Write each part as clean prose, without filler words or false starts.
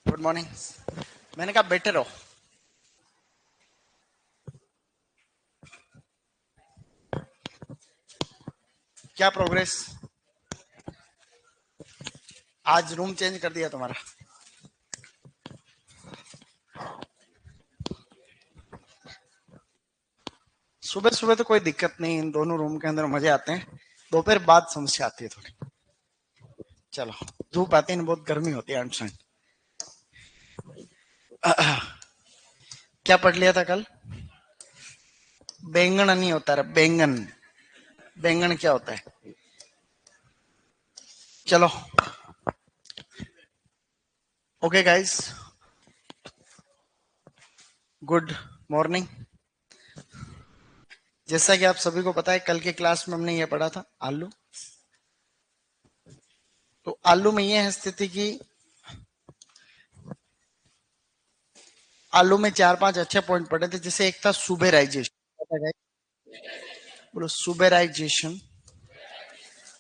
Good morning. मैंने कहा better हो। क्या प्रोग्रेस? आज रूम चेंज कर दिया तुम्हारा। सुबह सुबह तो कोई दिक्कत नहीं, इन दोनों रूम के अंदर मजे आते हैं। दोपहर बाद समस्या आती है थोड़ी। चलो, धूप आती है, बहुत गर्मी होती है। अंडरस्टैंड। क्या पढ़ लिया था कल? बैंगन नहीं होता है, बैंगन। बैंगन क्या होता है? चलो, ओके गाइस, गुड मॉर्निंग। जैसा कि आप सभी को पता है, कल के क्लास में हमने ये पढ़ा था आलू। तो आलू में ये है स्थिति कि आलू में 4-5 अच्छे पॉइंट पढ़े थे। जैसे एक था सुबेराइजेशन। बोलो सुबेराइजेशन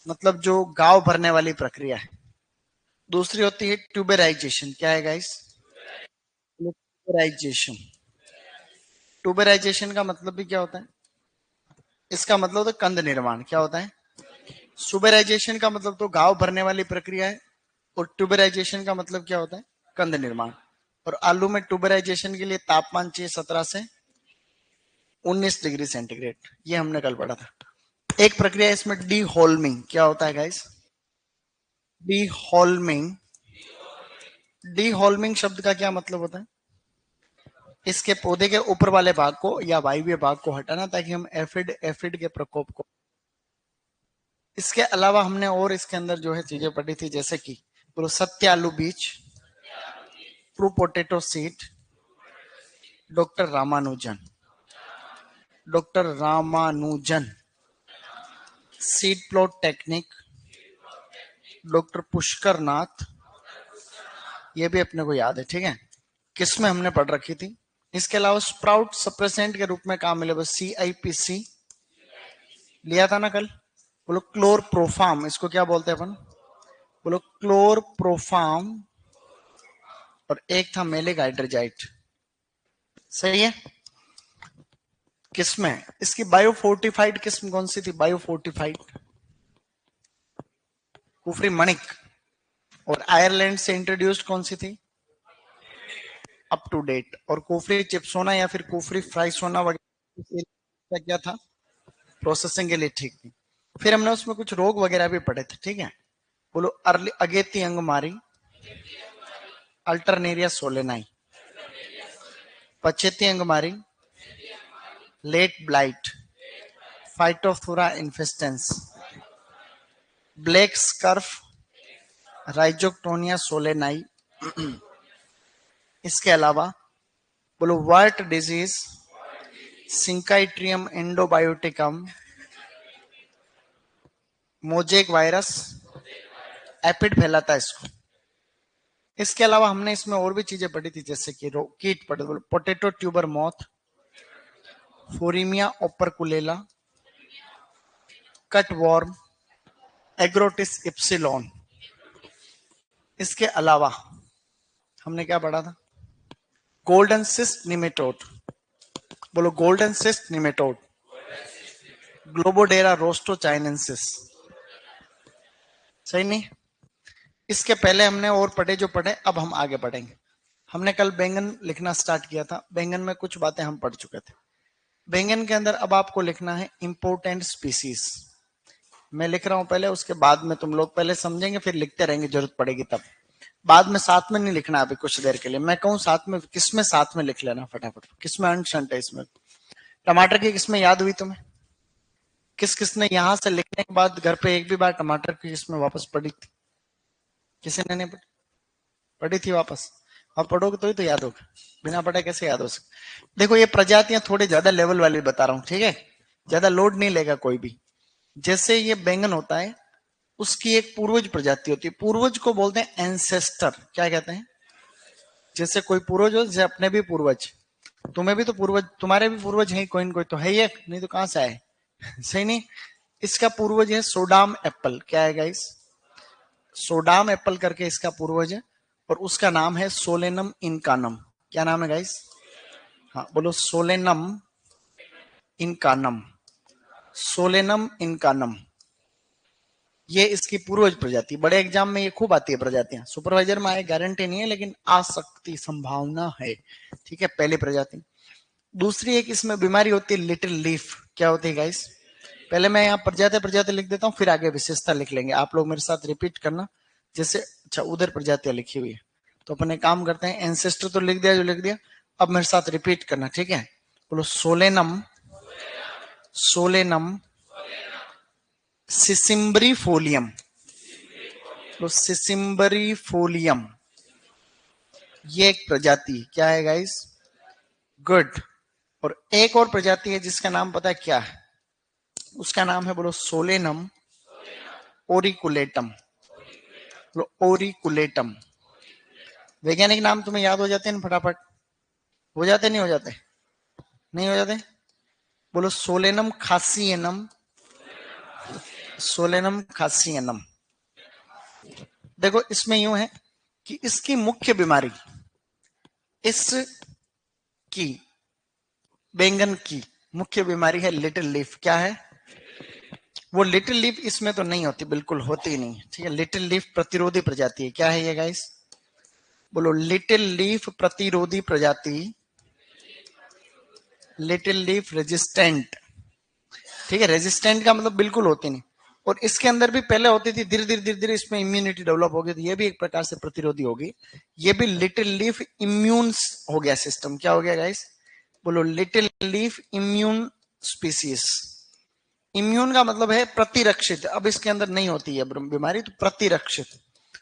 मतलब जो गांव भरने वाली प्रक्रिया है। दूसरी होती है ट्यूबेराइजेशन। क्या है गाइस? ट्यूबेराइजेशन। ट्यूबेराइजेशन का मतलब भी क्या होता है? इसका मतलब होता है कंद निर्माण। क्या होता है? सुबेराइजेशन का मतलब तो गांव भरने वाली प्रक्रिया है, और ट्यूबेराइजेशन का मतलब क्या होता है? कंद निर्माण। और आलू में ट्यूबेराइजेशन के लिए तापमान चाहिए 17 से 19 डिग्री सेंटीग्रेड। ये हमने कल पढ़ा था। एक प्रक्रिया है इसमें डी होल्मिंग। क्या होता है गाइस? डी होल्मिंग। डी होल्मिंग शब्द का क्या मतलब होता है? इसके पौधे के ऊपर वाले भाग को या वायवीय भाग को हटाना, ताकि हम एफिड के प्रकोप को। इसके अलावा हमने और इसके अंदर जो है चीजें पढ़ी थी, जैसे कि बोलो सत्य आलू बीज, true potato seed, doctor Ramanujan. Doctor Ramanujan. Seed plot technique, doctor Pushkar Nath. ये भी अपने को याद है, ठीक है। किसमें हमने पढ़ रखी थी? इसके अलावा स्प्राउट सप्रेसेंट के रूप में काम मिले, बस CIPC लिया था ना कल। बोलो क्लोर प्रोफार्म, इसको क्या बोलते हैं अपन? बोलो क्लोर प्रोफार्म। और एक था मेलिक हाइड्रोजाइट। सही है। किसमें इसकी बायोफोर्टिफाइड किस्म कौन सी थी? बायोफोर्टिफाइड कुफरी मणिक। और आयरलैंड से इंट्रोड्यूस्ड कौन सी थी? Up to date. और कुफरी चिप्सोना या फिर कुफरी फ्राइसोना वगैरह क्या था? प्रोसेसिंग के लिए ठीक थी। फिर हमने उसमें कुछ रोग वगैरह भी पढ़े थे, ठीक है। बोलो अर्ली अगेती अंगमारी, अल्टरनेरिया सोलेनाई, पचेती अंगमारी, late blight, Phytophthora infestans, black scurf, Rhizoctonia solani. इसके अलावा बोलो wart disease, Synchytrium endobioticum, mosaic virus. Aphid फैलाता है इसको। इसके अलावा हमने इसमें और भी चीजें पढ़ी थी, जैसे कि कीट पढ़े। बोलो potato tuber moth, Phthorimaea operculella, cut worm, Agrotis ipsilon. इसके अलावा हमने क्या पढ़ा था? Golden cyst nematode. बोलो golden cyst nematode, Globodera rostochiensis. सही नहीं? इसके पहले हमने और पढ़े जो पढ़े, अब हम आगे बढ़ेंगे। हमने कल बैंगन लिखना स्टार्ट किया था। बैंगन में कुछ बातें हम पढ़ चुके थे। बैंगन के अंदर अब आपको लिखना है इंपोर्टेंट स्पीसीज। मैं लिख रहा हूं पहले, उसके बाद में तुम लोग पहले समझेंगे, फिर लिखते रहेंगे, जरूरत पड़ेगी तब। बाद में साथ में नहीं लिखना अभी कुछ देर के लिए। मैं कहूँ साथ में, किसमें साथ में लिख लेना फटाफट। किसमें अंशंट है इसमें? टमाटर की किसमें याद हुई तुम्हें? किस किसने यहां से लिखने के बाद घर पे एक भी बार टमाटर की किस्में वापस पढ़ी थी? किसी ने नहीं पढ़ी? पढ़ी थी वापस? अब पढ़ोगे तो ही तो याद होगा, बिना पढ़े कैसे याद हो सकता? देखो ये प्रजातियां थोड़ी ज्यादा लेवल वाली बता रहा हूँ, ठीक है। ज्यादा लोड नहीं लेगा कोई भी। जैसे ये बैंगन होता है, उसकी एक पूर्वज प्रजाति होती है। पूर्वज को बोलते हैं एंसेस्टर। क्या कहते हैं? जैसे कोई पूर्वज हो, जैसे अपने भी पूर्वज। तुम्हें भी तो पूर्वज, तुम्हारे भी पूर्वज हैं, कोई न कोई तो है ही, नहीं तो कहां से आए? सही नहीं? इसका पूर्वज है सोडाम एप्पल। क्या है गाइस? सोडाम एप्पल करके इसका पूर्वज है। और उसका नाम है सोलेनम इनकानम। क्या नाम है गाइस? हाँ बोलो, सोलेनम इनकानम। सोलेनम इनकानम ये इसकी पूर्वज प्रजाति। बड़े एग्जाम में ये खूब आती है प्रजातियां, सुपरवाइजर में आए गारंटी नहीं है, लेकिन आ सकती संभावना है। ठीक है, पहली प्रजाति। दूसरी एक इसमें बीमारी होती है लिटिल लीफ। क्या होती है गाइस? पहले मैं यहाँ प्रजाति प्रजाति लिख देता हूँ, फिर आगे विशेषता लिख लेंगे। आप लोग मेरे साथ रिपीट करना। जैसे अच्छा उधर प्रजातियां लिखी हुई है, तो अपने काम करते हैं। एंसेस्टर तो लिख दिया जो लिख दिया, अब मेरे साथ रिपीट करना, ठीक है? बोलो, सोलेनम, सोलेनम सिसिम्ब्री फोलियम। तो सिसिम्बरी फोलियम ये एक प्रजाति। क्या है गाइस? गुड। और एक और प्रजाति है जिसका नाम पता है क्या है? उसका नाम है, बोलो, सोलेनम ओरिकुलेटम। बोलो, ओरिकुलेटम। वैज्ञानिक नाम तुम्हें याद हो जाते हैं फटाफट? हो जाते नहीं हो जाते? नहीं हो जाते? बोलो, सोलेनम खासियनम, सोलेनम खासियनम। देखो इसमें यूं है कि इसकी मुख्य बीमारी, इसकी बैंगन की मुख्य बीमारी है लिटिल लीफ। क्या है वो? लिटिल लीफ इसमें तो नहीं होती, बिल्कुल होती ही नहीं। ठीक है, लिटिल लीफ प्रतिरोधी प्रजाति है। क्या है ये गाइस? बोलो, लिटिल लीफ प्रतिरोधी प्रजाति, लिटिल लीफ रेजिस्टेंट। ठीक है, रेजिस्टेंट का मतलब बिल्कुल होती नहीं। और इसके अंदर भी पहले होती थी, धीरे धीरे धीरे धीरे इसमें इम्यूनिटी डेवलप हो गई, तो ये भी एक प्रकार से प्रतिरोधी होगी। ये भी लिटिल लीफ इम्यून हो गया सिस्टम। क्या हो गया गाइस? बोलो, little leaf immune species. Immune का मतलब है प्रतिरक्षित। अब इसके अंदर नहीं होती है बीमारी, तो प्रतिरक्षित।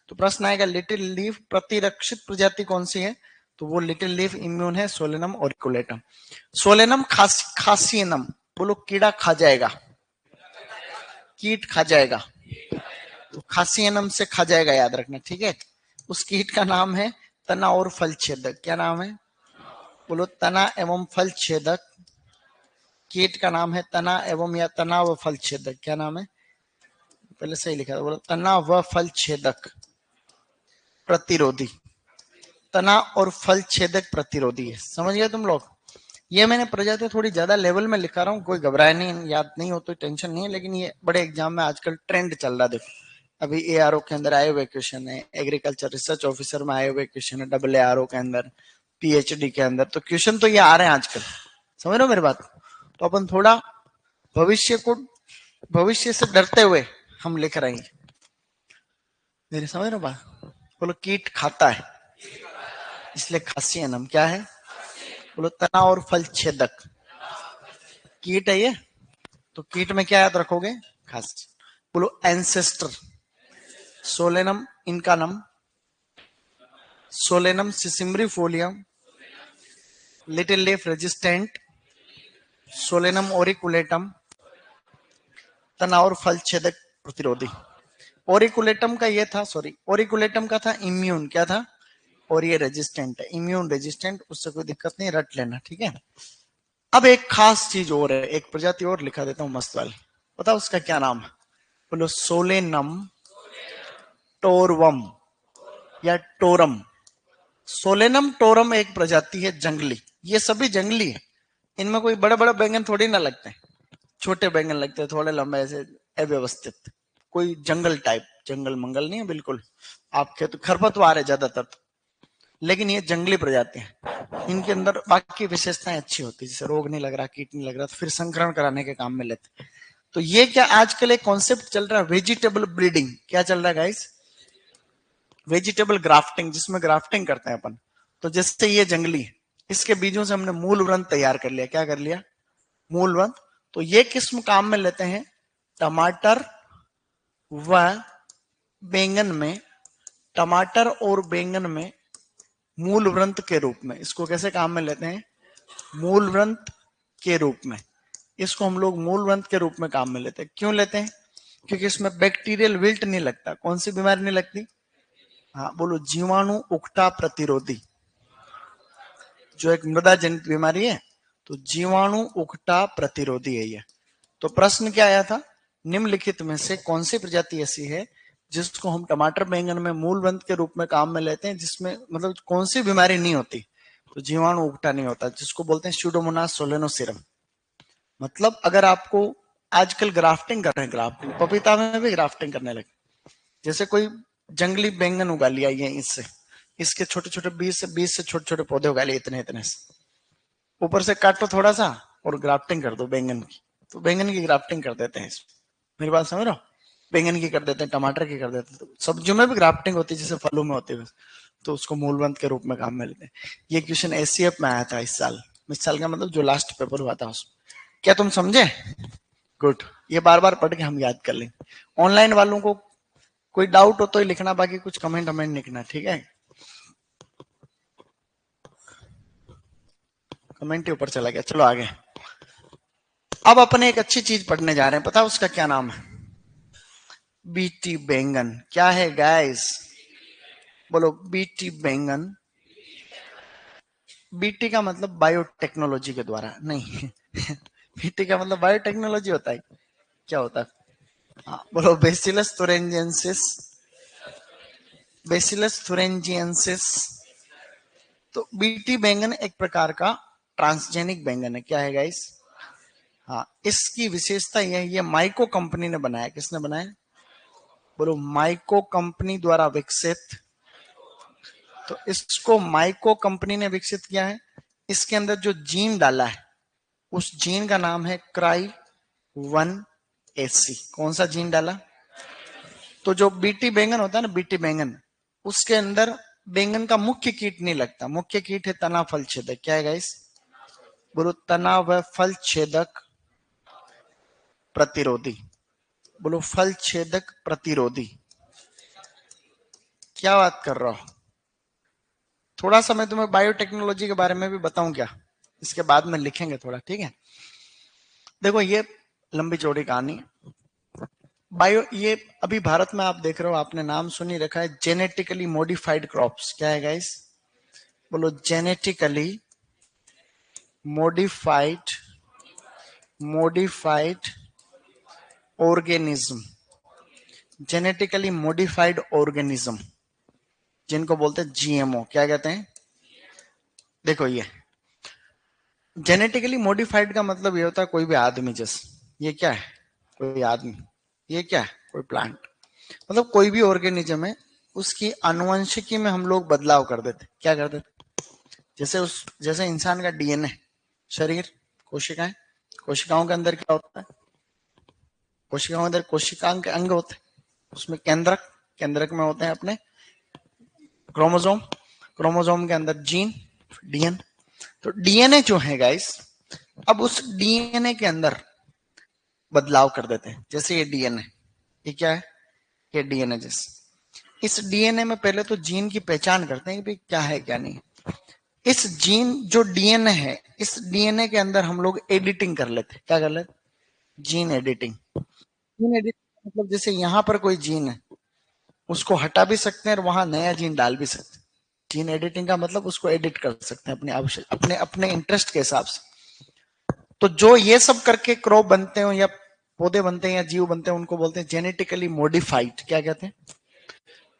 तो प्रश्न आएगा, लिटिल लीफ प्रतिरक्षित प्रजाति कौन सी है? तो वो लिटिल लीफ इम्यून है, सोलेनम ओरिकुलेटम। सोलेनम खासियनम। बोलो, कीड़ा खा जाएगा, कीट खा जाएगा। तो खासियनम से खा जाएगा, याद रखना, ठीक है? उस कीट का नाम है तना और फल छेदक। क्या नाम है? बोलो, तना एवं फल छेदक। कीट का नाम है तना एवं या तना व फल छेदक। क्या नाम है? पहले सही लिखा था, बोलो, तना व फल छेदक प्रतिरोधी। तना और फल छेदक प्रतिरोधी है। समझ गए तुम लोग? ये मैंने प्रजाति थोड़ी ज्यादा लेवल में लिखा रहा हूँ, कोई घबराए नहीं, याद नहीं हो तो टेंशन नहीं है, लेकिन ये बड़े एग्जाम में आजकल ट्रेंड चल रहा है। देखो अभी एआरओ के अंदर आए हुए क्वेश्चन है, एग्रीकल्चर रिसर्च ऑफिसर में आए हुए क्वेश्चन है, डबल एआरओ के अंदर, पीएचडी के अंदर, तो क्वेश्चन तो ये आ रहे हैं आजकल। समझ रहे हो मेरी बात? तो अपन थोड़ा भविष्य को, भविष्य से डरते हुए हम लिख रहे हैं। मेरी समझ रहे हो बात? बोलो, कीट खाता है इसलिए खासियनम। क्या है? बोलो, तना और फल छेदक कीट है ये। तो कीट में क्या याद रखोगे? खास। बोलो, ancestor Solanum incanum, Solanum sisymbriifolium, little leaf resistant, Solanum auriculatum, तना और फल छेदक प्रतिरोधी। ओरिकुलेटम का ये था, सॉरी, ओरिकुलेटम का था इम्यून। क्या था? और ये रेजिस्टेंट है, इम्यून रेजिस्टेंट, उससे कोई दिक्कत नहीं, रट लेना, ठीक है? अब एक खास चीज और है, एक प्रजाति और लिखा देता हूं मस्त वाली। बताओ उसका क्या नाम है? बोलो, सोलेनम टोरवम या टोरम। सोलेनम टोरम एक प्रजाति है जंगली। ये सभी जंगली है, इनमें कोई बड़े बड़े बैंगन थोड़ी ना लगते हैं, छोटे बैंगन लगते हैं, थोड़े लंबे ऐसे अव्यवस्थित। कोई जंगल टाइप, जंगल मंगल नहीं है बिल्कुल। आपके तो खरपतवार है ज्यादातर, लेकिन ये जंगली प्रजाति है। इनके अंदर बाकी विशेषताएं अच्छी होती है, जैसे रोग नहीं लग रहा, कीट नहीं लग रहा, तो फिर संकरण कराने के काम में लेते। तो ये क्या आजकल एक कॉन्सेप्ट चल रहा है, वेजिटेबल ब्रीडिंग। क्या चल रहा है गाइस? वेजिटेबल ग्राफ्टिंग, जिसमें ग्राफ्टिंग करते हैं अपन। तो जैसे ये जंगली है, इसके बीजों से हमने मूल व्रंत तैयार कर लिया। क्या कर लिया? मूल व्रंत। तो ये किस्म काम में लेते हैं टमाटर व बैंगन में, टमाटर और बैंगन में मूल व्रंत के रूप में। इसको कैसे काम में लेते हैं? मूल व्रंत के रूप में। इसको हम लोग मूल व्रंत के रूप में काम में लेते हैं। क्यों लेते हैं? क्योंकि इसमें बैक्टीरियल विल्ट नहीं लगता। कौन सी बीमारी नहीं लगती? हाँ बोलो, जीवाणु उकटा प्रतिरोधी, जो एक मृदा जनित बीमारी है, तो जीवाणु उकटा प्रतिरोधी है ये। तो प्रश्न क्या आया था? निम्नलिखित में से कौन सी प्रजाति ऐसी है जिसको हम टमाटर बैंगन में मूलवंत के रूप में काम में लेते हैं, जिसमें मतलब कौन सी बीमारी नहीं होती, तो जीवाणु उगटा नहीं होता, जिसको बोलते हैं स्यूडोमोनास सोलेनोसिरम। मतलब अगर आपको आजकल ग्राफ्टिंग कर रहे हैं, ग्राफ्टिंग पपीता में भी ग्राफ्टिंग करने लगे, जैसे कोई जंगली बैंगन उगा लिया ये इससे, इसके छोटे छोटे 20 से छोटे छोटे पौधे उगा लिए इतने इतने से, ऊपर से काटो थोड़ा सा और ग्राफ्टिंग कर दो बैंगन की, तो बैंगन की ग्राफ्टिंग कर देते हैं इसमें। मेरी बात समझ रहे हो? बैंगन की कर देते हैं, टमाटर की कर देते हैं, तो सब्जियों में भी ग्राफ्टिंग होती है जैसे फलों में होती है, तो उसको मूलवंत के रूप में काम में लेते हैं। ये क्वेश्चन एससीएफ में आया था इस साल का मतलब जो लास्ट पेपर हुआ था उसमें। क्या तुम समझे? गुड। ये बार बार पढ़ के हम याद कर लेंगे। ऑनलाइन वालों को कोई डाउट हो तो ही लिखना, बाकी कुछ कमेंट कमेंट लिखना, ठीक है? कमेंट के ऊपर चला गया, चलो आगे। अब अपने एक अच्छी चीज पढ़ने जा रहे हैं, पता उसका क्या नाम है? बीटी बैंगन। क्या है गाइस? बोलो बीटी बैंगन। बीटी का मतलब बायोटेक्नोलॉजी के द्वारा नहीं बीटी का मतलब बायोटेक्नोलॉजी होता है, क्या होता है? हाँ, बोलो बेसिलस थुरिंजियंसिस। Bacillus thuringiensis. तो बीटी बैंगन एक प्रकार का ट्रांसजेनिक बैंगन है। क्या है गाइस? हाँ, इसकी विशेषता यह है, ये माइको कंपनी ने बनाया। किसने बनाया? बोलो माइको कंपनी द्वारा विकसित। तो इसको माइको कंपनी ने विकसित किया है। इसके अंदर जो जीन डाला है उस जीन का नाम है क्राई 1 AC। कौन सा जीन डाला? तो जो बीटी बैंगन होता है ना, बीटी बैंगन, उसके अंदर बैंगन का मुख्य कीट नहीं लगता। मुख्य कीट है तना फल छेदक। क्या है गाइस? बोलो तना व फल छेदक प्रतिरोधी। बोलो फल छेदक प्रतिरोधी। क्या बात कर रहा हो? थोड़ा सा मैं तुम्हें बायोटेक्नोलॉजी के बारे में भी बताऊं क्या? इसके बाद में लिखेंगे थोड़ा, ठीक है? देखो ये लंबी चौड़ी कहानी। बायो ये अभी भारत में आप देख रहे हो, आपने नाम सुनी रखा है जेनेटिकली मॉडिफाइड क्रॉप्स। क्या है गाइस? बोलो genetically modified modified organism. Genetically modified organism जिनको बोलते हैं जीएमओ। क्या कहते हैं? देखो ये जेनेटिकली मॉडिफाइड का मतलब ये होता है कोई भी आदमी, जैसे ये क्या है? कोई आदमी। ये क्या है? कोई प्लांट। मतलब कोई भी ऑर्गेनिज्म है, उसकी आनुवंशिकी में हम लोग बदलाव कर देते। क्या कर देते? जैसे इंसान का डीएनए, शरीर, कोशिकाएं, कोशिकाओं के अंदर क्या होता है? कोशिकाओं के अंदर कोशिकांग के अंग होते हैं, उसमें केंद्रक, केंद्रक में होते हैं अपने क्रोमोजोम, क्रोमोजोम के अंदर जीन, डीएनए। तो डीएनए जो है गाइस, अब उस डीएनए के अंदर बदलाव कर देते हैं। जैसे ये डीएनए, ये क्या है? ये डीएनए। जैसे इस डीएनए में पहले तो जीन की पहचान करते हैं कि भाई क्या है क्या नहीं। इस जीन जो डीएनए है, इस डीएनए के अंदर हम लोग एडिटिंग कर लेते हैं। क्या कर लेते? Gene editing. जीन एडिटिंग मतलब जैसे यहां पर कोई जीन है, उसको हटा भी सकते हैं और वहां नया जीन डाल भी सकते हैं। जीन एडिटिंग का मतलब उसको एडिट कर सकते हैं अपने आवश्यक, अपने अपने इंटरेस्ट के हिसाब से। तो जो ये सब करके क्रॉप बनते हो या पौधे बनते हैं या जीव बनते हैं, उनको बोलते हैं जेनेटिकली मॉडिफाइड। क्या कहते हैं?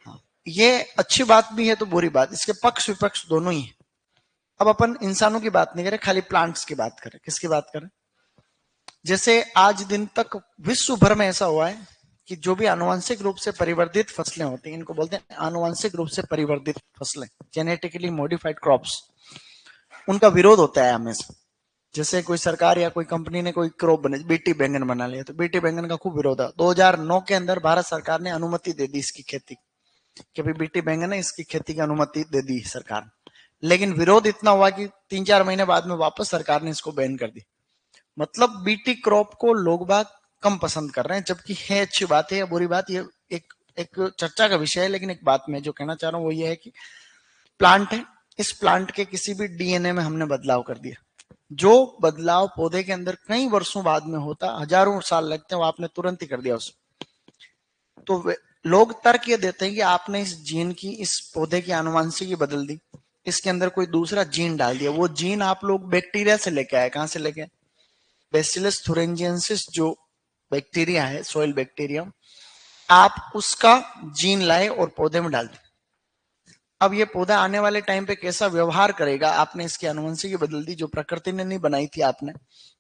हाँ, ये अच्छी बात भी है तो बुरी बात, इसके पक्ष विपक्ष दोनों ही है। अब अपन इंसानों की बात नहीं करें, खाली प्लांट्स की बात करें। किसकी बात करें? जैसे आज दिन तक विश्व भर में ऐसा हुआ है कि जो भी आनुवंशिक रूप से परिवर्तित फसलें होती हैं, इनको बोलते हैं आनुवंशिक रूप से परिवर्तित फसलें, जेनेटिकली मॉडिफाइड क्रॉप्स, उनका विरोध होता है हमेशा। जैसे कोई सरकार या कोई कंपनी ने कोई क्रॉप बने, बीटी बैंगन बना लिया, तो बीटी बैंगन का खूब विरोध है। 2009 के अंदर भारत सरकार ने अनुमति दे दी इसकी खेती कि भाई बीटी बैंगन है, इसकी खेती की अनुमति दे दी सरकार। लेकिन विरोध इतना हुआ कि 3-4 महीने बाद में वापस सरकार ने इसको बैन कर दी। मतलब बीटी क्रॉप को लोग बाग कम पसंद कर रहे हैं, जबकि है अच्छी बात है या बुरी बात, ये एक एक चर्चा का विषय है। लेकिन एक बात मैं जो कहना चाह रहा हूं वो ये है कि प्लांट है, इस प्लांट के किसी भी डीएनए में हमने बदलाव कर दिया, जो बदलाव पौधे के अंदर कई वर्षों बाद में होता, हजारों साल लगते हैं, वो आपने तुरंत ही कर दिया उस। तो लोग तर्क ये देते हैं कि आपने इस जीन की, इस पौधे की आनुवंशिकी बदल दी, इसके अंदर कोई दूसरा जीन डाल दिया। वो जीन आप लोग बैक्टीरिया से लेके आए। कहां से लेके? बेसिलस थुरिंजियंसिस जो बैक्टीरिया है, सोइल बैक्टीरिया, आप उसका जीन लाए और पौधे में डाल दिए। अब ये पौधा आने वाले टाइम पे कैसा व्यवहार करेगा, आपने इसकी आनुवंशिकी बदल दी, जो प्रकृति ने नहीं बनाई थी आपने,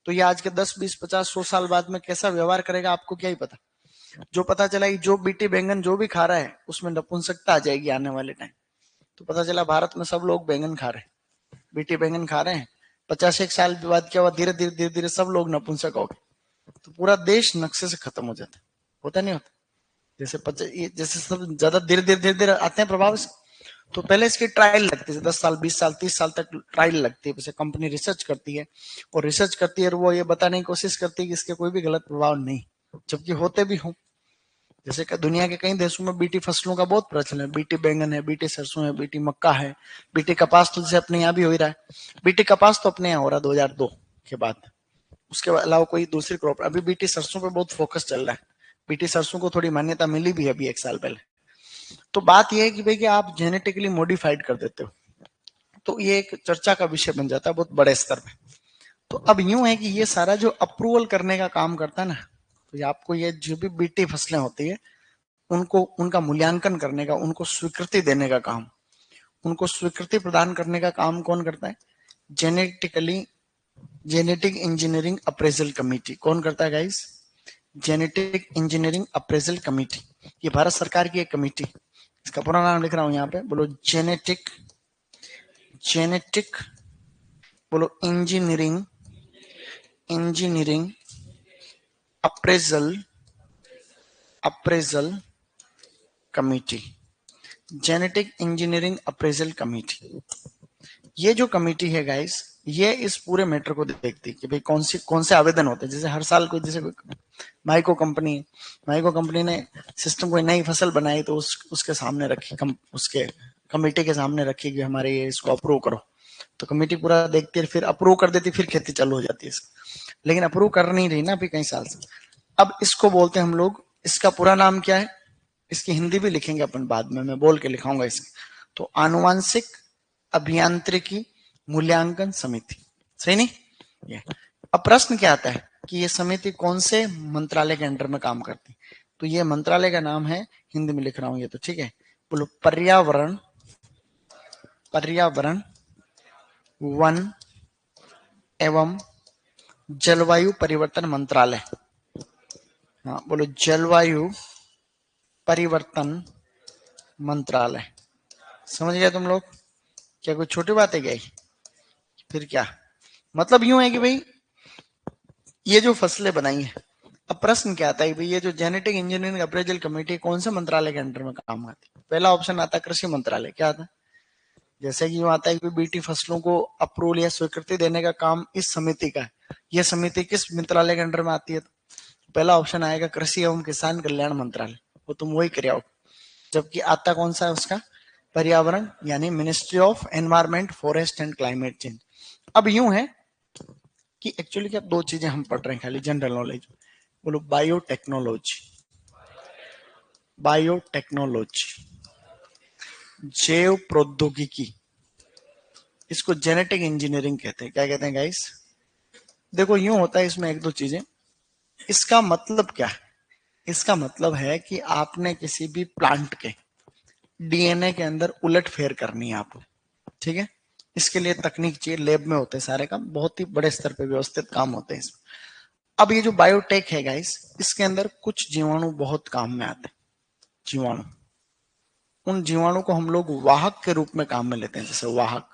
तो ये आज के 10, 20, 50, 100 साल बाद में कैसा व्यवहार करेगा आपको क्या ही पता। जो पता चला कि जो बीटी बैंगन जो भी खा रहा है उसमें नपुंसकता आ जाएगी आने वाले टाइम। तो पता चला भारत में सब लोग बैंगन खा रहे हैं, बीटी बैंगन खा रहे हैं। 50 साल बाद क्या हुआ, धीरे धीरे धीरे धीरे सब लोग नपुंसक हो गए, तो पूरा देश नक्शे से खत्म हो जाता। होता नहीं होता? जैसे सब ज्यादा धीरे धीरे धीरे धीरे आते हैं प्रभाव से। तो पहले इसकी ट्रायल लगती है, 10 साल 20 साल 30 साल तक ट्रायल लगती है, जैसे कंपनी रिसर्च करती है और रिसर्च करती है और वो ये बताने की कोशिश करती है कि इसके कोई भी गलत प्रभाव नहीं, जबकि होते भी हों। जैसे कि दुनिया के कई देशों में बीटी फसलों का बहुत प्रचलन है, बीटी बैंगन है, बीटी सरसों है, बीटी मक्का है, बीटी कपास तो जैसे अपने यहाँ भी हो ही रहा है। बीटी कपास तो अपने यहाँ हो रहा 2002 के बाद, उसके अलावा कोई दूसरी क्रॉप। अभी बीटी सरसों पे बहुत फोकस चल रहा है, बीटी सरसों को थोड़ी मान्यता मिली भी है अभी 1 साल पहले। तो बात यह है कि भाई कि आप जेनेटिकली मॉडिफाइड कर देते हो, तो ये एक चर्चा का विषय बन जाता है बहुत बड़े स्तर पे। तो अब यूं है कि ये सारा जो अप्रूवल करने का काम करता है ना, तो ये आपको ये जो भी बीटी फसलें होती है उनको उनका मूल्यांकन करने का, उनको स्वीकृति देने का काम, उनको स्वीकृति प्रदान करने का काम कौन करता है? Genetic engineering appraisal committee. कौन करता है guys? Genetic engineering appraisal committee. ये भारत सरकार की एक कमेटी, इसका पूरा नाम लिख रहा हूं यहाँ पे, बोलो जेनेटिक बोलो engineering appraisal committee. Genetic engineering appraisal committee, ये जो कमेटी है गाइस, ये इस पूरे मैटर को देखती है कि भाई कौन से आवेदन होते हैं। जैसे हर साल कोई, जैसे माइको कंपनी ने सिस्टम कोई नई फसल बनाई तो उसके सामने रखी, उसके कमेटी के सामने रखी कि हमारे ये इसको अप्रूव करो। तो कमेटी पूरा देखती है, फिर अप्रूव कर देती, फिर खेती चालू हो जाती है इसकी। लेकिन अप्रूव कर नहीं रही ना अभी कई साल से। अब इसको बोलते हैं हम लोग, इसका पूरा नाम क्या है, इसकी हिंदी भी लिखेंगे अपन बाद में, मैं बोल के लिखाऊंगा इसकी। तो आनुवांशिक अभियांत्रिकी मूल्यांकन समिति, सही नहीं ये। अब प्रश्न क्या आता है कि ये समिति कौन से मंत्रालय के अंडर में काम करती? तो ये मंत्रालय का नाम है, हिंदी में लिख रहा हूं ये, तो ठीक है, बोलो पर्यावरण वन एवं जलवायु परिवर्तन मंत्रालय। हाँ बोलो, जलवायु परिवर्तन मंत्रालय। समझ गए तुम लोग? क्या कोई छोटी बात है क्या? फिर क्या मतलब? यूं है कि भाई ये जो फसलें बनाई है, अब प्रश्न क्या आता है भाई, ये जो जेनेटिक इंजीनियरिंग अप्रेजल कमेटी कौन से मंत्रालय के अंडर में काम आती है? पहला ऑप्शन आता है कृषि मंत्रालय। क्या आता है? जैसे कि यूं आता है कि बीटी फसलों को अप्रूवल या स्वीकृति देने का काम इस समिति का है। यह समिति किस मंत्रालय के अंडर में आती है? तो पहला ऑप्शन आएगा कृषि एवं किसान कल्याण मंत्रालय, वो तुम वही कर आओ। जबकि आता कौन सा है उसका? पर्यावरण, यानी ministry of environment, forest and climate change. अब यूं है कि एक्चुअली क्या दो चीजें हम पढ़ रहे हैं खाली जनरल नॉलेज। बोलो बायोटेक्नोलॉजी, जैव प्रौद्योगिकी, इसको जेनेटिक इंजीनियरिंग कहते हैं। क्या कहते हैं गाइस? देखो यूं होता है इसमें एक दो चीजें। इसका मतलब क्या है? इसका मतलब है कि आपने किसी भी प्लांट के डीएनए के अंदर उलटफेर करनी है आपको, ठीक है? इसके लिए तकनीक चाहिए, लैब में होते हैं सारे काम, बहुत ही बड़े स्तर पे व्यवस्थित काम होते हैं इसमें। अब ये जो बायोटेक है गाइस, इसके अंदर कुछ जीवाणु बहुत काम में आते हैं। जीवाणु, उन जीवाणु को हम लोग वाहक के रूप में काम में लेते हैं। जैसे वाहक,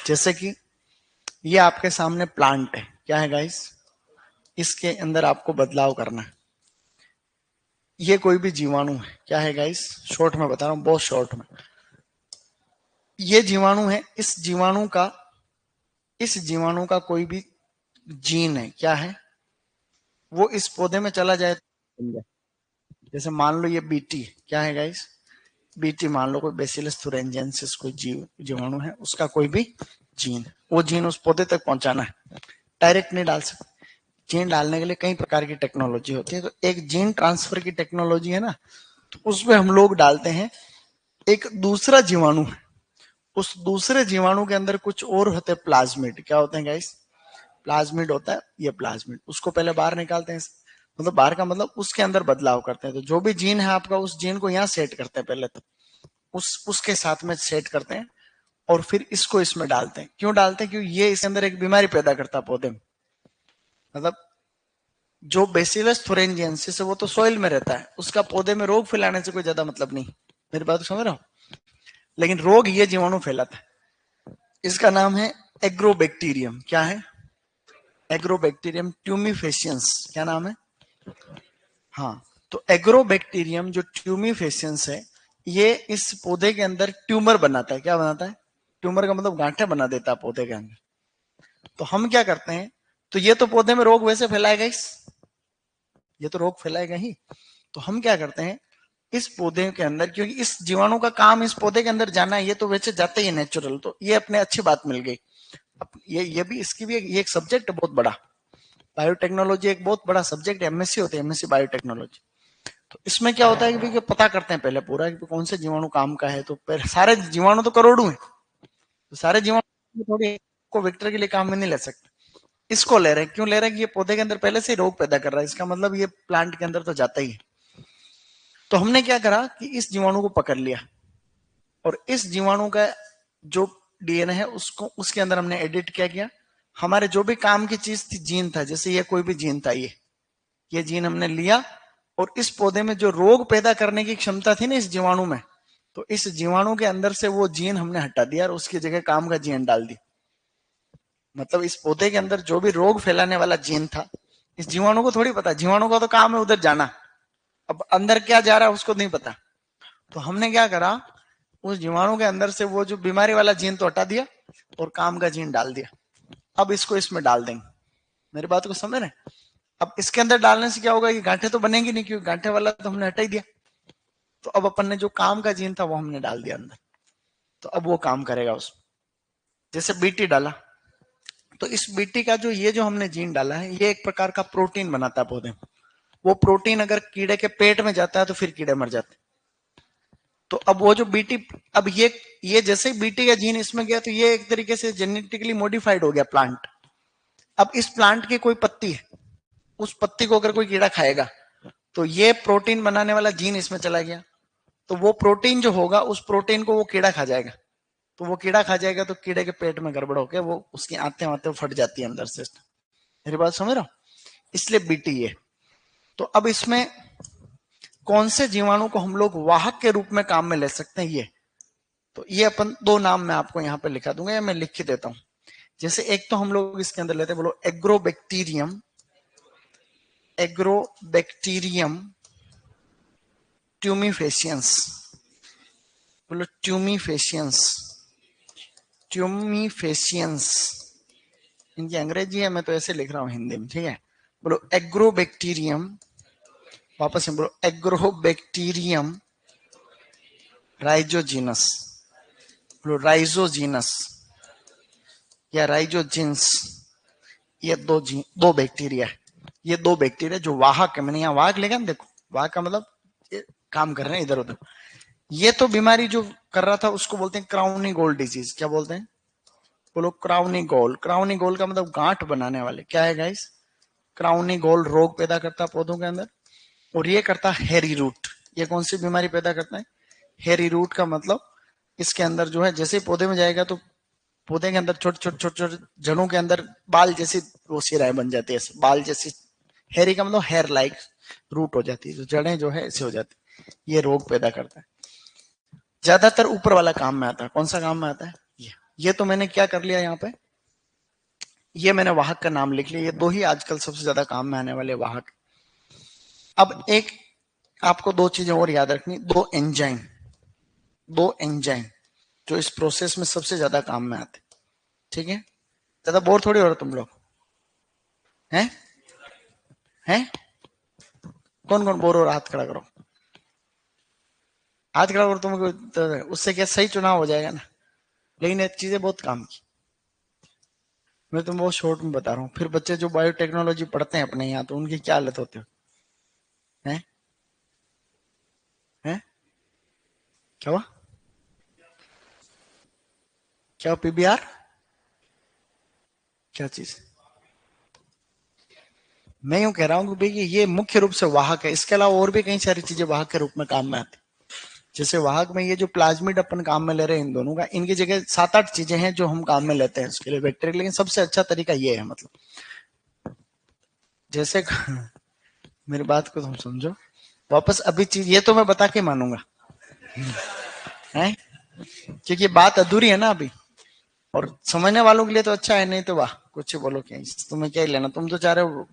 जैसे कि ये आपके सामने प्लांट है, क्या है गाइस? इसके अंदर आपको बदलाव करना है। ये कोई भी जीवाणु है, क्या है गाइस? शॉर्ट में बता रहा हूं, बहुत शॉर्ट में। ये जीवाणु है, इस जीवाणु का कोई भी जीन है, क्या है? वो इस पौधे में चला जाए। जैसे मान लो ये बीटी, क्या है गाइस? बीटी मान लो कोई बेसिलस थुरिनजेंसिस कोई जीवाणु है, उसका कोई भी जीन, वो जीन उस पौधे तक पहुंचाना है। डायरेक्ट नहीं डाल सकते, जीन डालने के लिए कई प्रकार की टेक्नोलॉजी होती है। तो एक जीन ट्रांसफर की टेक्नोलॉजी है ना, तो उसमें हम लोग डालते हैं एक दूसरा जीवाणु, उस दूसरे जीवाणु के अंदर कुछ और होते हैं प्लाज्मिड। क्या होते हैं गाइस? प्लाज्मिड होता है, ये प्लाज्मिड, उसको पहले बाहर निकालते हैं। मतलब बाहर का मतलब उसके अंदर बदलाव करते हैं। तो जो भी जीन है आपका, उस जीन को यहाँ सेट करते हैं पहले, तो उसके साथ में सेट करते हैं और फिर इसको इसमें डालते हैं। क्यों डालते हैं? क्योंकि ये इसके अंदर एक बीमारी पैदा करता है पौधे में। मतलब जो बेसिलस थुरिंजियंसिस है वो तो सॉइल में रहता है, उसका पौधे में रोग फैलाने से कोई ज्यादा मतलब नहीं। मेरी बात समझ रहे हो? लेकिन रोग ये जीवाणु फैलाता है। इसका नाम है एग्रोबैक्टीरियम। क्या है? Agrobacterium tumefaciens. क्या नाम है? हाँ, तो एग्रोबैक्टीरियम जो ट्यूमिफेसियंस है, ये इस पौधे के अंदर ट्यूमर बनाता है। क्या बनाता है? ट्यूमर का मतलब गांठें बना देता है पौधे के अंदर। तो हम क्या करते हैं, तो ये तो पौधे में रोग वैसे फैलाएगा, ये तो रोग फैलाएगा ही। तो हम क्या करते हैं, इस पौधे के अंदर, क्योंकि इस जीवाणु का काम इस पौधे के अंदर जाना है, ये तो वैसे जाते ही नेचुरल, तो ये अपने अच्छी बात मिल गई। अब ये भी इसकी भी ये एक सब्जेक्ट है बहुत बड़ा। बायोटेक्नोलॉजी एक बहुत बड़ा सब्जेक्ट है, एमएससी होती है, एमएससी बायोटेक्नोलॉजी। तो इसमें क्या होता है कि पता करते हैं पहले पूरा कि कौन से जीवाणु काम का है। तो सारे जीवाणु तो करोड़ों है, तो सारे जीवाणु थोड़ी को वेक्टर के लिए काम में नहीं ले सकते। इसको ले रहे हैं। क्यों ले रहे हैं? कि ये पौधे के अंदर पहले से ही रोग पैदा कर रहा है, इसका मतलब ये प्लांट के अंदर तो जाता ही है। तो हमने क्या करा कि इस जीवाणु को पकड़ लिया और इस जीवाणु का जो डीएनए है उसको उसके अंदर हमने एडिट क्या किया। हमारे जो भी काम की चीज थी, जीन था, जैसे ये कोई भी जीन था, ये जीन हमने लिया और इस पौधे में जो रोग पैदा करने की क्षमता थी ना इस जीवाणु में, तो इस जीवाणु के अंदर से वो जीन हमने हटा दिया और उसकी जगह काम का जीन डाल दी। मतलब इस पौधे के अंदर जो भी रोग फैलाने वाला जीन था, इस जीवाणु को थोड़ी पता, जीवाणु का तो काम है उधर जाना, अब अंदर क्या जा रहा है उसको नहीं पता। तो हमने क्या करा, उस जीवाणु के अंदर से वो जो बीमारी वाला जीन तो हटा दिया और काम का जीन डाल दिया। अब इसको इसमें डाल देंगे। मेरी बात को समझ रहे? अब इसके अंदर डालने से क्या होगा, ये गांठे तो बनेंगी नहीं क्योंकि गांठे वाला तो हमने हटा ही दिया। तो अब अपन ने जो काम का जीन था वो हमने डाल दिया अंदर, तो अब वो काम करेगा उसमें। जैसे बीटी डाला, तो इस बीटी का जो ये जो हमने जीन डाला है, ये एक प्रकार का प्रोटीन बनाता है पौधे में। वो प्रोटीन अगर कीड़े के पेट में जाता है तो फिर कीड़े मर जाते हैं। तो अब वो जो बीटी, अब ये जैसे ही बीटी का जीन इसमें गया तो ये एक तरीके से जेनेटिकली मॉडिफाइड हो गया प्लांट। अब इस प्लांट की कोई पत्ती है, उस पत्ती को अगर कोई कीड़ा खाएगा तो ये प्रोटीन बनाने वाला जीन इसमें चला गया, तो वो प्रोटीन जो होगा उस प्रोटीन को वो कीड़ा खा जाएगा। तो वो कीड़ा खा जाएगा तो कीड़े के पेट में गड़बड़ होकर वो उसकी आंतें वातें फट जाती है अंदर से। मेरी बात समझ रहा हो? इसलिए बीटी है। तो अब इसमें कौन से जीवाणु को हम लोग वाहक के रूप में काम में ले सकते हैं, ये तो ये अपन दो नाम मैं आपको यहाँ पे लिखा दूंगा या मैं लिख के देता हूं। जैसे एक तो हम लोग इसके अंदर लेते हैं, बोलो एग्रोबैक्टीरियम, एग्रोबैक्टीरियम ट्यूमिफेसियंस, बोलो ट्यूमिफेसियंस, ट्यूमिफेसियंस। इनकी अंग्रेजी है, मैं तो ऐसे लिख रहा हूं हिंदी में, ठीक है। बोलो एग्रोबैक्टीरियम, वापस से बोलो एग्रोबैक्टीरियम राइजोजीनस, बोलो राइजोजीनस या राइजोजिन्स। ये दो बैक्टीरिया है, ये दो बैक्टीरिया जो वाहक है। मैंने यहाँ वाहक लिखा ना, देखो वाहक का मतलब ये काम कर रहे हैं इधर उधर। ये तो बीमारी जो कर रहा था उसको बोलते हैं क्राउनी गोल डिजीज। क्या बोलते हैं? बोलो क्राउनी गोल। क्राउनी गोल का मतलब गांठ बनाने वाले। क्या है गाइस? क्राउनी गोल रोग पैदा करता है पौधों के अंदर, और ये करता है हेरी रूट। ये कौन सी बीमारी पैदा करता है? हेरी रूट का मतलब इसके अंदर जो है, जैसे पौधे में जाएगा तो पौधे के अंदर छोटे छोटे छोटे छोटे जड़ों के अंदर बाल जैसी वो सिराएं बन जाती है, बाल जैसी। हेरी का मतलब हेयर लाइक रूट हो जाती है, जो जड़ें जो है ऐसे हो जाती है। ये रोग पैदा करता है। ज्यादातर ऊपर वाला काम में आता है। कौन सा काम में आता है? ये तो मैंने क्या कर लिया यहाँ पे, ये मैंने वाहक का नाम लिख लिया। ये दो ही आजकल सबसे ज्यादा काम में आने वाले वाहक। अब एक आपको दो चीजें और याद रखनी, दो एंजाइम जो इस प्रोसेस में सबसे ज्यादा काम में आते। ठीक है, ज्यादा बोर थोड़ी हो रहे तुम लोग हैं? हैं? कौन कौन बोर हो रहा? हाथ खड़ा करो, हाथ खड़ा करो। तुमको तो उससे क्या सही चुनाव हो जाएगा ना। लेकिन ये चीजें बहुत काम की, मैं तुम बहुत शॉर्ट में बता रहा हूँ। फिर बच्चे जो बायोटेक्नोलॉजी पढ़ते हैं अपने यहाँ, तो उनकी क्या हालत होती है? हैं? क्या हुआ? क्या पीबीआर? क्या चीज? मैं यूं कह रहा हूं कि भाई ये मुख्य रूप से वाहक है, इसके अलावा और भी कई सारी चीजें वाहक के रूप में काम में आती। जैसे वाहक में ये जो प्लाज्मिड अपन काम में ले रहे हैं इन दोनों का, इनकी जगह 7-8 चीजें हैं जो हम काम में लेते हैं इसके लिए बैक्टीरिया, लेकिन सबसे अच्छा तरीका ये है। मतलब जैसे मेरी बात को तुम समझो वापस, अभी चीज ये तो मैं बता के मानूंगा है, क्योंकि बात अधूरी है ना अभी, और समझने वालों के लिए तो अच्छा है, नहीं तो वाह कुछ बोलो क्या, तुम्हें क्या ही लेना, तुम तो चाह रहे हो,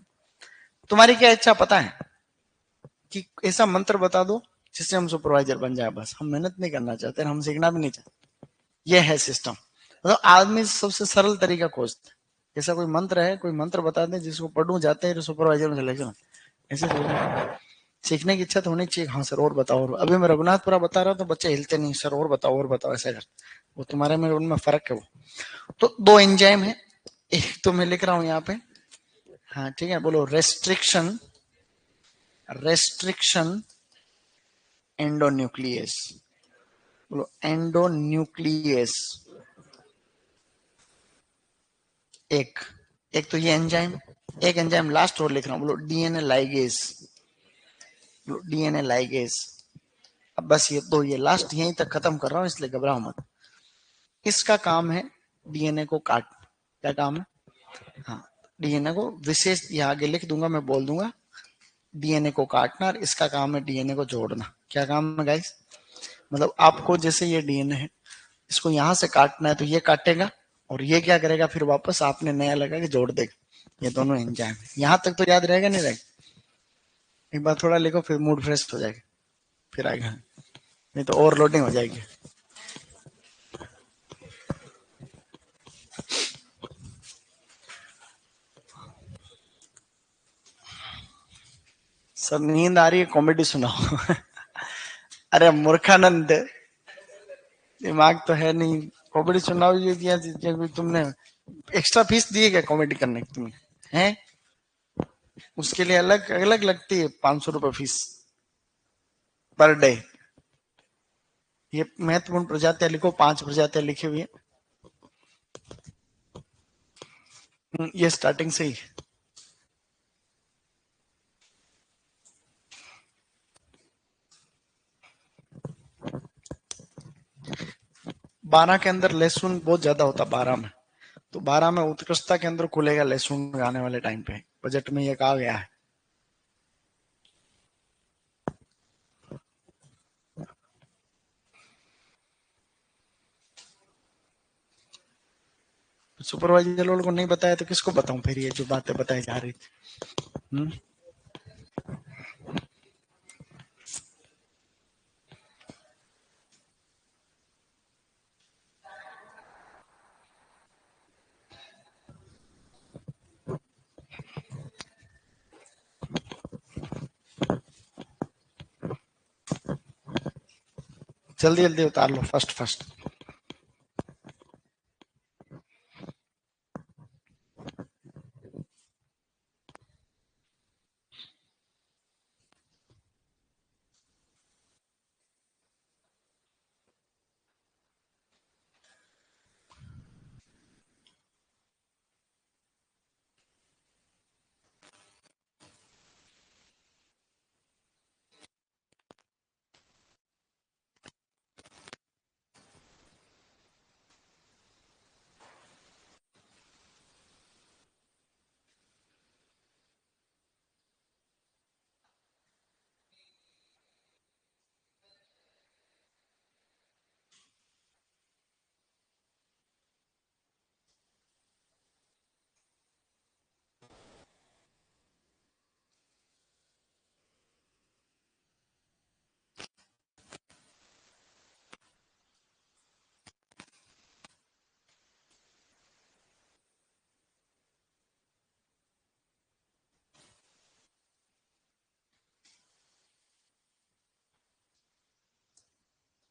तुम्हारी क्या इच्छा पता है कि ऐसा मंत्र बता दो जिससे हम सुपरवाइजर बन जाए, बस हम मेहनत नहीं करना चाहते, हम सीखना भी नहीं चाहते। ये है सिस्टम। मतलब आदमी सबसे सरल तरीका खोजता है, ऐसा कोई मंत्र है, कोई मंत्र बता दें जिसको पढ़ूं जाते हैं सुपरवाइजर में सिलेक्शन, ऐसे सीखने की इच्छा तो होनी चाहिए। हाँ सर और बताओ, और अभी मैं रघुनाथपुरा बता रहा हूँ तो बच्चे हिलते नहीं, सर और बताओ ऐसा कर, वो तुम्हारे में उनमें फर्क है। वो तो दो एंजाइम है, एक तो मैं लिख रहा हूं यहाँ पे, हाँ ठीक है, बोलो रेस्ट्रिक्शन, रेस्ट्रिक्शन एंडोन्यूक्लियस, बोलो एंडोन्यूक्लियस। एक एक तो ये एंजाइम, एक एंजाइम लास्ट और लिख रहा हूं, बोलो डीएनए लाइगेज, बोलो डीएनए लाइगेज। अब बस ये दो, ये लास्ट यहीं तक खत्म कर रहा हूं, इसलिए घबराओ मत। इसका काम है डीएनए को काट, क्या काम है, हाँ डीएनए को विशेष, ये आगे लिख दूंगा, मैं बोल दूंगा, डीएनए को काटना, और इसका काम है डीएनए को जोड़ना। क्या काम है गाइस, मतलब आपको जैसे ये डीएनए है, इसको यहां से काटना है तो ये काटेगा, और ये क्या करेगा फिर वापस आपने नया लगा के जोड़ देगा। ये दोनों एंजाइम है, यहां तक तो याद रहेगा नहीं रहेगा, एक बार थोड़ा लिखो फिर मूड फ्रेश हो जाएगा, फिर आएगा, नहीं तो ओवरलोडिंग हो जाएगी। सर नींद आ रही है, कॉमेडी सुनाओ अरे मूर्खानंद, दिमाग तो है नहीं, कॉमेडी सुनाओ, ये दिया तुमने, एक्स्ट्रा फीस दी है क्या कॉमेडी करने की तुमने, हैं, उसके लिए अलग अलग लगती है 500 रुपये फीस पर डे। ये महत्वपूर्ण प्रजातियां लिखो, 5 प्रजातियां लिखी हुई है। ये स्टार्टिंग से ही, 12 के अंदर लहसुन बहुत ज्यादा होता, 12 में, तो 12 में उत्कृष्टता के अंदर खुलेगा लहसुन आने वाले टाइम पे, बजट में ये कहा गया है। सुपरवाइजर लोगों को नहीं बताया तो किसको बताऊं फिर, ये जो बातें बताई जा रही थी। जल्दी जल्दी उतार लो फर्स्ट फर्स्ट।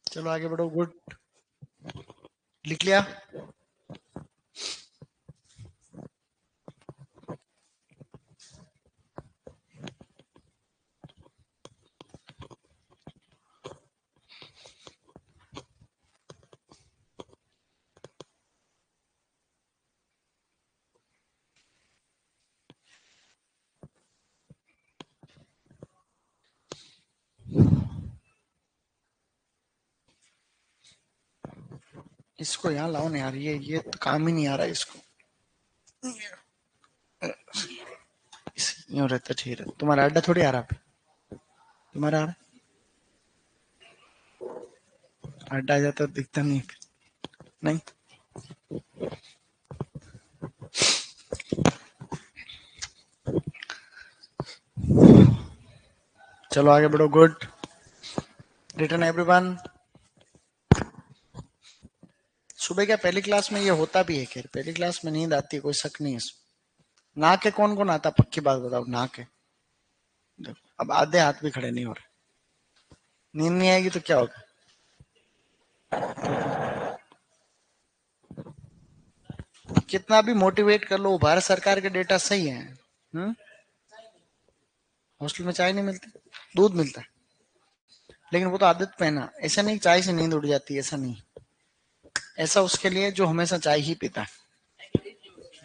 चलो आगे बढ़ो, गुड, लिख लिया। इसको यहाँ लाओ ना यार, ये तो काम ही नहीं आ रहा है इसको। यूं रहता ठीक रहता। तुम्हारा अड्डा थोड़ी आ रहा है, तुम्हारा आ रहा है। अड्डा आ जाता तो दिखता नहीं नहीं। चलो आगे बढ़ो। Good return everyone. सुबह क्या पहली क्लास में ये होता भी है, खैर पहली क्लास में नींद आती है, कोई शक नहीं है इसमें। ना के कौन कौन आता, पक्की बात बताओ ना के। देखो अब आधे हाथ भी खड़े नहीं हो रहे। नींद नहीं आएगी तो क्या होगा। कितना भी मोटिवेट कर लो, भारत सरकार के डेटा सही है। हॉस्टल में चाय नहीं मिलती, दूध मिलता है, लेकिन वो तो आदत पे है ना। ऐसा नहीं चाय से नींद उड़ जाती है, ऐसा नहीं। ऐसा उसके लिए जो हमेशा चाय ही पीता है।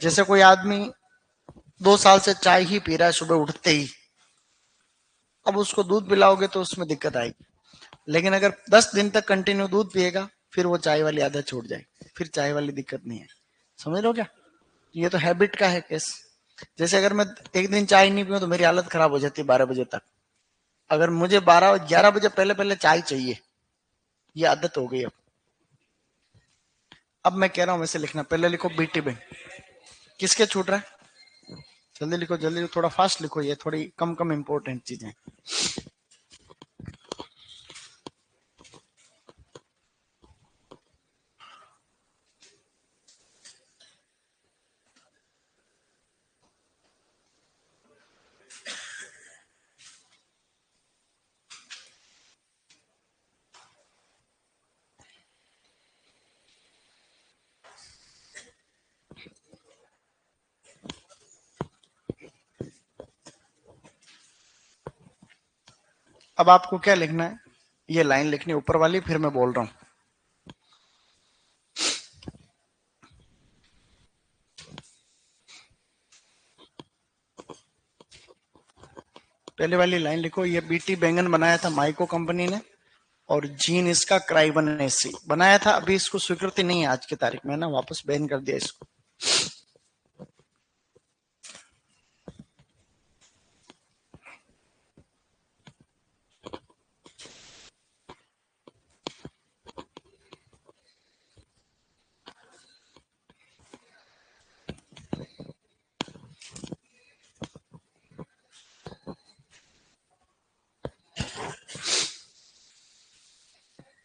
जैसे कोई आदमी 2 साल से चाय ही पी रहा है सुबह उठते ही, अब उसको दूध पिलाओगे तो उसमें दिक्कत आएगी। लेकिन अगर 10 दिन तक कंटिन्यू दूध पिएगा, फिर वो चाय वाली आदत छूट जाएगी, फिर चाय वाली दिक्कत नहीं है। समझ लो क्या, ये तो हैबिट का है केस। जैसे अगर मैं एक दिन चाय नहीं पीऊं तो मेरी हालत खराब हो जाती है 12 बजे तक। अगर मुझे 12-11 बजे पहले पहले चाय चाहिए, ये आदत हो गई। अब मैं कह रहा हूं वैसे लिखना, पहले लिखो बीटी बैंक। किसके छूट रहा है, जल्दी लिखो जल्दी, थोड़ा फास्ट लिखो, ये थोड़ी कम कम इंपॉर्टेंट चीजें। अब आपको क्या लिखना है, ये लाइन लिखनी ऊपर वाली, फिर मैं बोल रहा हूं। पहले वाली लाइन लिखो, ये बीटी बैंगन बनाया था माइको कंपनी ने, और जीन इसका क्राइबनेसी बनाया था। अभी इसको स्वीकृति नहीं है आज की तारीख में ना, वापस बैन कर दिया इसको।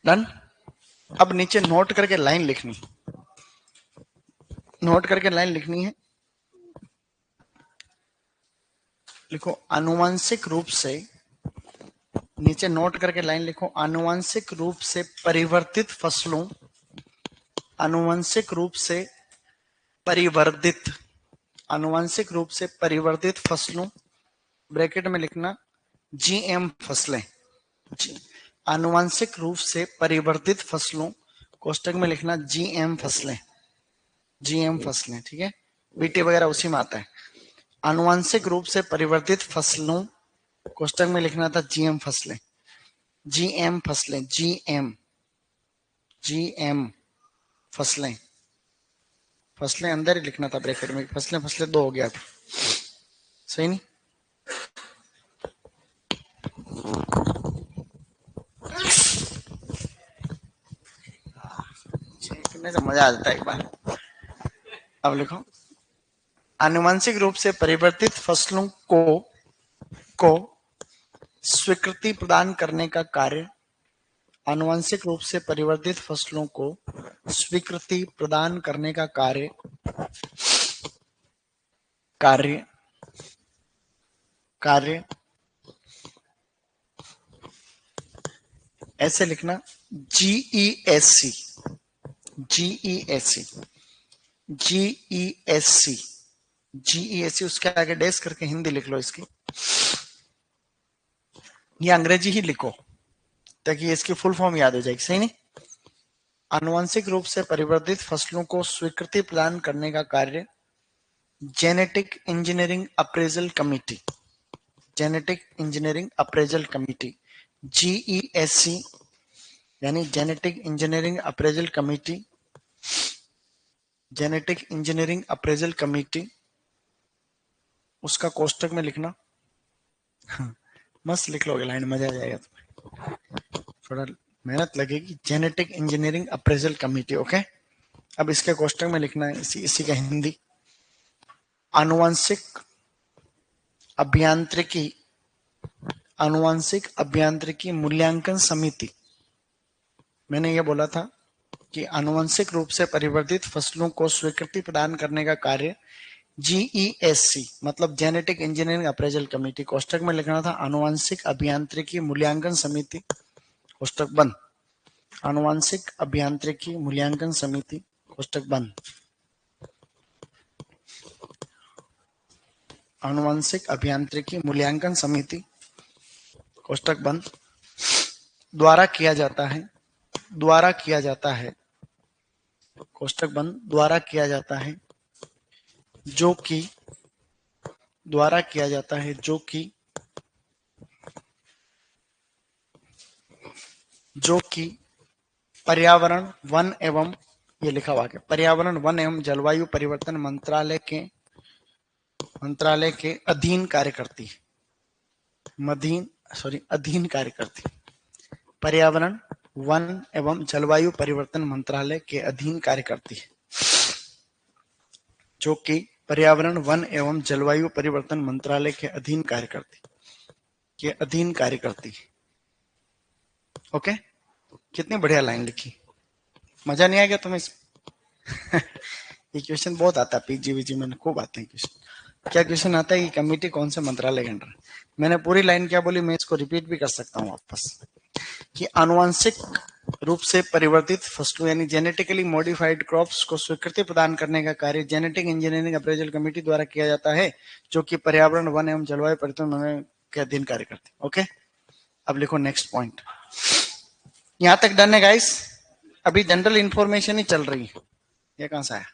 डन। अब नीचे नोट करके लाइन लिखनी, नोट करके लाइन लिखनी है। लिखो आनुवंशिक रूप से, नीचे नोट करके लाइन लिखो, आनुवंशिक रूप से परिवर्तित फसलों, आनुवंशिक रूप से परिवर्तित, आनुवंशिक रूप से परिवर्तित फसलों, ब्रैकेट में लिखना जीएम फसलें। आनुवंशिक रूप से परिवर्तित फसलों, कोष्टक में लिखना जीएम फसलें, जीएम फसलें, ठीक है। बीटी वगैरह उसी में आता है। आनुवंशिक रूप से परिवर्तित फसलों, कोष्टक में लिखना था जीएम फसलें, जीएम फसलें, जीएम, जीएम फसलें, फसलें अंदर ही लिखना था ब्रैकेट में, फसलें फसलें दो हो गया। सही नहीं, लिखने से मजा आ जाता है एक बार। अब लिखो आनुवंशिक रूप से परिवर्तित फसलों को स्वीकृति प्रदान करने का कार्य, आनुवंशिक रूप से परिवर्तित फसलों को स्वीकृति प्रदान करने का कार्य, कार्य कार्य ऐसे लिखना जीईएससी, जीईएससी, जीईएससी, जीईएससी, उसके आगे डैश करके हिंदी लिख लो इसकी, ये अंग्रेजी ही लिखो ताकि इसकी फुल फॉर्म याद हो जाएगी। सही नहीं, आनुवंशिक रूप से परिवर्तित फसलों को स्वीकृति प्रदान करने का कार्य genetic engineering appraisal committee, genetic engineering appraisal committee, GESC यानी genetic engineering appraisal committee genetic engineering appraisal committee, उसका कोष्टक में लिखना। मस्त लिख लोगे लाइन, मजा आ जाएगा तुम्हें, थोड़ा मेहनत लगेगी। Genetic engineering appraisal committee, okay. अब इसके कोष्टक में लिखना है इसी का हिंदी, आनुवंशिक अभियांत्रिकी, आनुवंशिक अभियांत्रिकी मूल्यांकन समिति। मैंने ये बोला था कि आनुवंशिक रूप से परिवर्तित फसलों को स्वीकृति प्रदान करने का कार्य जीईएससी मतलब जेनेटिक इंजीनियरिंग अप्रेजल कमेटी, कोष्टक में लिखना था आनुवंशिक अभियांत्रिकी मूल्यांकन समिति, कोष्टक बंद। आनुवंशिक अभियांत्रिकी मूल्यांकन समिति, कोष्टक बंद। आनुवंशिक अभियांत्रिकी मूल्यांकन समिति, कोष्टक बंद, द्वारा किया जाता है, द्वारा किया जाता है, कोष्टक बंद, द्वारा किया जाता है, जो कि द्वारा किया जाता है, जो कि पर्यावरण वन एवं, ये लिखा हुआ है पर्यावरण वन एवं जलवायु परिवर्तन मंत्रालय के अधीन कार्य करती है, अधीन कार्य करती है। पर्यावरण वन एवं जलवायु परिवर्तन मंत्रालय के अधीन कार्य करती है, जो कि पर्यावरण वन एवं जलवायु परिवर्तन मंत्रालय के अधीन कार्य करती, के अधीन कार्य करती है। ओके, कितनी बढ़िया लाइन लिखी, मजा नहीं आ गया तुम्हें? ये क्वेश्चन बहुत आता है पीजीवीजी में, खूब आते हैं क्वेश्चन। क्या क्वेश्चन आता है कि कमेटी कौन से मंत्रालय के अंडर? मैंने पूरी लाइन क्या बोली, मैं इसको रिपीट भी कर सकता हूँ वापस, कि आनुवंशिक रूप से परिवर्तित फसलों यानी जेनेटिकली मॉडिफाइड क्रॉप्स को स्वीकृति प्रदान करने का कार्य जेनेटिक इंजीनियरिंग अप्रेजल कमेटी द्वारा किया जाता है, जो कि पर्यावरण वन एवं जलवायु परिवर्तन के अधीन कार्य करती है। ओके, अब लिखो नेक्स्ट पॉइंट। यहां तक डन है गाइस? अभी जनरल इंफॉर्मेशन ही चल रही है। ये कहां से आया?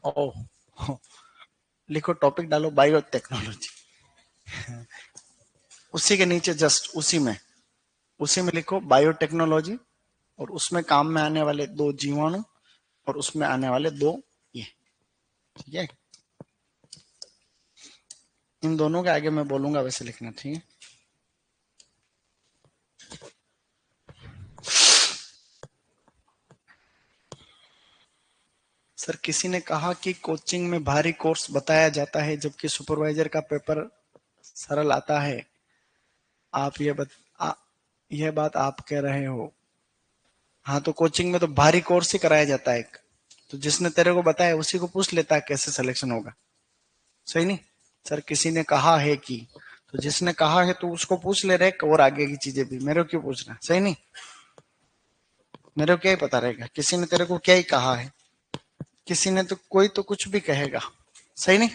ओह, लिखो टॉपिक डालो बायोटेक्नोलॉजी, उसी के नीचे जस्ट उसी में लिखो बायोटेक्नोलॉजी, और उसमें काम में आने वाले दो जीवाणु, और उसमें आने वाले दो ये, ठीक है? इन दोनों के आगे मैं बोलूंगा वैसे लिखना, ठीक है? सर किसी ने कहा कि कोचिंग में भारी कोर्स बताया जाता है जबकि सुपरवाइजर का पेपर सरल आता है, आप यह बात आप कह रहे हो? हाँ, तो कोचिंग में तो भारी कोर्स ही कराया जाता है, तो जिसने तेरे को बताया उसी को पूछ लेता है कैसे सिलेक्शन होगा, सही नहीं? सर किसी ने कहा है कि, तो जिसने कहा है तो उसको पूछ ले रहे, और आगे की चीजें भी मेरे को क्यों पूछना, सही नहीं? मेरे को क्या ही पता रहेगा, किसी ने तेरे को क्या ही कहा है, किसी ने तो कोई तो कुछ भी कहेगा, सही नहीं?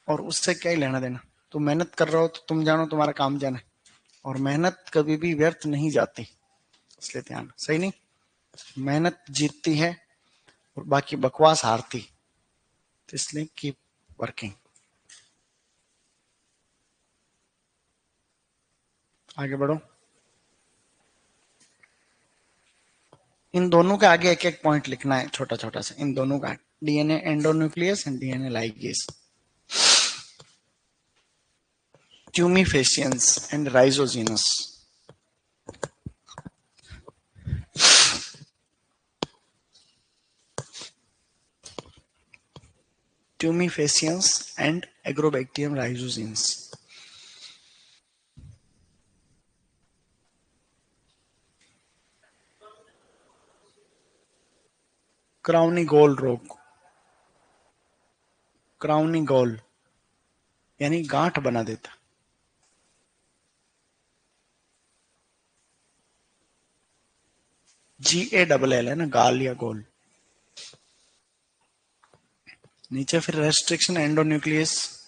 और उससे क्या ही लेना देना। तुम मेहनत कर रहे हो तो तुम जानो, तुम्हारा काम जाने, और मेहनत कभी भी व्यर्थ नहीं जाती, इसलिए ध्यान, सही नहीं? मेहनत जीतती है और बाकी बकवास हारती, तो इसलिए कीप वर्किंग। आगे बढ़ो। इन दोनों के आगे एक एक पॉइंट लिखना है, छोटा छोटा सा, इन दोनों का, DNA endonuclease and DNA ligase, tumefaciens and rhizogenes, tumefaciens and Agrobacterium rhizogenes. Crown gall रोग, क्राउनी गोल यानी गांठ बना देता, GALL है ना, गाल या गोल। नीचे फिर रेस्ट्रिक्शन एंडोन्यूक्लियस,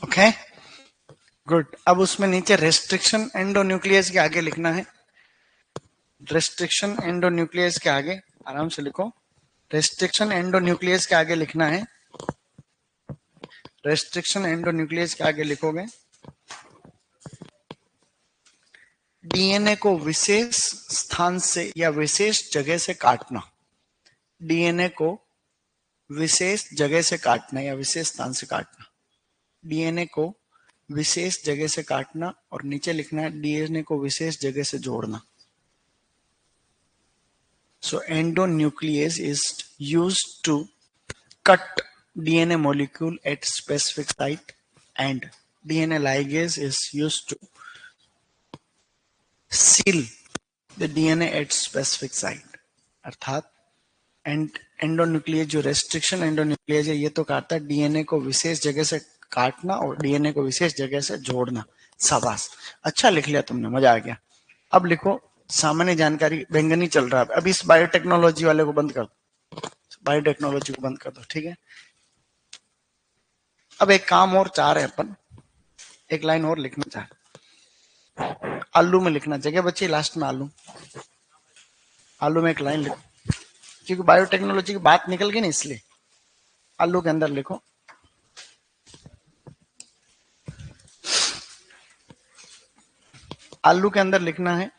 ओके गुड। अब उसमें नीचे रेस्ट्रिक्शन एंडोन्यूक्लियस के आगे लिखना है। रेस्ट्रिक्शन एंडोन्यूक्लियस के आगे आराम से लिखो। रेस्ट्रिक्शन एंडोन्यूक्लियस के आगे लिखना है। रेस्ट्रिक्शन एंडोन्यूक्लियस के आगे लिखोगे डीएनए को विशेष स्थान से या विशेष जगह से काटना। डीएनए को विशेष जगह से काटना या विशेष स्थान से काटना। डीएनए को विशेष जगह से काटना और नीचे लिखना है डीएनए को विशेष जगह से जोड़ना। So endonuclease is used to cut DNA molecule at specific site and DNA ligase is used to seal the DNA at specific site। अर्थात एंडोन्यूक्लियस जो रेस्ट्रिक्शन एंडोन्यूक्लियस है ये तो कहता है डीएनए को विशेष जगह से काटना और डीएनए को विशेष जगह से जोड़ना। शाबाश, अच्छा लिख लिया तुमने, मजा आ गया। अब लिखो सामान्य जानकारी, बैंगनी चल रहा है। अब इस बायोटेक्नोलॉजी वाले को बंद कर दो, बायोटेक्नोलॉजी को बंद कर दो, ठीक है। अब एक काम और चाह रहे अपन, एक लाइन और लिखना चाह, आलू में लिखना, जगह बची लास्ट में आलू, आलू में एक लाइन लिखो क्योंकि बायोटेक्नोलॉजी की बात निकल गई ना, इसलिए आलू के अंदर लिखो आलू के अंदर लिखना है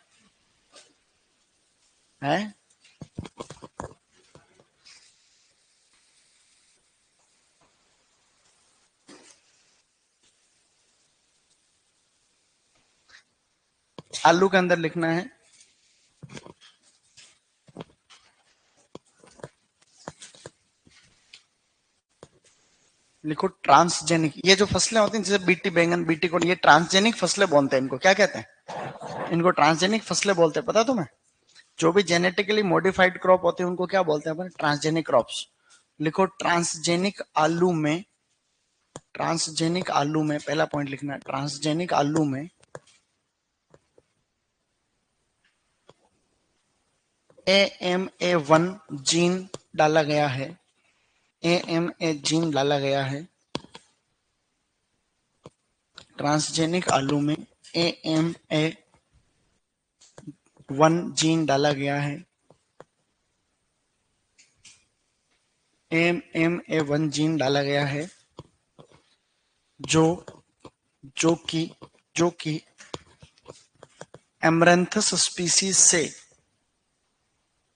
आलू के अंदर लिखना है लिखो ट्रांसजेनिक। ये जो फसलें होती हैं जैसे बीटी बैंगन, बीटी कोन, ये ट्रांसजेनिक फसलें बोलते हैं। इनको क्या कहते हैं? इनको ट्रांसजेनिक फसलें बोलते हैं, पता तुम्हें? जो भी जेनेटिकली मॉडिफाइड क्रॉप होते हैं उनको क्या बोलते हैं अपन? Transgenic crops. लिखो ट्रांसजेनिक आलू में, ट्रांसजेनिक आलू में पहला पॉइंट लिखना है, ट्रांसजेनिक आलू में AMA1 जीन डाला गया है। AMA जीन डाला गया है ट्रांसजेनिक आलू में। AMA1 जीन डाला गया है। AMA1 जीन डाला गया है जो कि एमरेंथस स्पीसीज से,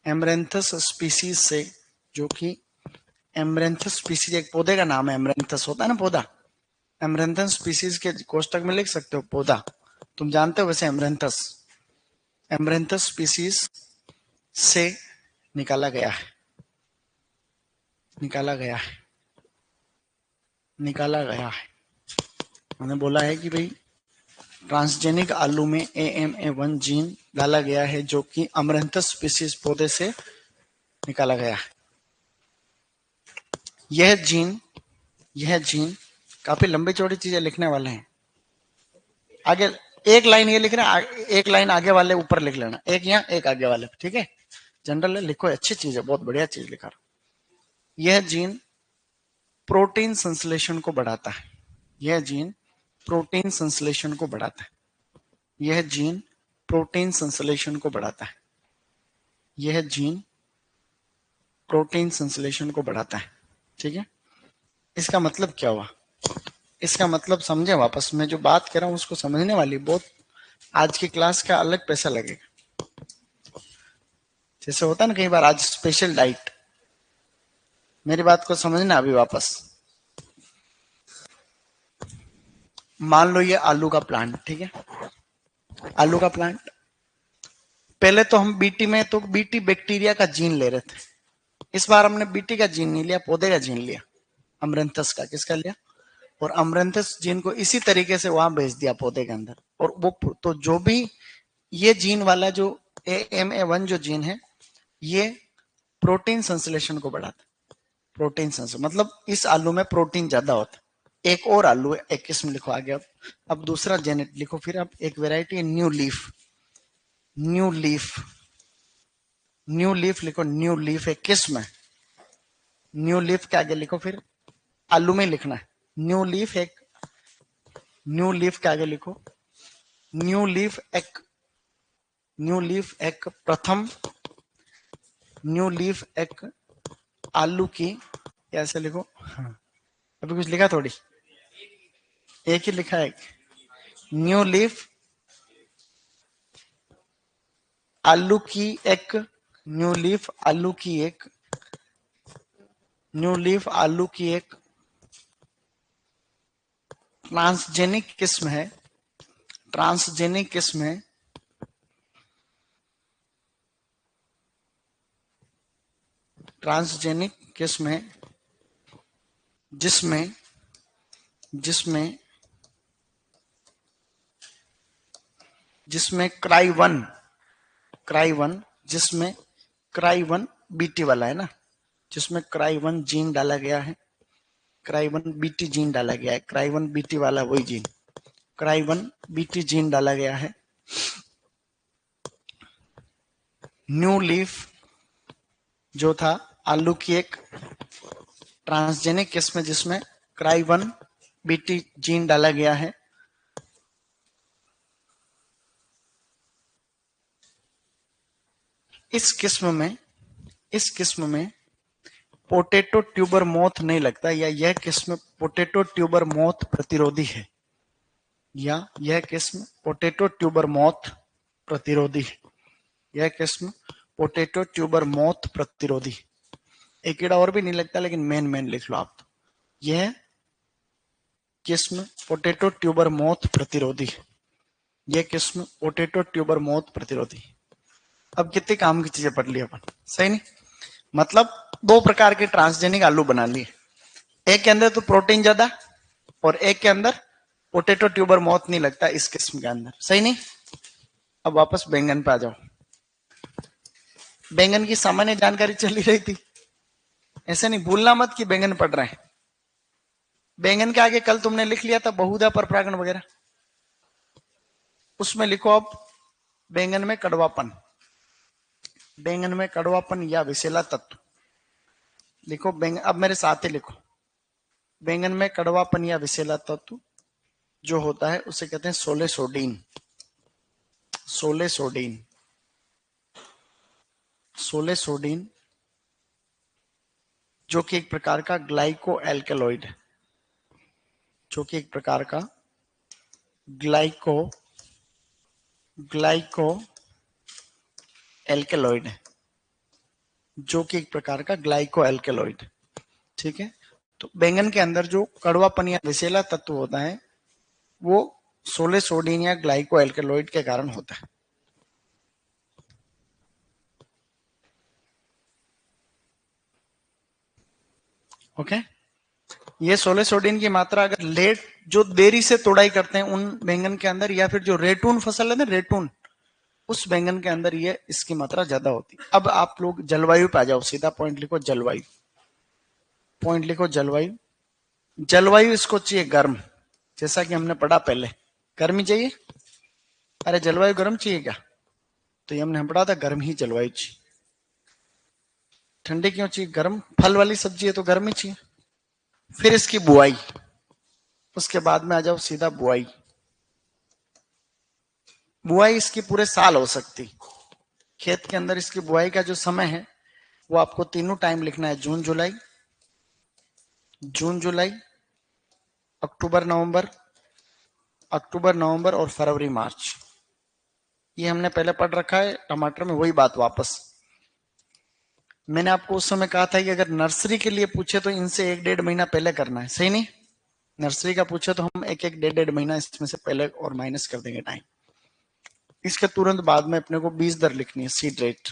एमरेंथस स्पीसीज से, जो कि एमरेंथस स्पीसीज एक पौधे का नाम है, एमरेंथस होता है ना पौधा, एमरेंथस स्पीसीज के कोष्टक में लिख सकते हो पौधा, तुम जानते हो वैसे एमरेंथस, एमरेंथस स्पीसीज से निकाला गया है, निकाला गया है, निकाला गया है। मैंने बोला है कि भाई ट्रांसजेनिक आलू में AMA1 जीन डाला गया है जो कि अमरंथस स्पीसीज पौधे से निकाला गया है। यह जीन काफी लंबी चौड़ी चीजें लिखने वाले हैं। आगे एक लाइन ये लिख रहे हैं, एक लाइन आगे वाले ऊपर लिख लेना, एक यहाँ एक आगे वाले, ठीक है। जनरल लिखो, अच्छी चीज है, बहुत बढ़िया चीज लिखा। यह जीन प्रोटीन संश्लेषण को बढ़ाता है। यह जीन प्रोटीन संश्लेषण को बढ़ाता है। यह जीन प्रोटीन संश्लेषण को बढ़ाता है। यह जीन प्रोटीन संश्लेषण को बढ़ाता है, ठीक है। इसका मतलब क्या हुआ? इसका मतलब समझे, वापस मैं जो बात कर रहा हूं उसको समझने वाली, बहुत आज की क्लास का अलग पैसा लगेगा। जैसे होता है ना कई बार आज स्पेशल डाइट, मेरी बात को समझना अभी वापस। मान लो ये आलू का प्लांट, ठीक है, आलू का प्लांट। पहले तो हम बीटी में तो बीटी बैक्टीरिया का जीन ले रहे थे, इस बार हमने बीटी का जीन नहीं लिया, पौधे का जीन लिया, अमरंथस का। किसका लिया? और अमरंथस जीन को इसी तरीके से वहां भेज दिया पौधे के अंदर। और वो तो जो भी ये जीन वाला जो AMA1 जो जीन है ये प्रोटीन संश्लेषण को बढ़ाता है। प्रोटीन संश्लेषण मतलब इस आलू में प्रोटीन ज्यादा होता है। एक और आलू है, एक किस्म लिखो आगे। अब दूसरा जेनेट लिखो, फिर अब एक वेराइटी है new leaf. New leaf, new leaf लिखो, न्यू लीफ एक किस्म है। न्यू लीफ के आगे लिखो, फिर आलू में लिखना है न्यू लीफ एक न्यू लीफ के आगे लिखो न्यू लीफ एक, न्यू लीफ एक प्रथम, न्यू लीफ एक आलू की, ऐसे लिखो। हाँ। अभी कुछ लिखा थोड़ी, एक ही लिखा है। न्यू लीफ आलू की एक, न्यू लीफ आलू की एक, न्यू लीफ आलू की एक ट्रांसजेनिक किस्म है, ट्रांसजेनिक किस्म है ट्रांसजेनिक किस्म है जिसमें जिसमें जिसमें क्राई वन, जिसमें क्राई वन बीटी वाला है ना, जिसमें क्राई वन जीन डाला गया है, क्राई वन बीटी जीन डाला गया है, क्राई वन बीटी वाला वही gene, cry one BT gene डाला गया है। न्यू लीफ जो था आलू की एक ट्रांसजेनिक किस्म जिसमें क्राई वन बीटी जीन डाला गया है। इस किस्म में पोटैटो ट्यूबर मोथ नहीं लगता, या यह किस्म पोटैटो ट्यूबर मोथ प्रतिरोधी है, या यह किस्म पोटैटो ट्यूबर मोथ प्रतिरोधी है, यह किस्म पोटैटो ट्यूबर मोथ प्रतिरोधी। एक कीड़ा और भी नहीं लगता, लेकिन मेन लिख लो आप। यह किस्म पोटैटो ट्यूबर मोथ प्रतिरोधी है, यह किस्म पोटैटो ट्यूबर मोथ प्रतिरोधी। अब कितनी काम की चीजें पढ़ ली अपन, सही नहीं? मतलब दो प्रकार के ट्रांसजेनिक आलू बना लिए, एक के अंदर तो प्रोटीन ज्यादा और एक के अंदर पोटैटो ट्यूबर मोथ नहीं लगता इस किस्म के अंदर, सही नहीं? अब वापस बैंगन पे आ जाओ। बैंगन की सामान्य जानकारी चली रही थी, ऐसे नहीं भूलना मत कि बैंगन पढ़ रहे हैं। बैंगन के आगे कल तुमने लिख लिया था बहुधा परपरागण वगैरह, उसमें लिखो अब बैंगन में कड़वापन, बैंगन में कड़वापन या विषैला तत्व लिखो। बैंगन अब मेरे साथ ही लिखो, बैंगन में कड़वापन या विषैला तत्व जो होता है उसे कहते हैं सोलेसोडीन, सोलेसोडीन, सोलेसोडीन जो कि एक प्रकार का ग्लाइको एल्केलॉइड है, जो कि एक प्रकार का ग्लाइको ग्लाइको एल्केलॉइड है, जो कि एक प्रकार का ग्लाइको एल्केलॉइड, ठीक है? तो बैंगन के अंदर जो कड़वापन या विषैला तत्व होता है वो सोलेसोडीन या ग्लाइको एल्केलॉइड के कारण होता है। ओके, ये सोलेसोडीन की मात्रा अगर लेट, जो देरी से तोड़ाई करते हैं उन बैंगन के अंदर, या फिर जो रेटून फसल है ना, रेटून, उस बैंगन के अंदर ये इसकी मात्रा ज्यादा होती है। अब आप लोग जलवायु पे आ जाओ, सीधा पॉइंट लिखो जलवायु, पॉइंट लिखो जलवायु। जलवायु इसको चाहिए गर्म, जैसा कि हमने पढ़ा पहले, गर्मी चाहिए। अरे जलवायु गर्म चाहिए क्या? तो ये हमने पढ़ा था गर्म ही जलवायु चाहिए। ठंडी क्यों चाहिए? गर्म फल वाली सब्जी है तो गर्मी चाहिए। फिर इसकी बुआई, उसके बाद में आ जाओ सीधा बुआई। बुआई इसकी पूरे साल हो सकती, खेत के अंदर इसकी बुआई का जो समय है वो आपको तीनों टाइम लिखना है, जून जुलाई, जून जुलाई, अक्टूबर नवंबर, अक्टूबर नवंबर और फरवरी मार्च। ये हमने पहले पढ़ रखा है। टमाटर में वही बात वापस, मैंने आपको उस समय कहा था कि अगर नर्सरी के लिए पूछे तो इनसे 1-1.5 महीना पहले करना है, सही नहीं? नर्सरी का पूछे तो हम 1-1, 1.5 महीना इसमें से पहले और माइनस कर देंगे टाइम। इसके तुरंत बाद में अपने को बीज दर लिखनी है, सीड रेट,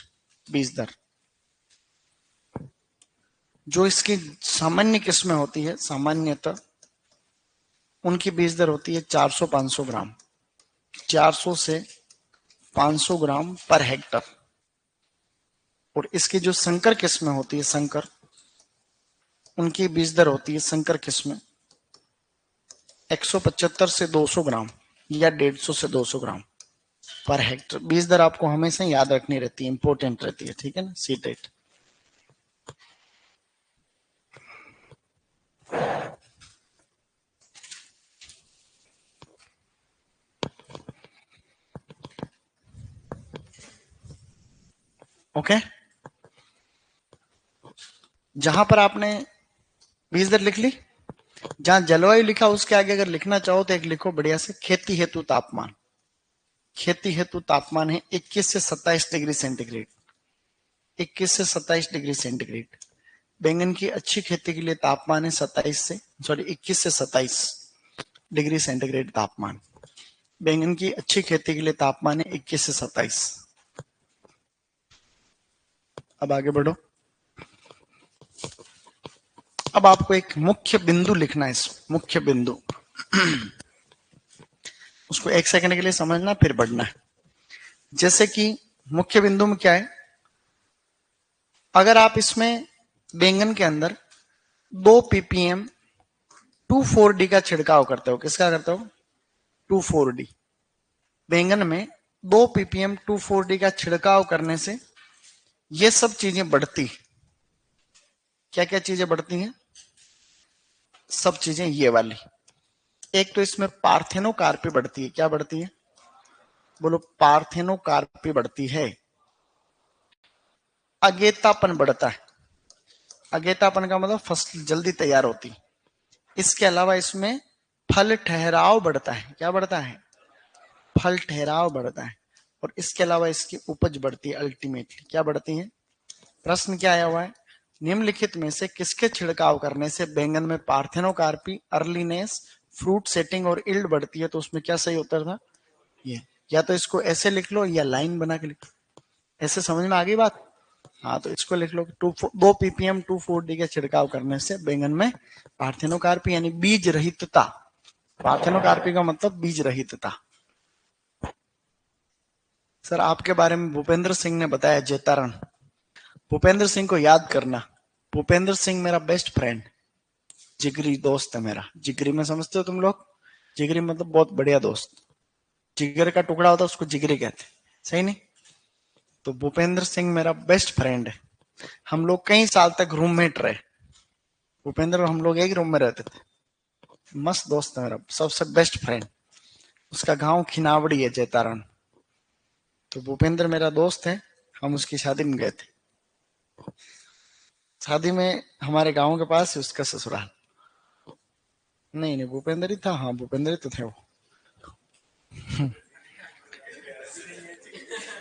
बीज दर। जो इसकी सामान्य किस्में होती है, सामान्यतः उनकी बीज दर होती है 400-500 ग्राम, 400 से 500 ग्राम पर हेक्टर। और इसकी जो संकर किस्में होती है, संकर, उनकी बीज दर होती है, संकर किस्में 175 से 200 ग्राम या 150 से 200 ग्राम पर हेक्टर। बीज दर आपको हमेशा याद रखनी रहती है, इंपॉर्टेंट रहती है, ठीक है ना? Seed rate. ओके, जहां पर आपने बीज दर लिख ली, जहां जलवायु लिखा उसके आगे अगर लिखना चाहो तो एक लिखो बढ़िया से, खेती हेतु तापमान। खेती हेतु तापमान है 21 से 27 डिग्री सेंटीग्रेड। 21 से 27 डिग्री सेंटीग्रेड। बैंगन की अच्छी खेती के लिए तापमान है 21 से 27 डिग्री सेंटीग्रेड तापमान। बैंगन की अच्छी खेती के लिए तापमान है 21 से 27। अब आगे बढ़ो। अब आपको एक मुख्य बिंदु लिखना है, मुख्य बिंदु। उसको एक सेकंड के लिए समझना फिर बढ़ना है। जैसे कि मुख्य बिंदु में क्या है, अगर आप इसमें बैंगन के अंदर 2 ppm 2,4-D का छिड़काव करते हो, किसका करते हो? 2,4-D। बैंगन में 2 ppm 2,4-D का छिड़काव करने से ये सब चीजें बढ़ती। क्या क्या चीजें बढ़ती हैं? सब चीजें ये वाली। एक तो इसमें पार्थेनोकार्पी बढ़ती है। क्या बढ़ती है? बोलो, पार्थेनोकार्पी बढ़ती है। अगेतापन बढ़ता है। अगेतापन का मतलब फसल जल्दी तैयार होती। इसके अलावा इसमें फल ठहराव बढ़ता है। क्या बढ़ता है? फल ठहराव बढ़ता है। और इसके अलावा इसकी उपज बढ़ती है। अल्टीमेटली क्या बढ़ती है? प्रश्न क्या आया हुआ है, निम्नलिखित में से किसके छिड़काव करने से बैंगन में पार्थेनोकार्पी, अर्लीनेस, फ्रूट सेटिंग और इल्ड बढ़ती है? तो उसमें क्या सही उत्तर था? ये। या तो इसको ऐसे लिख लो या लाइन बना के लिख लो। ऐसे समझ में आ गई बात? हाँ, तो इसको लिख लो, 2 ppm 2,4-D का छिड़काव करने से बैंगन में पार्थेनोकार्पी यानी बीज रहितता। पार्थेनोकार्पी का मतलब बीज रहितता। सर, आपके बारे में भूपेंद्र सिंह ने बताया, जैतारण। भूपेंद्र सिंह को याद करना। भूपेंद्र सिंह मेरा बेस्ट फ्रेंड, जिगरी दोस्त है मेरा। जिगरी में समझते हो तुम लोग? जिगरी मतलब बहुत बढ़िया दोस्त। जिगर का टुकड़ा होता है उसको जिगरी कहते, सही नहीं? तो भूपेंद्र सिंह मेरा बेस्ट फ्रेंड है। हम लोग कई साल तक रूममेट रहे। भूपेंद्र और हम लोग एक रूम में रहते थे। मस्त दोस्त है मेरा, सबसे बेस्ट फ्रेंड। उसका गांव खिनावड़ी है, जैतारण। तो भूपेंद्र मेरा दोस्त है। हम उसकी शादी में गए थे। शादी में हमारे गांव के पास है उसका ससुराल। नहीं नहीं, भूपेंद्र ही था। हाँ, भूपेंद्र ही तो थे वो।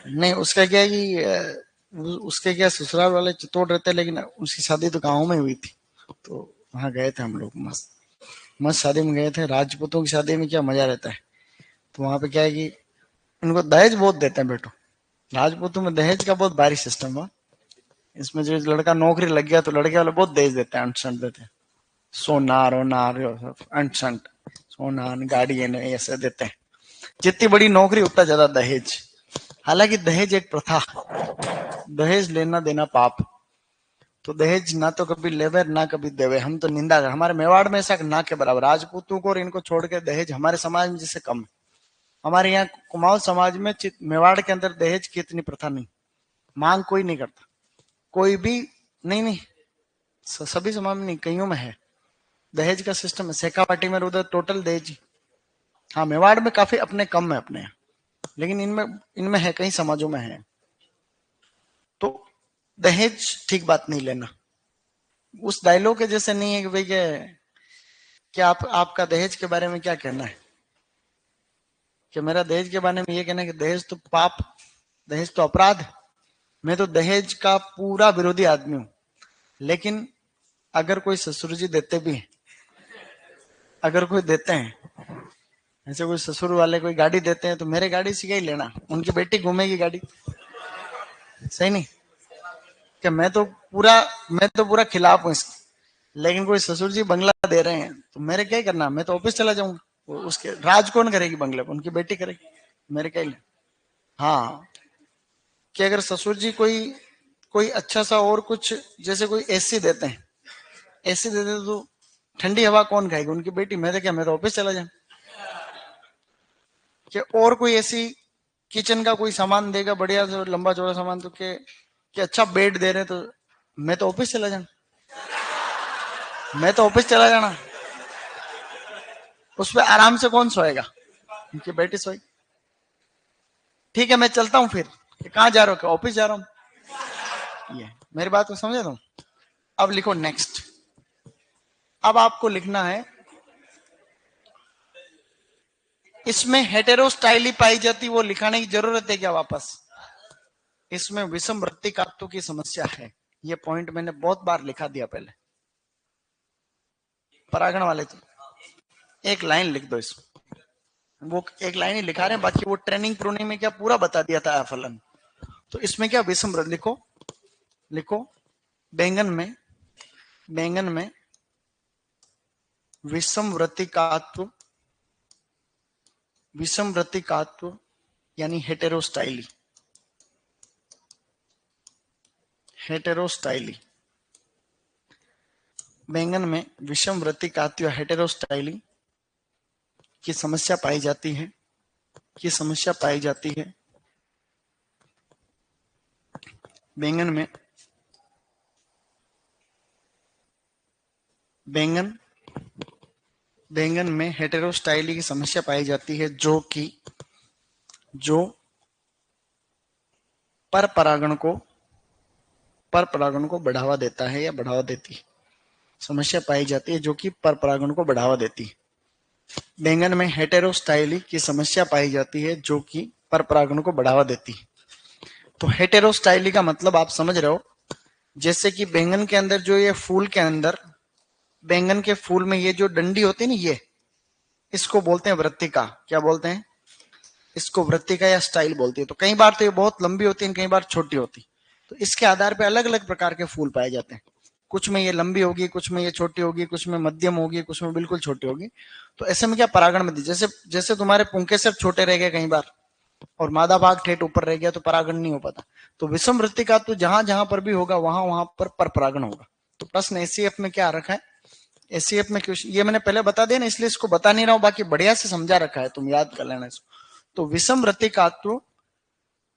नहीं, उसका क्या है कि उसके क्या ससुराल वाले चित्तौड़ रहते, लेकिन उसकी शादी तो गाँव में हुई थी। तो वहां गए थे हम लोग। मस्त मस्त शादी में गए थे। राजपूतों की शादी में क्या मजा रहता है। तो वहां पे क्या है कि इनको दहेज बहुत देते हैं बेटो। राजपूतों में दहेज का बहुत भारी सिस्टम है। इसमें जो लड़का नौकरी लग गया तो लड़के वाले बहुत दहेज देते हैं, अंट शंट देते हैं। सोनार ओनार अंट शंट, सोनार गाड़ी ऐसे देते हैं। जितनी बड़ी नौकरी उतना ज्यादा दहेज। हालांकि दहेज एक प्रथा, दहेज लेना देना पाप। तो दहेज ना तो कभी लेवे ना कभी देवे, हम तो निंदा कर। हमारे मेवाड़ में ऐसा ना के बराबर। राजपूतों को और इनको छोड़ के दहेज हमारे समाज में जिससे कम है। हमारे यहाँ कुमाऊं समाज में, मेवाड़ के अंदर दहेज की इतनी प्रथा नहीं। मांग कोई नहीं करता, कोई भी। नहीं नहीं, सभी समाज में नहीं, कईयों में है दहेज का सिस्टम है। सेकापाटी में उधर टोटल दहेज। हाँ, मेवाड़ में काफी अपने कम है अपने यहाँ, लेकिन इनमें इनमें है, कई समाजों में है। तो दहेज ठीक बात नहीं लेना। उस डायलॉग के जैसे नहीं है कि भाई क्या आपका दहेज के बारे में क्या कहना है? कि मेरा दहेज के बारे में ये कहना है कि दहेज तो पाप, दहेज तो अपराध। मैं तो दहेज का पूरा विरोधी आदमी हूं। लेकिन अगर कोई ससुर जी देते भी हैं, अगर कोई देते हैं, ऐसे कोई ससुर वाले कोई गाड़ी देते हैं तो मेरे गाड़ी से क्या ही लेना, उनकी बेटी घूमेगी गाड़ी, सही नहीं? कि मैं तो पूरा खिलाफ हूं इसके। लेकिन कोई ससुर जी बंगला दे रहे हैं तो मेरे क्या ही करना, मैं तो ऑफिस चला जाऊंगा। उसके राज कौन करेगी बंगले पर? उनकी बेटी करेगी, मेरे क्या ही। हाँ, कि अगर ससुर जी कोई कोई अच्छा सा और कुछ, जैसे कोई एसी देते हैं, एसी देते तो ठंडी हवा कौन खाएगी? उनकी बेटी। मैं तो क्या, मैं तो ऑफिस चला जाऊं। कि और कोई ऐसी किचन का कोई सामान देगा बढ़िया जो लंबा चौड़ा सामान, तो कि अच्छा बेड दे रहे तो मैं तो ऑफिस चला जाना। मैं तो ऑफिस चला जाना। उस पर आराम से कौन सोएगा? उनकी बेटी सोएगी। ठीक है, मैं चलता हूँ फिर। कहाँ जा रहा हूँ? ऑफिस जा रहा हूँ। ये मेरी बात को समझे तुम? अब लिखो नेक्स्ट। अब आपको लिखना है, इसमें हेटेरोस्टाइली पाई जाती, वो लिखाने की जरूरत है क्या वापस? इसमें विषम वृत्तिकात्व की समस्या है। ये पॉइंट मैंने बहुत बार लिखा दिया पहले। परागण वाले तो एक लाइन लिख दो इसमें, वो एक लाइन ही लिखा रहे हैं, बाकी वो ट्रेनिंग प्रोनिंग में क्या पूरा बता दिया था फलन। तो इसमें क्या विषम लिखो, लिखो बैंगन में विषम वृत्तिकात्व, विषम वृत्तिकात्व यानी हेटेरोस्टाइली, हेटेरोस्टाइली बैंगन में विषम वृत्तिकात्व हेटेरोस्टाइली की समस्या पाई जाती है, की समस्या पाई जाती है बैंगन में, बैंगन में हेटेरोस्टाइली की समस्या पाई जाती है, जो पर परागण को बढ़ावा देता है या बढ़ावा देती है। समस्या पाई जाती है जो कि पर परागण को बढ़ावा देती है। बैंगन में हेटेरोस्टाइली की समस्या पाई जाती है जो कि पर परागण को बढ़ावा देती है। तो हेटेरोस्टाइली का मतलब आप समझ रहे हो, जैसे कि बैंगन के अंदर जो ये फूल के अंदर, बैंगन के फूल में ये जो डंडी होती है ना, ये इसको बोलते हैं वृत्तिका। क्या बोलते हैं? इसको वृत्तिका या स्टाइल बोलती है। तो कई बार तो ये बहुत लंबी होती है, कई बार छोटी होती। तो इसके आधार पर अलग अलग प्रकार के फूल पाए जाते हैं। कुछ में ये लंबी होगी, कुछ में ये छोटी होगी, कुछ में मध्यम होगी, कुछ में बिल्कुल छोटी होगी। तो ऐसे में क्या परागण में जैसे जैसे तुम्हारे पुंके सिर्फ छोटे रह गए कई बार और मादा भाग ठेठ ऊपर रह गया तो परागण नहीं हो पाता। तो विषम वृत्तिका तो जहां जहां पर भी होगा वहां वहां पर परागण होगा। तो प्रश्न एसीएफ में क्या आ रखा है? एसीएफ में क्वेश्चन ये मैंने पहले बता दिया ना, इसलिए इसको बता नहीं रहा हूं, बाकी बढ़िया से समझा रखा है, तुम याद कर लेना इसको। तो विषम वृत्तिकात्व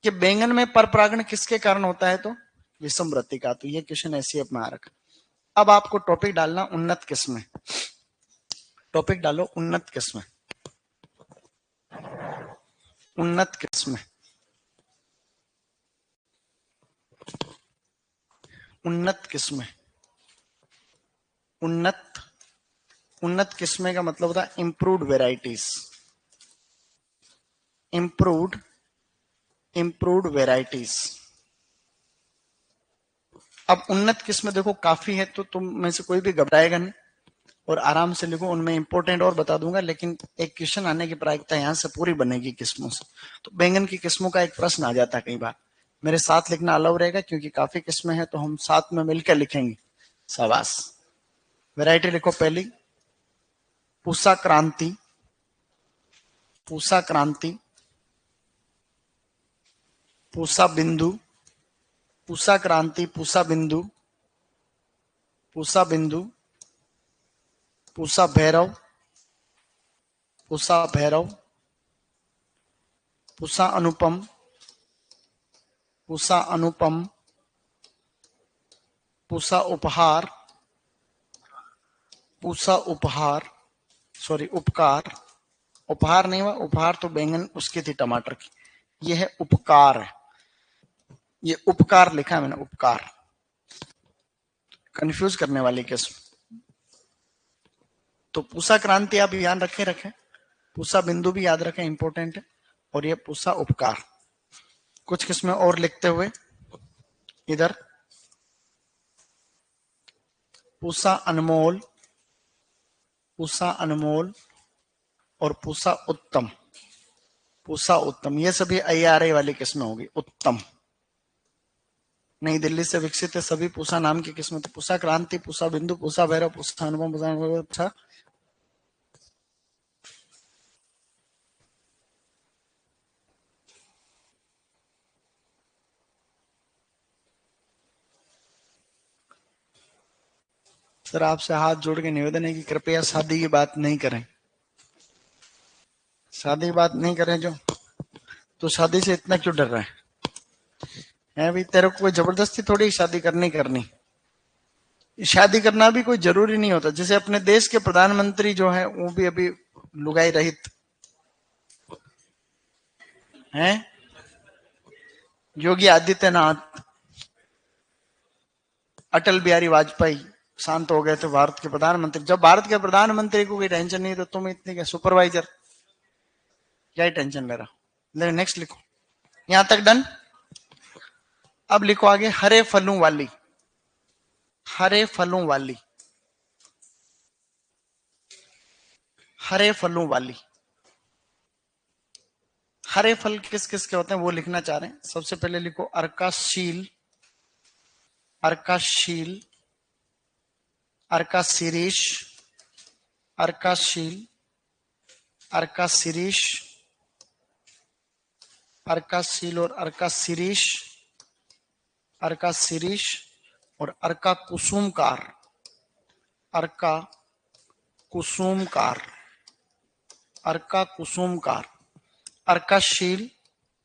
कि बैंगन में पर परागण किसके कारण होता है? तो विषम वृत्तिकात्व। ये क्वेश्चन एसीएफ में आ रखा। अब आपको टॉपिक डालना उन्नत किस्में। टॉपिक डालो उन्नत किस्में, उन्नत किस्में, उन्नत किस्में। उन्नत किस्में का मतलब होता है इंप्रूव्ड वेराइटीज, इंप्रूव्ड वेराइटीज। अब उन्नत किस्में देखो काफी है, तो तुम में से कोई भी घबराएगा नहीं और आराम से लिखो। उनमें इंपॉर्टेंट और बता दूंगा, लेकिन एक क्वेश्चन आने की प्रायिकता यहाँ से पूरी बनेगी किस्मों से। तो बैंगन की किस्मों का एक प्रश्न आ जाता है कई बार। मेरे साथ लिखना अलाउ रहेगा क्योंकि काफी किस्में हैं, तो हम साथ में मिलकर लिखेंगे। शाबाश। वैरायटी लिखो पहली पूसा क्रांति, पूसा क्रांति, पूसा बिंदु, पूसा क्रांति, पूसा बिंदु, पूसा बिंदु, पूसा भैरव, पूसा भैरव, पूसा अनुपम, पूसा अनुपम, पूसा उपहार, पूसा उपहार, सॉरी उपकार, उपहार नहीं हुआ, उपहार तो बैंगन उसकी थी टमाटर की, यह है उपकार है। ये उपकार लिखा है मैंने, उपकार। कंफ्यूज करने वाली किस्म। तो पूसा क्रांति आप ध्यान रखें, पूसा बिंदु भी याद रखें, इंपॉर्टेंट है। और ये पूसा उपकार। कुछ किस्में और लिखते हुए इधर पूसा अनमोल, पूसा अनमोल और पूसा उत्तम, पूसा उत्तम। ये सभी IRA वाली किस्में होगी। उत्तम नई दिल्ली से विकसित है सभी पूसा नाम की किस्में। तो पूसा क्रांति, पूसा बिंदु, पूसा भैरव, पूसा अनुपम, पूसा अच्छा। सर आपसे हाथ जोड़ के निवेदन है कि कृपया शादी की बात नहीं करें, शादी की बात नहीं करें। जो तो शादी से इतना क्यों डर रहा है भाई? तेरे को कोई जबरदस्ती थोड़ी शादी करनी। शादी करना भी कोई जरूरी नहीं होता। जैसे अपने देश के प्रधानमंत्री जो है वो भी अभी लुगाई रहित हैं, योगी आदित्यनाथ। अटल बिहारी वाजपेयी शांत हो गए थे भारत के प्रधानमंत्री। जब भारत के प्रधानमंत्री को कोई टेंशन नहीं तो तुम इतने क्या सुपरवाइजर, क्या ही टेंशन ले रहा। नेक्स्ट लिखो, यहां तक डन। अब लिखो आगे, हरे फलों वाली, हरे फलों वाली, हरे फलों वाली। हरे फल किस किस के होते हैं वो लिखना चाह रहे हैं। सबसे पहले लिखो अर्काशील, अर्काशील, अर्काशीरीष, अर्काशील, अर्काशीरीष, अर्काशील और अर्काशीरीष, अर्काशीरीष और अर्का कुसुमकार, अर्का कुसुमकार, अर्का कुसुमकार, अर्काशील,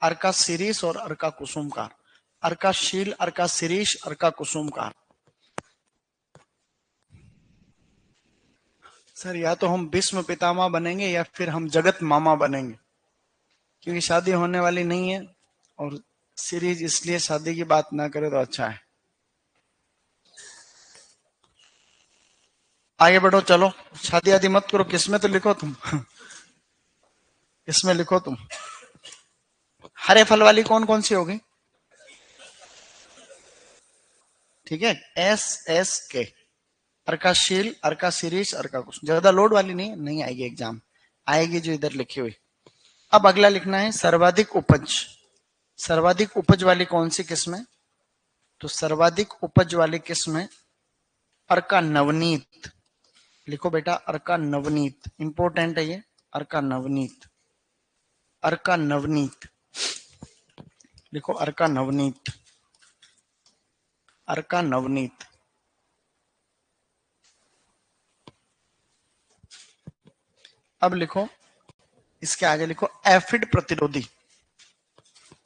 अर्काशीरीष और अर्का कुसुमकार, अर्काशील, अर्काशीरीष, अर्का कुसुमकार। सर या तो हम भीष्म पितामह बनेंगे या फिर हम जगत मामा बनेंगे, क्योंकि शादी होने वाली नहीं है और सीरीज इसलिए शादी की बात ना करे तो अच्छा है। आगे बढ़ो, चलो शादी आदि मत करो, किसमें तो लिखो तुम इसमें लिखो तुम। हरे फल वाली कौन कौन सी होगी? ठीक है, एस एस के, अर्काशील, अर्काशीरीष, अर्का कुसुम। ज्यादा लोड वाली नहीं आएगी एग्जाम, आएगी जो इधर लिखी हुई। अब अगला लिखना है सर्वाधिक उपज। सर्वाधिक उपज वाली कौन सी किस्म है? तो सर्वाधिक उपज वाली किस्म है अर्का नवनीत। लिखो बेटा अर्का नवनीत, इंपॉर्टेंट है ये, अर्का नवनीत, अर्का नवनीत। लिखो अर्का नवनीत, अर्का नवनीत। अब लिखो इसके आगे लिखो एफिड प्रतिरोधी।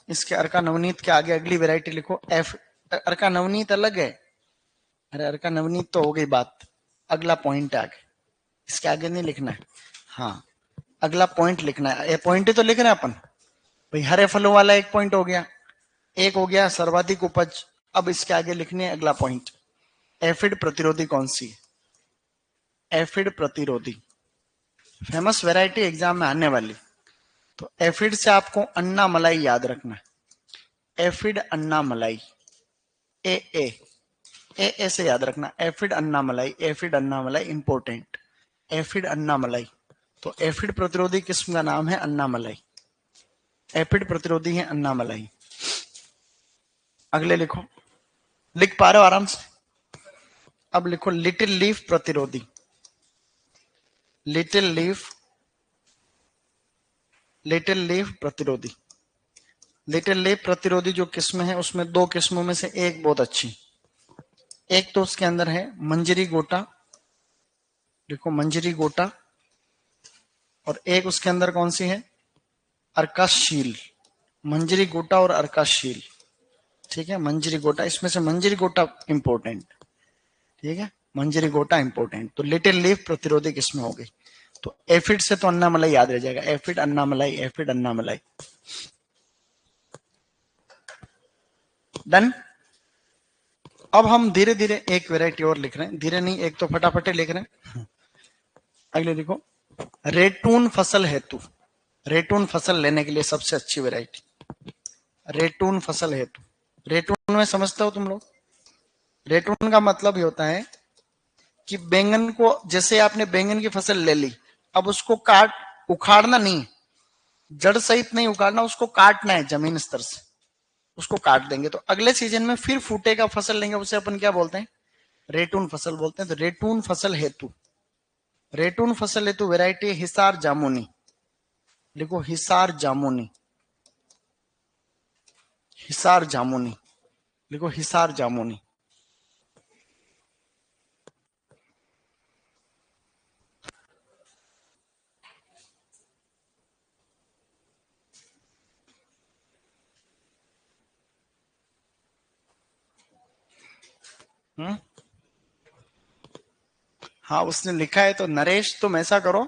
इसके अर्का नवनीत के आगे अगली वैरायटी लिखो एफ। अर्का नवनीत अलग है, अरे अर्का नवनीत तो हो गई बात, अगला पॉइंट आगे, इसके आगे नहीं लिखना है। हाँ अगला पॉइंट लिखना है, ये पॉइंट ही तो लिख रहे हैं अपन भाई। हरे फलों वाला एक पॉइंट हो गया, एक हो गया सर्वाधिक उपज। अब इसके आगे लिखने है अगला पॉइंट, एफिड प्रतिरोधी कौन सी है? एफिड प्रतिरोधी फेमस वैरायटी एग्जाम में आने वाली। तो एफिड से आपको अन्ना मलाई याद रखना है, एफिड अन्ना मलाई, ए ए ए से याद रखना, एफिड अन्ना मलाई, एफिड अन्ना मलाई इंपोर्टेंट, एफिड अन्ना मलाई। तो एफिड प्रतिरोधी किस्म का नाम है अन्ना मलाई, एफिड प्रतिरोधी है अन्ना मलाई। अगले लिखो, लिख पा रहे हो आराम से? अब लिखो लिटिल लीफ प्रतिरोधी, लिटिल लीफ, लिटिल लीफ प्रतिरोधी। लिटिल लीफ प्रतिरोधी जो किस्म है उसमें दो किस्मों में से एक बहुत अच्छी, एक तो उसके अंदर है मंजरी गोटा, देखो मंजरी गोटा, और एक उसके अंदर कौन सी है? अर्काशील, मंजरी गोटा और अर्काशील। ठीक है, मंजरी गोटा, इसमें से मंजरी गोटा इंपोर्टेंट, ठीक है, मंजरी गोटा इंपोर्टेंट। तो लिटिल लीफ प्रतिरोधी किस्में हो गई। तो एफिड से तो अन्ना मलाई याद रह जाएगा, एफिड अन्ना मलाई, एफिड अन्ना मलाई। डन। अब हम धीरे धीरे एक वैरायटी और लिख रहे हैं, धीरे नहीं एक तो फटाफट लिख रहे हैं। अगले देखो, रेटून फसल हेतु, रेटून फसल लेने के लिए सबसे अच्छी वैरायटी, रेटून फसल हेतु। रेटून में समझते हो तुम लोग? रेटून का मतलब ये होता है कि बैंगन को, जैसे आपने बैंगन की फसल ले ली, अब उसको काट, उखाड़ना नहीं, जड़ सहित नहीं उखाड़ना, उसको काटना है जमीन स्तर से, उसको काट देंगे तो अगले सीजन में फिर फूटेगा फसल लेंगे, उसे अपन क्या बोलते हैं? रेटून फसल बोलते हैं। तो रेटून फसल हेतु, रेटून फसल हेतु वैरायटी हिसार जामुनी। लिखो हिसार जामुनी, हिसार जामुनी, लिखो हिसार जामुनी। हाँ उसने लिखा है। तो नरेश तुम ऐसा करो,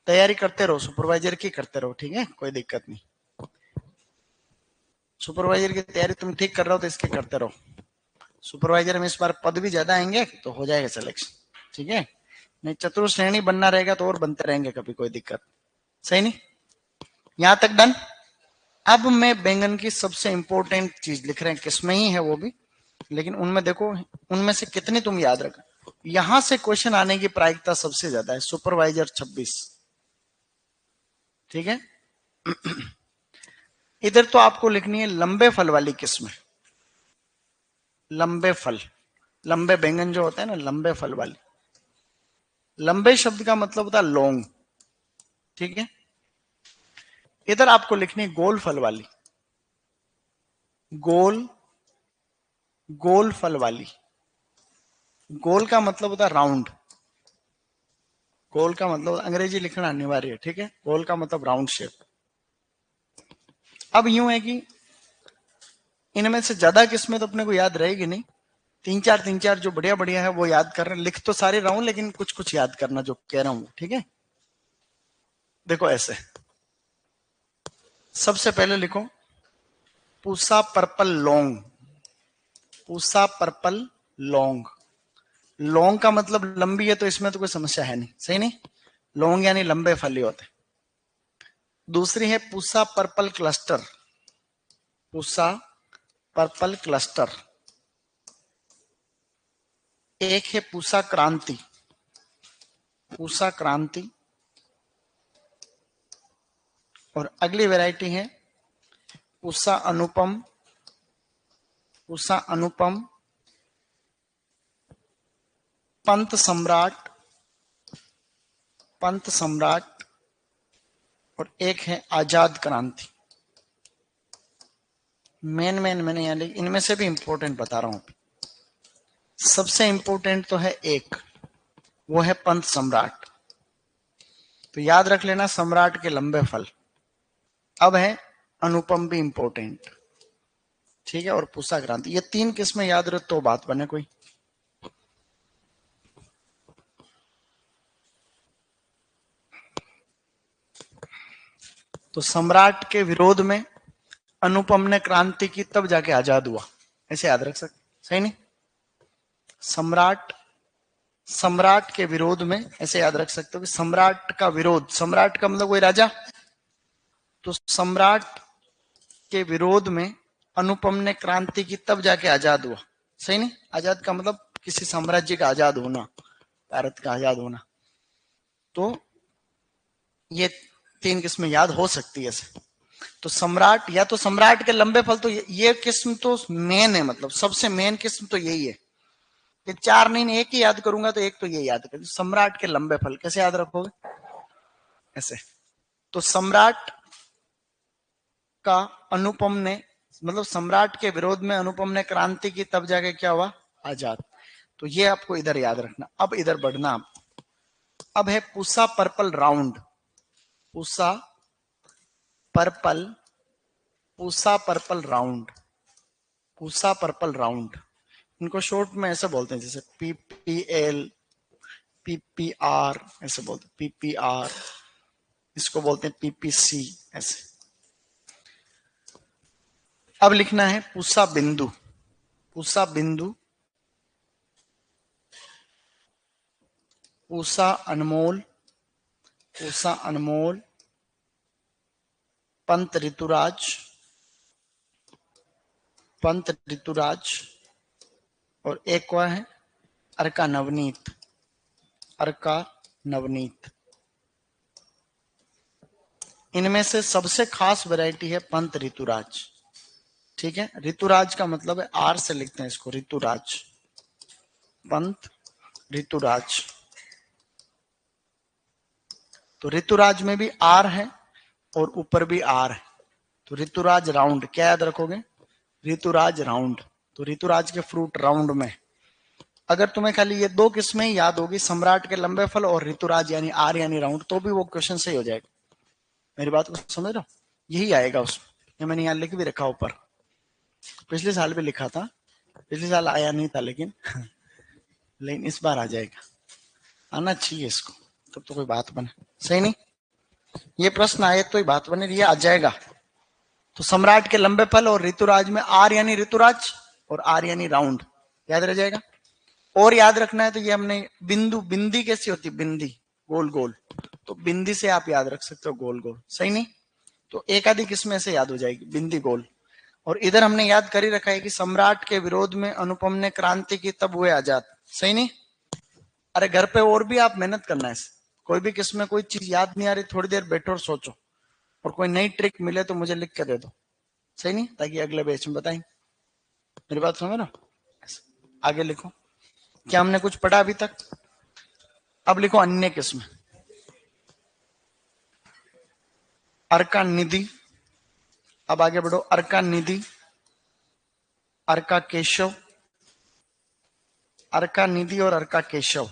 तैयारी करते रहो, सुपरवाइजर की करते रहो, ठीक है, कोई दिक्कत नहीं। सुपरवाइजर की तैयारी तुम ठीक कर रहे हो तो इसकी करते रहो। सुपरवाइजर में इस बार पद भी ज्यादा आएंगे तो हो जाएगा सिलेक्शन, ठीक है। नहीं चतुर्श्रेणी बनना रहेगा तो और बनते रहेंगे कभी, कोई दिक्कत सही नहीं। यहां तक डन। अब मैं बैंगन की सबसे इंपॉर्टेंट चीज लिख रहे हैं, किसमें ही है वो भी, लेकिन उनमें देखो उनमें से कितनी तुम याद रखो। यहां से क्वेश्चन आने की प्रायिकता सबसे ज्यादा है, सुपरवाइजर 26, ठीक है। इधर तो आपको लिखनी है लंबे फल वाली किस्म, लंबे फल, लंबे बैंगन जो होता है ना, लंबे फल वाली। लंबे शब्द का मतलब होता है लॉन्ग, ठीक है। इधर आपको लिखनी है गोल फल वाली, गोल, गोल फल वाली। गोल का मतलब होता है राउंड, गोल का मतलब अंग्रेजी लिखना अनिवार्य है, ठीक है। गोल का मतलब राउंड शेप। अब यूं है कि इनमें से ज्यादा किस्में तो अपने को याद रहेगी नहीं, तीन चार जो बढ़िया बढ़िया है वो याद कर रहे हैं, लिख तो सारे रहा हूं लेकिन कुछ कुछ याद करना जो कह रहा हूं, ठीक है। देखो ऐसे, सबसे पहले लिखो Pusa purple long, Pusa purple long. Long का मतलब लंबी है, तो इसमें तो कोई समस्या है नहीं, सही नहीं। लॉन्ग यानी लंबे फल ही होते। दूसरी है Pusa purple cluster, Pusa purple cluster. एक है पूसा क्रांति, पूसा क्रांति। और अगली वैरायटी है पूसा अनुपम, पूसा अनुपम, पंत सम्राट, पंत सम्राट। और एक है आजाद क्रांति। मेन मैंने यानी इनमें से भी इंपॉर्टेंट बता रहा हूं। सबसे इंपॉर्टेंट तो है एक, वो है पंत सम्राट। तो याद रख लेना सम्राट के लंबे फल। अब है अनुपम भी इंपॉर्टेंट, ठीक है। और पूसा क्रांति, ये तीन किस्में याद रख तो बात बने कोई। तो सम्राट के विरोध में अनुपम ने क्रांति की, तब जाके आजाद हुआ, ऐसे याद रख सकते, सही नहीं। सम्राट, सम्राट के विरोध में, ऐसे याद रख सकते हो कि सम्राट का विरोध, सम्राट का मतलब कोई राजा, तो सम्राट के विरोध में अनुपम ने क्रांति की, तब जाके आजाद हुआ, सही नहीं। आजाद का मतलब किसी साम्राज्य का आजाद होना, भारत का आजाद होना। तो ये तीन किस्में याद हो सकती है। तो सम्राट, या तो सम्राट के लंबे फल, तो ये किस्म तो मेन है, मतलब सबसे मेन किस्म तो यही है। ये चार नहीं, एक ही याद करूंगा तो एक तो ये याद कर, सम्राट के लंबे फल कैसे याद रखोगे, ऐसे। तो सम्राट का अनुपम ने, मतलब सम्राट के विरोध में अनुपम ने क्रांति की, तब जाके क्या हुआ, आजाद। तो ये आपको इधर याद रखना। अब इधर बढ़ना। अब है Pusa purple round, Pusa purple, Pusa purple round, Pusa purple round. इनको शॉर्ट में ऐसे बोलते हैं, जैसे पीपीएल, पीपीआर, ऐसे बोलते हैं पीपीआर। इसको बोलते हैं पीपीसी, ऐसे। अब लिखना है पूसा बिंदु, पूसा बिंदु, पूसा अनमोल, पूसा अनमोल, पंत ऋतुराज, पंत ऋतुराज। और एक और है अर्का नवनीत, अर्का नवनीत। इनमें से सबसे खास वैरायटी है पंत ऋतुराज, ठीक है। ऋतुराज का मतलब है, आर से लिखते हैं इसको, ऋतुराज, पंत ऋतुराज। तो ऋतुराज में भी आर है और ऊपर भी आर है, तो ऋतुराज राउंड। क्या याद रखोगे, ऋतुराज राउंड। तो ऋतुराज के फ्रूट राउंड में। अगर तुम्हें खाली ये दो किस्में ही याद होगी, सम्राट के लंबे फल और ऋतुराज यानी आर यानी राउंड, तो भी वो क्वेश्चन सही हो जाएगा। मेरी बात को समझ रहे हो, यही आएगा उसमें। ये मैंने यहाँ लिख भी रखा ऊपर, पिछले साल भी लिखा था, पिछले साल आया नहीं था लेकिन लेकिन इस बार आ जाएगा, आना चाहिए इसको, तब तो कोई बात बने, सही नहीं। ये प्रश्न आए तो ही बात बने, ये आ जाएगा। तो सम्राट के लंबे फल और ऋतुराज में आर यानी ऋतुराज और आर यानी राउंड। याद रह जाएगा। और याद रखना है तो ये हमने बिंदु, बिंदी कैसी होती है, बिंदी गोल गोल, तो बिंदी से आप याद रख सकते हो गोल गोल, सही नहीं। तो एक आधी किस्म ऐसे याद हो जाएगी, बिंदी गोल। और इधर हमने याद कर ही रखा है कि सम्राट के विरोध में अनुपम ने क्रांति की तब हुए आजाद, सही नहीं। अरे घर पे और भी आप मेहनत करना है, कोई भी किस्म में कोई चीज याद नहीं आ रही, थोड़ी देर बैठो और सोचो, और कोई नई ट्रिक मिले तो मुझे लिख के दे दो, सही नहीं, ताकि अगले बैच में बताएं। मेरी बात समझ रहे हो। आगे लिखो, क्या हमने कुछ पढ़ा अभी तक। अब लिखो अन्य किस्म, अर्का निधि। अब आगे बढ़ो, अर्का निधि, अर्का केशव, अर्का निधि और अर्का केशव।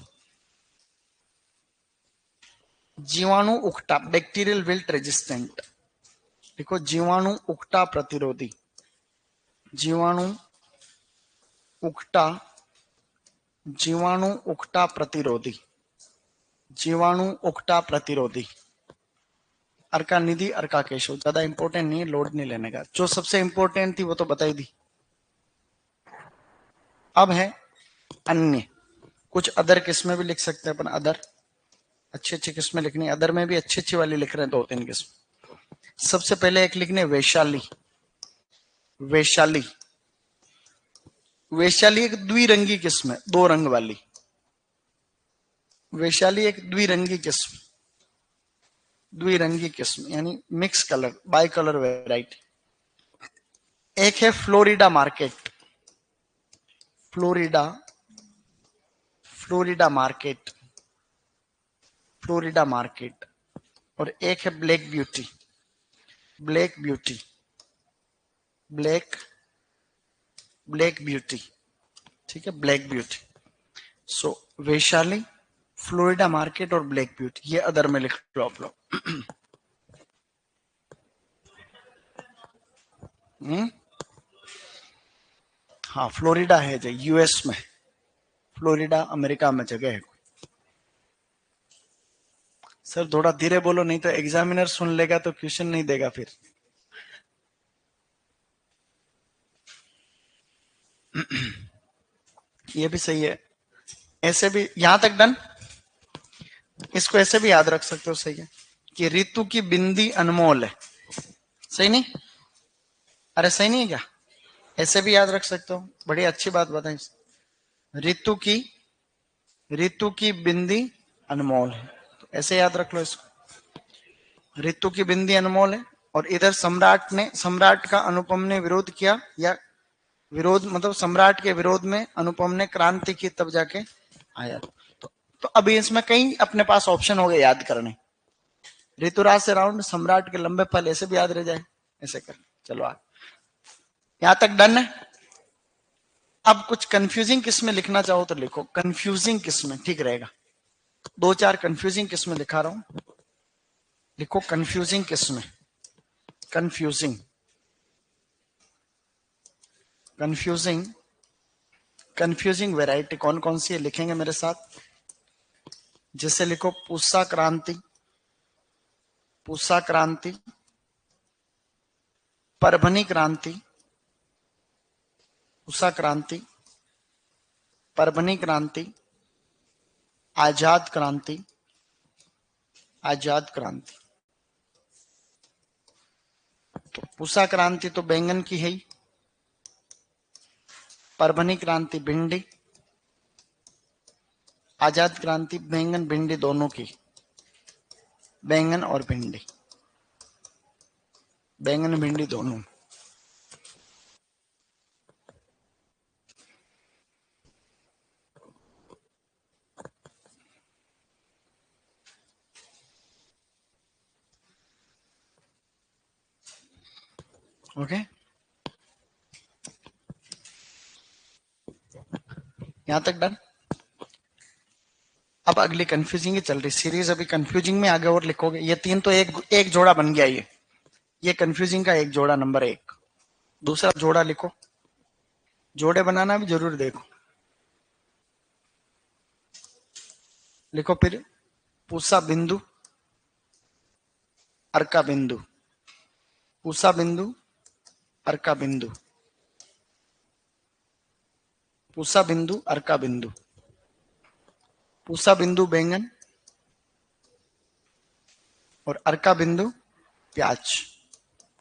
जीवाणु उकटा, बैक्टीरियल विल्ट रेजिस्टेंट। देखो जीवाणु उकटा प्रतिरोधी, जीवाणु उकटा, जीवाणु उकटा प्रतिरोधी, जीवाणु उकटा प्रतिरोधी। अर्का निधि, अर्का केशव, ज्यादा इंपॉर्टेंट नहीं है, लोड नहीं लेने का, जो सबसे इंपॉर्टेंट थी वो तो बताई दी। अब है अन्य, कुछ अदर किस्में भी लिख सकते हैं अपन, अदर अच्छी अच्छी किस्में लिखनी, अदर में भी अच्छी अच्छी वाली लिख रहे हैं, दो तीन किस्म। सबसे पहले एक लिखने वैशाली, वैशाली, वैशाली एक द्विरंगी किस्म है, दो रंग वाली। वैशाली एक द्विरंगी किस्म, द्विरंगी किस्म यानी mix colour, by colour variety. एक है Florida market, Florida, Florida market, Florida market. और एक है black beauty, black beauty, black, black beauty, ठीक है, ब्लैक ब्यूटी। सो वैशाली, फ्लोरिडा मार्केट और ब्लैक ब्यूटी, ये अदर में लिख लो आप लोग। हाँ फ्लोरिडा है जो यूएस में, फ्लोरिडा अमेरिका में जगह है। सर थोड़ा धीरे बोलो, नहीं तो एग्जामिनर सुन लेगा तो क्वेश्चन नहीं देगा फिर। ये भी सही है, ऐसे भी यहां तक डन। इसको ऐसे भी याद रख सकते हो, सही है, कि ऋतु की बिंदी अनमोल है, सही नहीं। अरे सही नहीं है क्या, ऐसे भी याद रख सकते हो, बड़ी अच्छी बात बताई। ऋतु की, ऋतु की बिंदी अनमोल है, तो ऐसे याद रख लो इसको, ऋतु की बिंदी अनमोल है। और इधर सम्राट ने, सम्राट का अनुपम ने विरोध किया, या विरोध मतलब सम्राट के विरोध में अनुपम ने क्रांति की तब जाके आया। तो अभी इसमें कई अपने पास ऑप्शन हो गए याद करने, ऋतुराज से राउंड, सम्राट के लंबे पल, ऐसे भी याद रह जाए, ऐसे कर। चलो आ, यहां तक डन है। अब कुछ कंफ्यूजिंग किस्में लिखना चाहो तो लिखो, कंफ्यूजिंग किस्में ठीक रहेगा, दो चार कंफ्यूजिंग किस्में लिखा रहा हूं, लिखो कंफ्यूजिंग किस्में, कंफ्यूजिंग, कंफ्यूजिंग, कंफ्यूजिंग वेराइटी कौन कौन सी है लिखेंगे मेरे साथ। जैसे लिखो पूसा क्रांति, पूसा क्रांति, परभनी क्रांति, पूसा क्रांति, परभनी क्रांति, आजाद क्रांति, आजाद क्रांति। तो पूसा क्रांति तो बैंगन की है ही, परभनी क्रांति भिंडी, आजाद क्रांति बैंगन भिंडी दोनों की, बैंगन और भिंडी, बैंगन भिंडी दोनों। ओके यहां तक डन। अब अगली कंफ्यूजिंग ही चल रही सीरीज, अभी कंफ्यूजिंग में आगे और लिखोगे, ये तीन तो एक जोड़ा बन गया, ये कंफ्यूजिंग का एक जोड़ा नंबर एक। दूसरा जोड़ा लिखो, जोड़े बनाना भी जरूर देखो, लिखो फिर पूसा बिंदु, अर्का बिंदु, पूसा बिंदु, अर्का बिंदु, पूसा बिंदु, अर्का बिंदु। पूसा बिंदु बैंगन और अर्का बिंदु प्याज।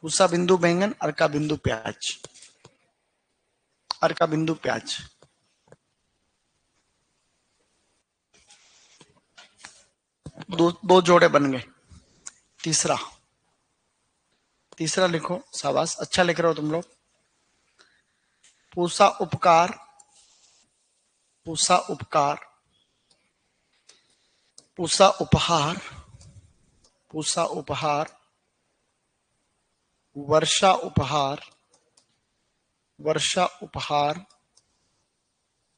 पूसा बिंदु बैंगन, अर्का बिंदु प्याज। अर्का बिंदु प्याज। दो जोड़े बन गए। तीसरा, तीसरा लिखो, शाबाश, अच्छा लिख रहे हो तुम लोग। पूसा उपकार, पूसा उपकार, पूसा उपहार, पूसा उपहार, वर्षा उपहार, वर्षा उपहार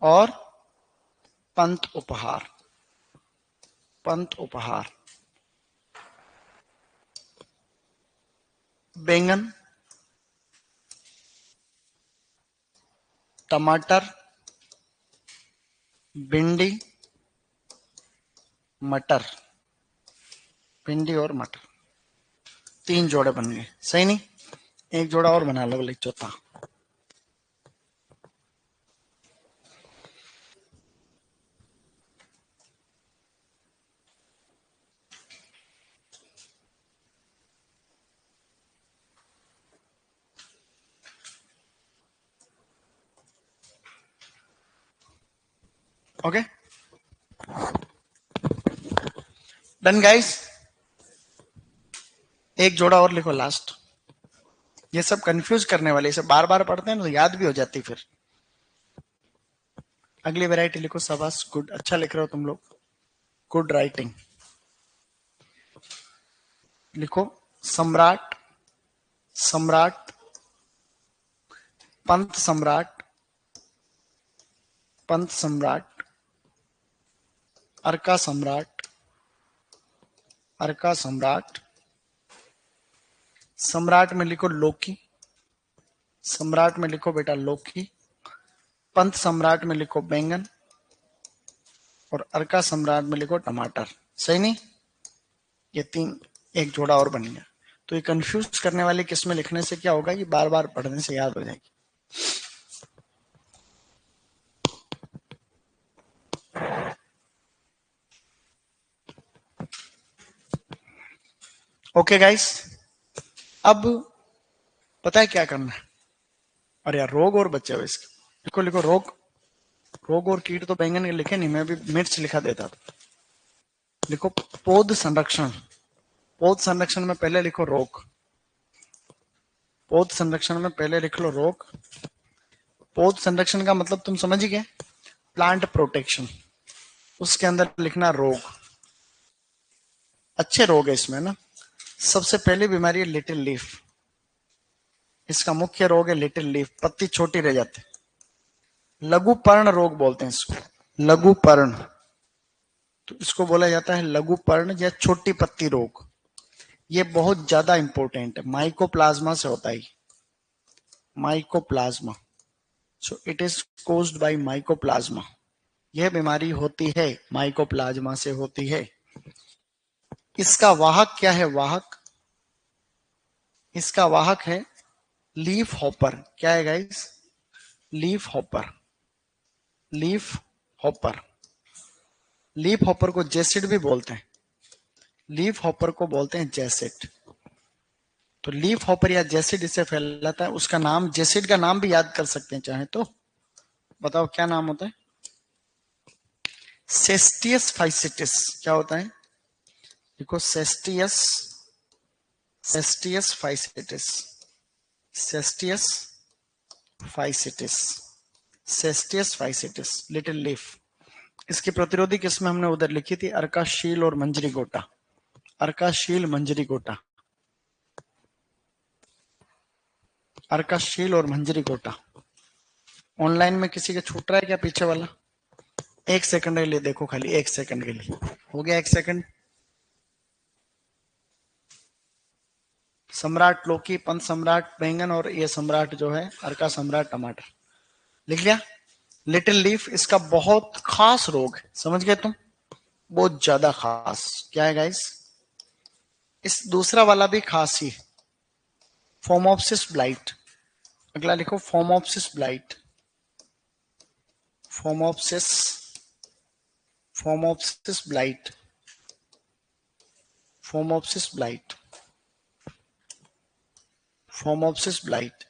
और पंत उपहार, पंत उपहार। बैंगन, टमाटर, भिंडी, मटर। भिंडी और मटर, तीन जोड़े बन गए, सही नहीं? एक जोड़ा और बना लो, चौथा। Okay, done guys. एक जोड़ा और लिखो लास्ट। ये सब कंफ्यूज करने वाले, इसे बार बार पढ़ते हैं ना तो याद भी हो जाती फिर। अगली वैरायटी लिखो, शाबाश, गुड, अच्छा लिख रहे हो तुम लोग, गुड राइटिंग। लिखो, सम्राट, सम्राट, पंत सम्राट, पंत सम्राट, अर्का सम्राट, अर्का सम्राट। सम्राट में लिखो लोकी, सम्राट में लिखो बेटा लोकी। पंत सम्राट में लिखो बैंगन और अर्का सम्राट में लिखो टमाटर, सही नहीं? ये तीन, एक जोड़ा और बन गया। तो ये कंफ्यूज करने वाले किस्में लिखने से क्या होगा, ये बार बार पढ़ने से याद हो जाएगी। ओके गाइस, अब पता है क्या करना है? अरे यार, रोग और बचे हुए इसके, लिखो लिखो, रोग, रोग और कीट तो बैंगन के लिखे नहीं, मैं भी मिर्च लिखा देता था। लिखो पौध संरक्षण, पौध संरक्षण में पहले लिखो रोग, पौध संरक्षण में पहले लिख लो रोग। पौध संरक्षण का मतलब तुम समझ गए, प्लांट प्रोटेक्शन, उसके अंदर लिखना रोग। अच्छे रोग है इसमें ना। सबसे पहली बीमारी है लिटिल लीफ, इसका मुख्य रोग है लिटिल लीफ, पत्ती छोटी रह जाती। लघु पर्ण रोग बोलते हैं इसको, लघु पर्ण, तो इसको बोला जाता है लघु पर्ण या छोटी पत्ती रोग। ये बहुत ज्यादा इंपॉर्टेंट है, माइकोप्लाज्मा से होता है, mycoplasma. So it is caused by mycoplasma. यह बीमारी होती है माइकोप्लाज्मा से होती है। इसका वाहक क्या है? वाहक, इसका वाहक है लीफ हॉपर। क्या है guys? Leaf hopper, leaf hopper. Leaf hopper को जेसिड भी बोलते हैं, लीफ हॉपर को बोलते हैं जेसिड। तो लीफ हॉपर या जेसिड इससे फैलाता है, उसका नाम, जेसिड का नाम भी याद कर सकते हैं चाहे तो। बताओ क्या नाम होता है? सेस्टियस फाइसिटिस। क्या होता है? देखो, सेस्टियस, सेस्टियस फाइसिटिस, सेस्टियस फाइसिटिस, सेस्टियस फाइसिटिस, लिटिल लीफ। इसकी प्रतिरोधी किस्में हमने उधर लिखी थी, अर्काशील और मंजरी गोटा, अर्काशील मंजरी गोटा, अर्काशील और मंजरी गोटा। ऑनलाइन में किसी के छूट रहा है क्या पीछे वाला? एक सेकंड के लिए देखो, खाली एक सेकंड के लिए। हो गया एक सेकंड। सम्राट लौकी, पंत सम्राट बैंगन और ये सम्राट जो है अर्का सम्राट टमाटर, लिख लिया। लिटिल लीफ इसका बहुत खास रोग है, समझ गए तुम? बहुत ज्यादा खास। क्या है गाइस? इस दूसरा वाला भी खास ही, फोमोप्सिस ब्लाइट। अगला लिखो phomopsis blight, phomopsis, phomopsis blight, phomopsis blight, phomopsis blight.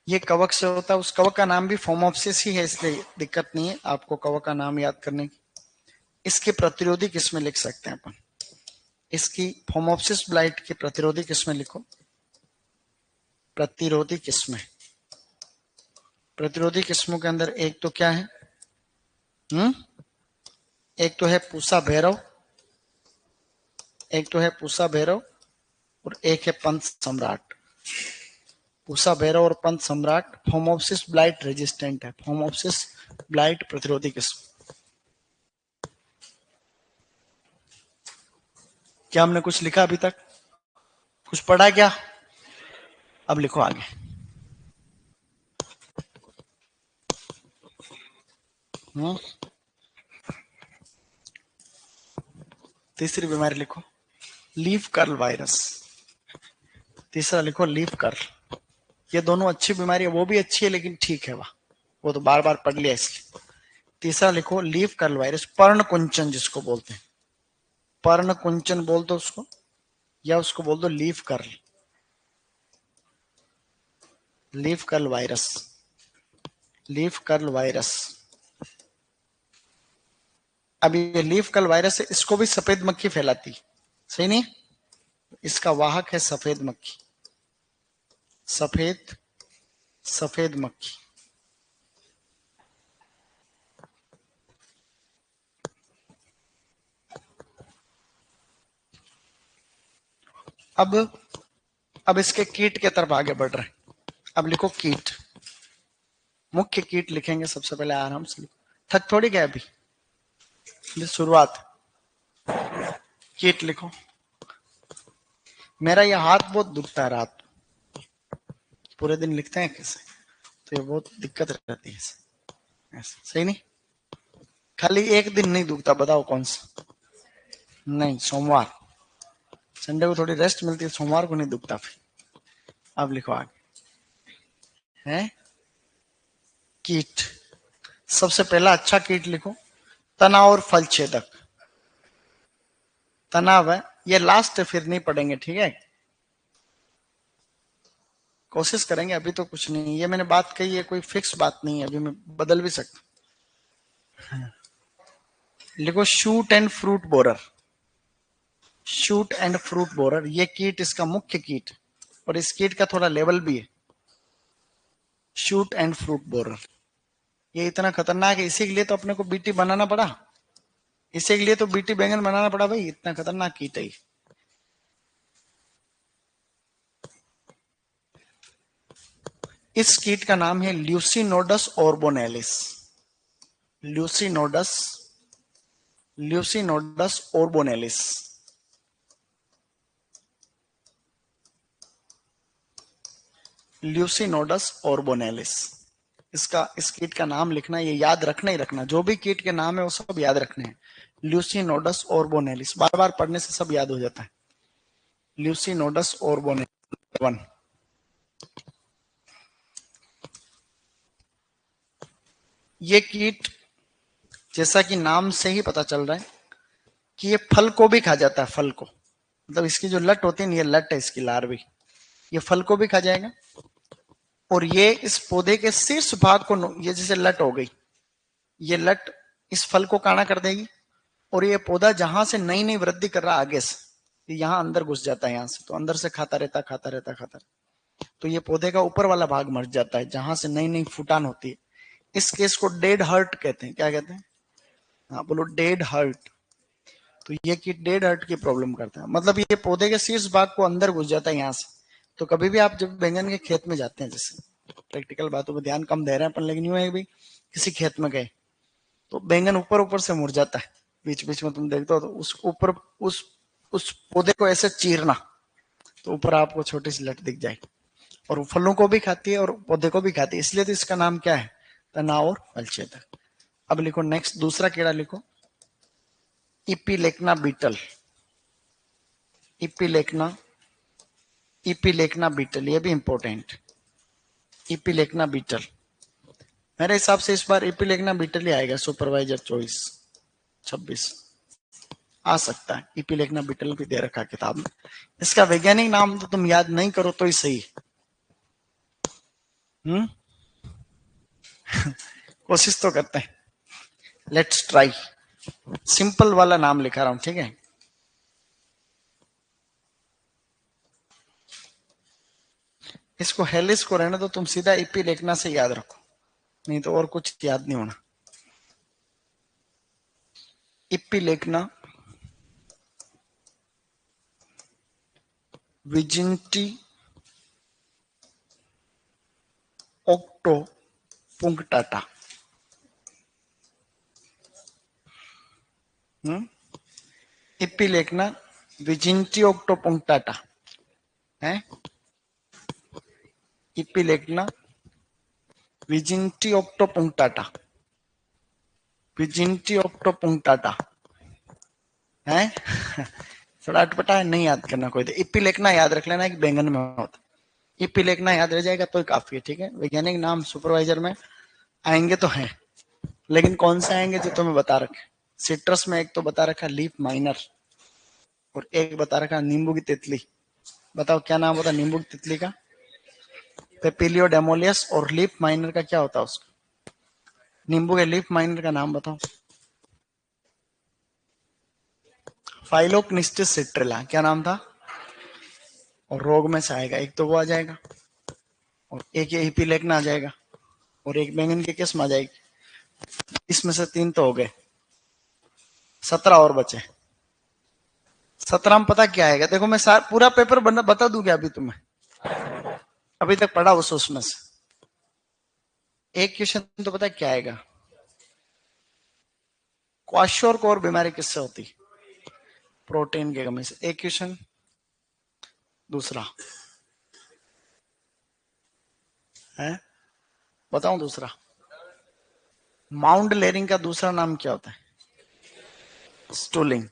ये कवक से होता है, उस कवक का नाम भी फोमोप्सिस ही है, इसलिए दिक्कत नहीं है आपको कवक का नाम याद करने की। इसके प्रतिरोधी किस्में लिख सकते हैं अपन। इसकी फोमोप्सिस ब्लाइट की प्रतिरोधी किस्में लिखो। प्रतिरोधी किस्में, प्रतिरोधी किस्मों के अंदर एक तो क्या है, एक तो है पूसा भैरव, एक तो है पूसा भैरव और एक है पंथ सम्राट। पूसा भैरव और पंथ सम्राट फोमोप्सिस ब्लाइट रेजिस्टेंट है, फोमोप्सिस ब्लाइट प्रतिरोधी किस्म। क्या हमने कुछ लिखा अभी तक, कुछ पढ़ा क्या? अब लिखो आगे। तीसरी बीमारी लिखो, लीफ कर्ल वायरस। तीसरा लिखो लीफ कर्ल। ये दोनों अच्छी बीमारी है, वो भी अच्छी है लेकिन ठीक है वो तो बार बार पढ़ लिया इसलिए। तीसरा लिखो लीफ कर्ल वायरस, पर्ण कुंचन जिसको बोलते हैं, पर्ण कुंचन बोल दो उसको, या उसको बोल दो leaf curl, leaf curl virus, leaf curl virus. अब ये लीफ कर्ल वायरस है, इसको भी सफेद मक्खी फैलाती, सही नहीं? इसका वाहक है सफेद मक्खी, सफेद, सफेद मक्खी। अब इसके कीट की तरफ आगे बढ़ रहे हैं। अब लिखो कीट, मुख्य कीट लिखेंगे सबसे पहले, आराम से लिखो, थक थोड़ी गया अभी, शुरुआत। कीट लिखो। मेरा ये हाथ बहुत दुखता है रात, पूरे दिन लिखते हैं कैसे, तो ये बहुत दिक्कत रहती है ऐसे, सही नहीं? खाली एक दिन नहीं दुखता, बताओ कौन सा? नहीं, सोमवार, संडे को थोड़ी रेस्ट मिलती है, सोमवार को नहीं दुखता फिर। अब लिखो आगे है कीट। सबसे पहला अच्छा कीट लिखो, तना और फल छेदक। तनाव है, ये लास्ट है, फिर नहीं पढ़ेंगे, ठीक है? कोशिश करेंगे, अभी तो कुछ नहीं, ये मैंने बात कही है, कोई फिक्स बात नहीं है, अभी मैं बदल भी सकता। लिखो shoot and fruit borer, shoot and fruit borer, ये कीट इसका मुख्य कीट, और इस कीट का थोड़ा लेवल भी है। शूट एंड फ्रूट बोरर ये इतना खतरनाक है, इसी के लिए तो अपने को बीटी बनाना पड़ा, इसी के लिए तो बीटी बैंगन बनाना पड़ा भाई, इतना खतरनाक कीट है। इस कीट का नाम है ल्यूसिनोडस ऑर्बोनेलिस, ल्यूसिनोडस, ल्यूसिनोडस ऑर्बोनेलिस। ल्यूसिनोडस ऑर्बोनेलिस, इसका, इस कीट का नाम लिखना, ये याद रखना ही रखना, जो भी कीट के नाम है वो सब याद रखने हैं। ल्यूसिनोडस ऑर्बोनेलिस, बार बार पढ़ने से सब याद हो जाता है। ल्यूसिनोडस ऑर्बोनेलिस। वन, ये कीट जैसा कि नाम से ही पता चल रहा है कि ये फल को भी खा जाता है, फल को, मतलब इसकी जो लट होती है, ये लट है इसकी लार्वी, ये फल को भी खा जाएगा। और ये इस पौधे के शीर्ष भाग को, ये जैसे लट हो गई, ये लट इस फल को काना कर देगी, और ये पौधा जहां से नई नई वृद्धि कर रहा आगे से, यहाँ अंदर घुस जाता है, यहाँ से तो अंदर से खाता रहता खाता रहता खाता रहता, तो ये पौधे का ऊपर वाला भाग मर जाता है जहां से नई नई फुटान होती है। इस केस को डेड हर्ट कहते हैं, क्या कहते हैं? हाँ बोलो, डेड हर्ट। तो ये कि डेड हर्ट की प्रॉब्लम करता है, मतलब ये पौधे के शीर्ष भाग को अंदर घुस जाता है यहाँ से। तो कभी भी आप जब बैंगन के खेत में जाते हैं, जैसे प्रैक्टिकल बातों पर ध्यान कम दे रहे हैं अपन, लेकिन यूं है भी किसी खेत में गए तो बैंगन ऊपर ऊपर से मुड़ जाता है, बीच बीच में तुम देखते हो, तो उस ऊपर उस पौधे को ऐसे चीरना, तो ऊपर आपको छोटी सी लट दिख जाएगी, और वो फलों को भी खाती है और पौधे को भी खाती है, इसलिए तो इसका नाम क्या है, तना और फलछेदक। अब लिखो नेक्स्ट, दूसरा कीड़ा लिखो, इपीलेक्ना बीटल, इपीलेक्ना, इपीलेक्ना बीटल, ये भी इंपॉर्टेंट। इपिलेक्ना बीटल। मेरे हिसाब से इस बार इपिलेक्ना बीटल ही आएगा, सुपरवाइजर चॉइस 26 आ सकता है। इपिलेक्ना बीटल भी दे रखा किताब में। इसका वैज्ञानिक नाम तो तुम याद नहीं करो तो ही सही। कोशिश तो करते हैं, लेट्स ट्राई। सिंपल वाला नाम लिखा रहा हूं, ठीक है। इसको हेलिस को रहने दो, तुम सीधा इपिलेक्ना से याद रखो, नहीं तो और कुछ याद नहीं होना। इपिलेक्ना विजिंटी ओक्टो पुंक्टाटा। इपिलेक्ना विजिंटी ओक्टो पुंक्टाटा है। इपिलेक्ना विजिंटी ओक्टो पुंक्टाटा, विजिंटी ओक्टो पुंक्टाटा है। थोड़ा अटपटा है, नहीं याद करना कोई। इपिलेक्ना याद रख लेना कि बैंगन में होता। इपिलेक्ना याद रह जाएगा तो काफी है, ठीक है। वैज्ञानिक नाम सुपरवाइजर में आएंगे तो हैं, लेकिन कौन से आएंगे जो तुम्हें बता रखे। सिट्रस में एक तो बता रखा लीफ माइनर, और एक बता रखा नींबू की तितली। बताओ क्या नाम होता नींबू की तितली का? पेपिलियोडेमोलियस। और लीफ माइनर का क्या होता उसका? नींबू के लीफ माइनर का नाम बताओ। फाइलोक्निस्टिस सिट्रिला, क्या नाम था? और रोग में से आएगा एक तो वो आ जाएगा, और एक ये इपिलेक्ना आ जाएगा, और एक बैंगन की किस्म आ जाएगी। इसमें से 3 तो हो गए, 17 और बचे। 17 में पता क्या आएगा? देखो मैं पूरा पेपर बता दूं क्या अभी तुम्हें? अभी तक पढ़ा उसमें से एक क्वेश्चन तो पता क्या आएगा? क्वाशोरकोर बीमारी किससे होती? प्रोटीन की कमी से। एक क्वेश्चन। दूसरा है, बताऊं दूसरा? माउंट लेरिंग का दूसरा नाम क्या होता है? स्टूलिंग।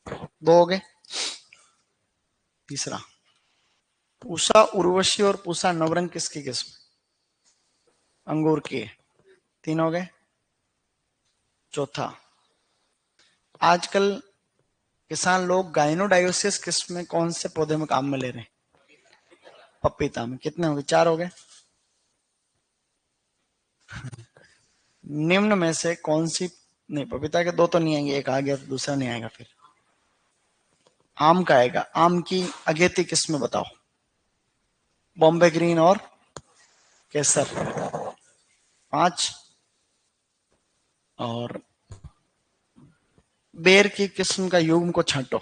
2 हो गए। तीसरा, पूसा उर्वशी और पूसा नवरंग किसकी किस्म? अंगूर की। 3 हो गए। चौथा, आजकल किसान लोग गाइनोडायोसिस किस्म में कौन से पौधे में काम में ले रहे हैं? पपीता में। कितने हो गए? 4 हो गए। निम्न में से कौन सी, नहीं पपीता के 2 तो नहीं आएंगे, एक आ गया तो दूसरा नहीं आएगा। फिर आम का आएगा। आम की अगेती किस्म बताओ। बॉम्बे ग्रीन और केसर। 5। और बेर की किस्म का युग्म को छांटो।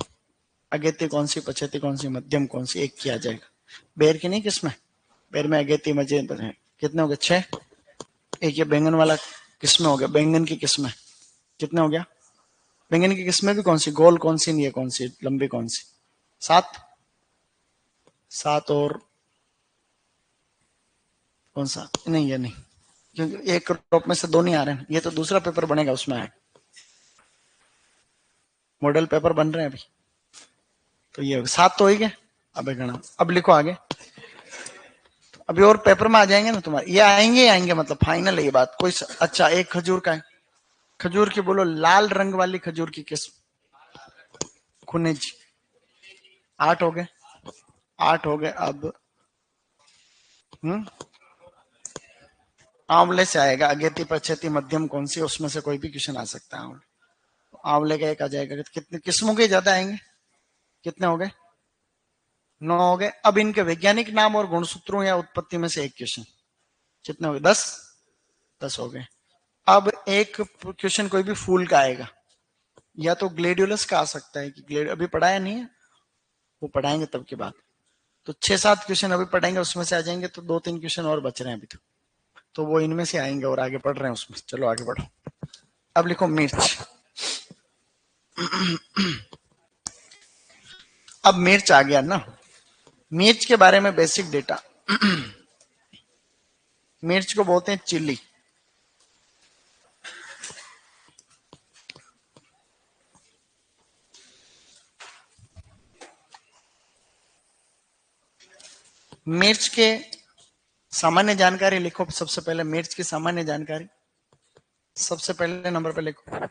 अगेती कौन सी, पछेती कौन सी, मध्यम कौन सी? एक किया जाएगा। बेर की नहीं किस्म है, बेर में अगेती मजे। कितने हो गए? 6। एक ये बैंगन वाला किस्म हो गया, बैंगन की किस्म है। कितने हो गया? बैंगन की किस्में भी कौन सी? गोल कौन सी, नहीं है कौन सी, लंबी कौन सी? 7। 7 और कौन सा? नहीं ये नहीं, क्योंकि एक क्रॉप में से 2 नहीं आ रहे हैं। ये तो दूसरा पेपर बनेगा उसमें है, मॉडल पेपर बन रहे हैं अभी। तो ये 7 तो ही गए। अब गणा, अब लिखो आगे। अभी और पेपर में आ जाएंगे ना तुम्हारे, ये आएंगे ही आएंगे, मतलब फाइनल है ये बात। कोई अच्छा एक खजूर का है। खजूर की बोलो, लाल रंग वाली खजूर की किस्म? खुनिज। 8 हो गए। 8 हो गए। अब आंवले से आएगा। अगेती पछेती मध्यम कौन सी? उसमें से कोई भी क्वेश्चन आ सकता है। आंवले का एक आ जाएगा। कितने किस्मों के ज्यादा आएंगे? कितने हो गए? 9 हो गए। अब इनके वैज्ञानिक नाम और गुणसूत्रों या उत्पत्ति में से एक क्वेश्चन। कितने हो गए? 10। 10 हो गए। अब एक क्वेश्चन कोई भी फूल का आएगा, या तो ग्लेडियोलस का आ सकता है, कि ग्लेड अभी पढ़ाया नहीं है, वो पढ़ाएंगे तब की बात। तो 6-7 क्वेश्चन अभी पढ़ेंगे, उसमें से आ जाएंगे। तो 2-3 क्वेश्चन और बच रहे हैं अभी तो वो इनमें से आएंगे, और आगे पढ़ रहे हैं उसमें। चलो आगे बढ़ो। अब लिखो मिर्च। अब मिर्च आ गया ना। मिर्च के बारे में बेसिक डेटा। मिर्च को बोलते हैं चिल्ली। मिर्च के सामान्य जानकारी लिखो। सबसे पहले मिर्च की सामान्य जानकारी, सबसे पहले नंबर पे लिखो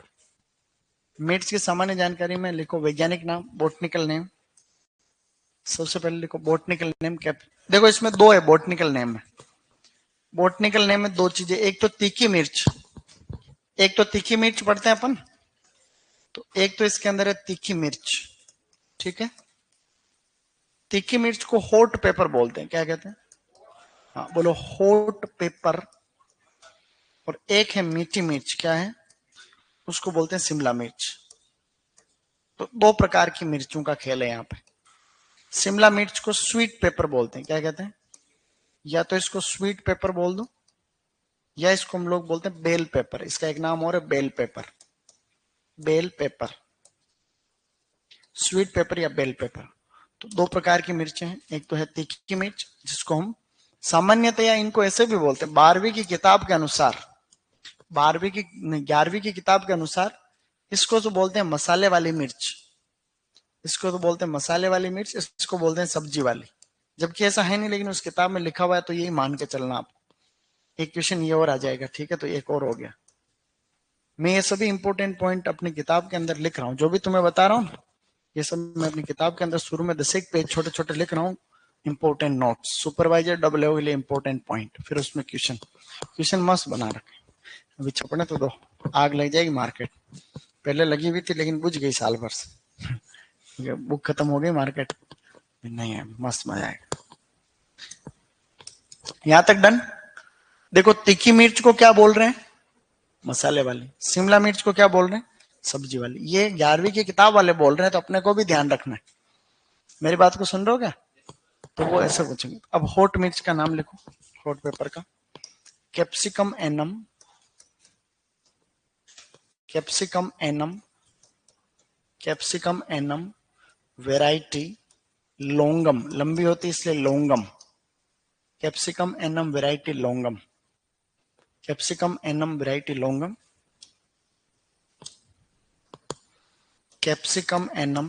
मिर्च की सामान्य जानकारी में लिखो वैज्ञानिक नाम, बोटनिकल नेम। सबसे पहले लिखो बोटनिकल नेम। क्या देखो इसमें दो है बोटनिकल नेम में। बोटनिकल नेम में दो चीजें, एक तो तीखी मिर्च, एक तो तीखी मिर्च पढ़ते हैं अपन, तो एक तो इसके अंदर है तीखी मिर्च, ठीक है। तीखी मिर्च को हॉट पेपर बोलते हैं। क्या कहते हैं? हाँ बोलो, हॉट पेपर। और एक है मीठी मिर्च, क्या है? उसको बोलते हैं शिमला मिर्च। तो दो प्रकार की मिर्चों का खेल है यहाँ पे। शिमला मिर्च को स्वीट पेपर बोलते हैं। क्या कहते हैं? या तो इसको स्वीट पेपर बोल दो, या इसको हम लोग बोलते हैं बेल पेपर। इसका एक नाम और है bell pepper. Bell pepper, sweet pepper या बेल पेपर। तो दो प्रकार की मिर्चें हैं। एक तो है तीखी मिर्च, जिसको हम सामान्यतया इनको ऐसे भी बोलते हैं, 12वीं की किताब के अनुसार, 12वीं की 11वीं की किताब के अनुसार इसको तो बोलते हैं मसाले वाली मिर्च। इसको तो बोलते हैं मसाले वाली मिर्च, इसको बोलते हैं सब्जी वाली। जबकि ऐसा है नहीं, लेकिन उस किताब में लिखा हुआ है, तो यही मान के चलना आप। एक क्वेश्चन ये और आ जाएगा, ठीक है। तो एक और हो गया। मैं ये सभी इंपॉर्टेंट पॉइंट अपनी किताब के अंदर लिख रहा हूँ, जो भी तुम्हें बता रहा हूँ ये सब मैं अपनी किताब के अंदर शुरू में 10 एक पेज छोटे छोटे लिख रहा हूँ। इंपॉर्टेंट नोट्स, सुपरवाइजर डब्ल्यू के लिए इंपॉर्टेंट पॉइंट, फिर उसमें क्वेश्चन। क्वेश्चन मस्त बना रखे। अभी छपने तो दो, आग लग जाएगी मार्केट। पहले लगी हुई थी लेकिन बुझ गई साल भर से, बुक खत्म हो गई मार्केट नहीं है। मस्त मजा आएगा। यहां तक डन। देखो तीखी मिर्च को क्या बोल रहे हैं? मसाले वाली। शिमला मिर्च को क्या बोल रहे हैं? सब्जी वाली। ये 11वीं की किताब वाले बोल रहे हैं, तो अपने को भी ध्यान रखना है। मेरी बात को सुन रहे हो क्या? तो वो ऐसे पूछेंगे। अब हॉट मिर्च का नाम लिखो, हॉट पेपर का। Capsicum annuum, Capsicum annuum, Capsicum annuum variety longum. लंबी होती इसलिए longum. Capsicum annuum variety longum, Capsicum annuum variety longum, Capsicum annuum,